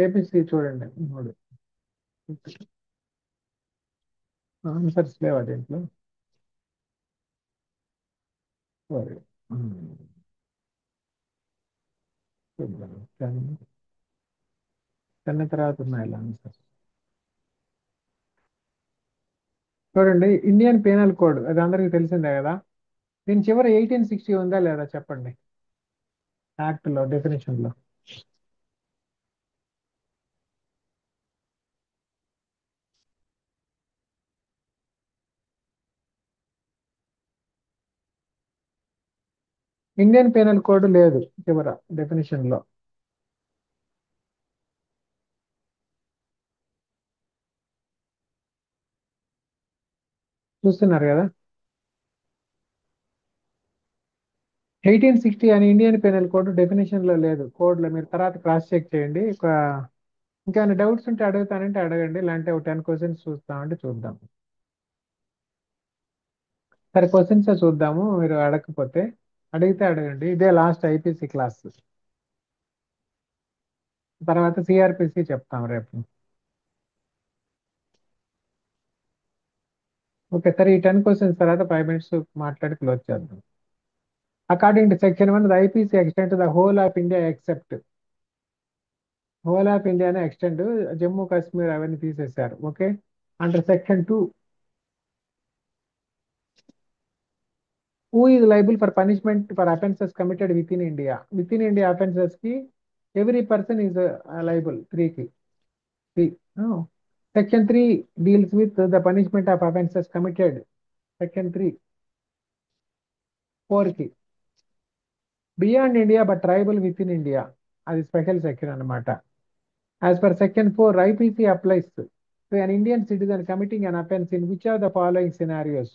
ఏబిసి చూడండి 3. ఆన్సర్స్ లేవా దీంట్లో? సారీ. చూద్దాం. 10 తర్వాత ఉన్నాయి ఆన్సర్స్. చూడండి, ఇండియన్ పీనల్ కోడ్ అది అందరికీ తెలిసిందే కదా. దీని చివరి 1860 ఉందా లేదా చెప్పండి యాక్ట్లో, డెఫినేషన్లో. ఇండియన్ పీనల్ కోడ్ లేదు చివర డెఫినేషన్లో. చూస్తున్నారు కదా. 1860 అని ఇండియన్ పెనల్ కోడ్ డెఫినేషన్ లో లేదు, కోడ్ లో మీరు తర్వాత క్రాస్ చెక్ చేయండి. ఇంకా డౌట్స్ ఉంటే అడుగుతానంటే అడగండి, లేదంటే ఒక 10 క్వశ్చన్స్ చూస్తామంటే చూద్దాం. సరే క్వశ్చన్స్ చూద్దాము, మీరు అడగకపోతే. అడిగితే అడగండి, ఇదే లాస్ట్ ఐపీసీ క్లాస్. తర్వాత సిఆర్పిసి చెప్తాం రేపు. ఓకే సరే, ఈ 10 క్వశ్చన్స్ తర్వాత 5 minutes మాట్లాడి క్లోజ్ చేద్దాం. According to section 1, the IPC extend to the whole of India except whole of ఇండియానే ఎక్స్టెండ్, జమ్మూ కాశ్మీర్ అవన్నీ తీసేశారు. Okay. Under section 2, who is liable for punishment for offences committed within India. Within India offences కి every person is liable. 3కి. Section 3 deals with the punishment of offences committed. Section 3. 4కి beyond India but triable within India, అది special section అన్నమాట. As per section 4, IPC applies to an Indian citizen committing an offense in which of the following scenarios?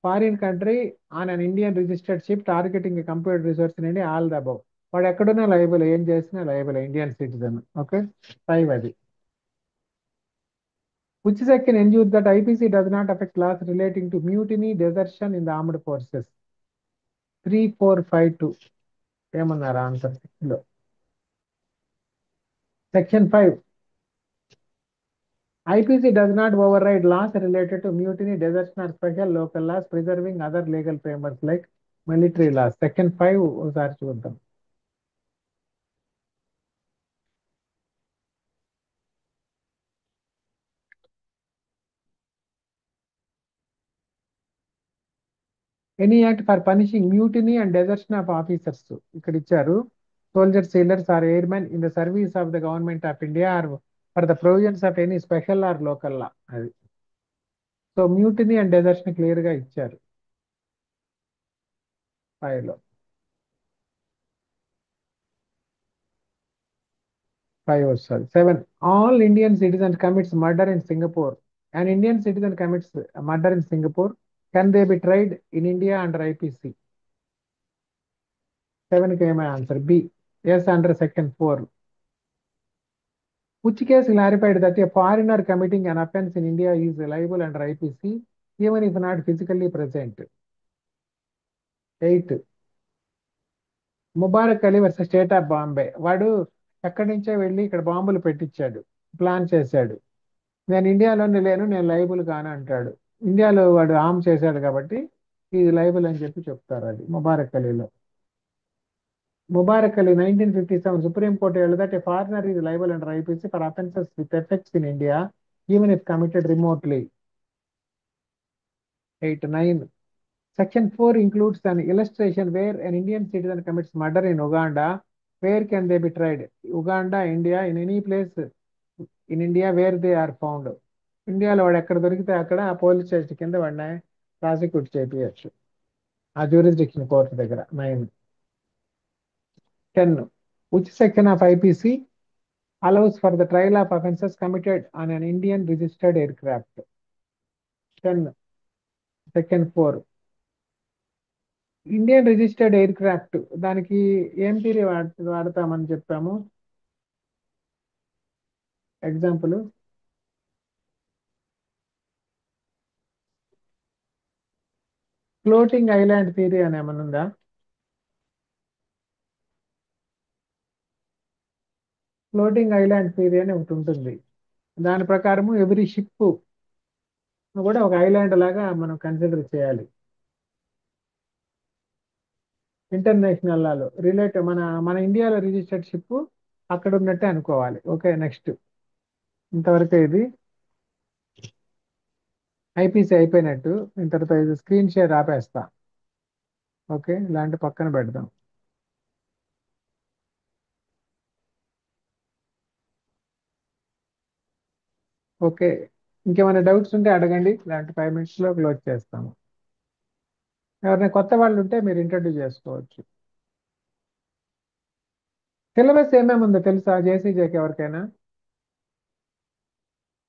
Foreign country on an Indian registered ship targeting a computer resource in India, all the above. వాడు ఎక్కడున్నా liable, ఏం చేసినా liable, Indian citizen. Okay. 5 అది. Which section ensures that IPC does not affect laws relating to mutiny, desertion in the armed forces? 3, 4, 5, 2. ఏమన్నారు answer లో? Section 5. IPC does not override laws related to mutiny, desertion, or special local laws, preserving other legal frameworks like military laws. Section 5 ఒకసారి చూద్దాం. Any act for punishing mutiny and desertion of officers ఇక్కడ ఇచ్చారు. Soldiers, sailors or airmen in the service of the government of India or for the provisions of any special or local law. అది. So mutiny and desertion clear గా ఇచ్చారు 5లో. 5 వస్తుంది. 7, all Indian citizen commits murder in Singapore. An Indian citizen commits murder in Singapore. Can they be tried in India under IPC? 7 కి ఏమై answer? B. Yes, under section 4. Which case clarified that a foreigner committing an offense in India is liable under IPC even if not physically present? 8, Mubarak Ali versus state of Bombay. వాడు ఎక్కడి నుంచో వెళ్ళి ఇక్కడ బాంబులు పెట్టించాడు, plan చేశాడు. నేను ఇండియాలోనే లేను, నేను లైబుల్ కాను అంటాడు. ఇండియాలో వాడు హామ్ చేశాడు కాబట్టి ఇది లైబుల్ అని చెప్పి చెప్తారు. అది ముబారక్ అలీలో. Mubarak Ali 1957 supreme court held that a foreigner is liable under IPC for offences with effects in India even if committed remotely. 8, 9. Section 4 includes an illustration where an Indian citizen commits murder in Uganda. Where can they be tried? Uganda, India, in any place in India where they are found. ఇండియాలో వాడు ఎక్కడ దొరికితే అక్కడ ఆ police station కింద వాడిని prosecute చేయించచ్చు ఆ jurisdiction court దగ్గర. 9. 10, which section of IPC allows for the trial of offences committed on an Indian registered aircraft? 10, section 4. Indian registered air craft, దానికి ఏం థియరీ వాడతామని చెప్పాము? ఎగ్జాంపుల్ ఫ్లోటింగ్ ఐలాండ్ థియరీ అని ఏమైనా ఉందా? ఫ్లోటింగ్ ఐలాండ్ థియరీ అని ఒకటి ఉంటుంది. దాని ప్రకారము ఎవ్రీ షిప్ కూడా ఒక ఐలాండ్ లాగా మనం కన్సిడర్ చేయాలి. ఇంటర్నేషనల్ లాలో మన మన ఇండియాలో రిజిస్టర్డ్ షిప్ అక్కడ ఉన్నట్టే అనుకోవాలి. Okay, next. ఇంతవరకు ఇది ఐపీసీ అయిపోయినట్టు. ఇంత తర్వాత ఇది స్క్రీన్ షేర్ ఆపేస్తా. ఓకే, ఇలాంటి పక్కన పెడదాం. ఓకే, ఇంకేమైనా డౌట్స్ ఉంటే అడగండి, ఇలాంటి 5 minutes లో క్లోజ్ చేస్తాము. ఎవరైనా కొత్త వాళ్ళు ఉంటే మీరు ఇంట్రడ్యూస్ చేసుకోవచ్చు. సిలబస్ ఏమేమి ఉందో తెలుసా జేసీజేకి? ఎవరికైనా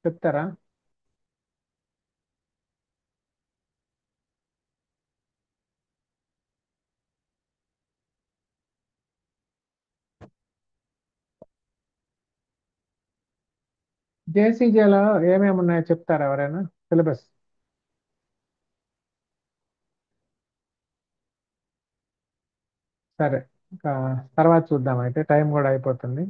చెప్తారా? జేసీజేలో ఏమేమి ఉన్నాయో చెప్తారా ఎవరైనా సిలబస్? సరే, ఇంకా తర్వాత చూద్దాం, అయితే టైం కూడా అయిపోతుంది.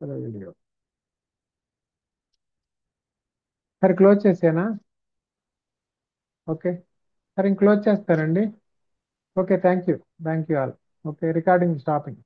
వీడియో సరే క్లోజ్ చేసేనా? ఓకే, సరే ఇంక క్లోజ్ చేస్తారండి. Okay, thank you all. Okay, recording stopping.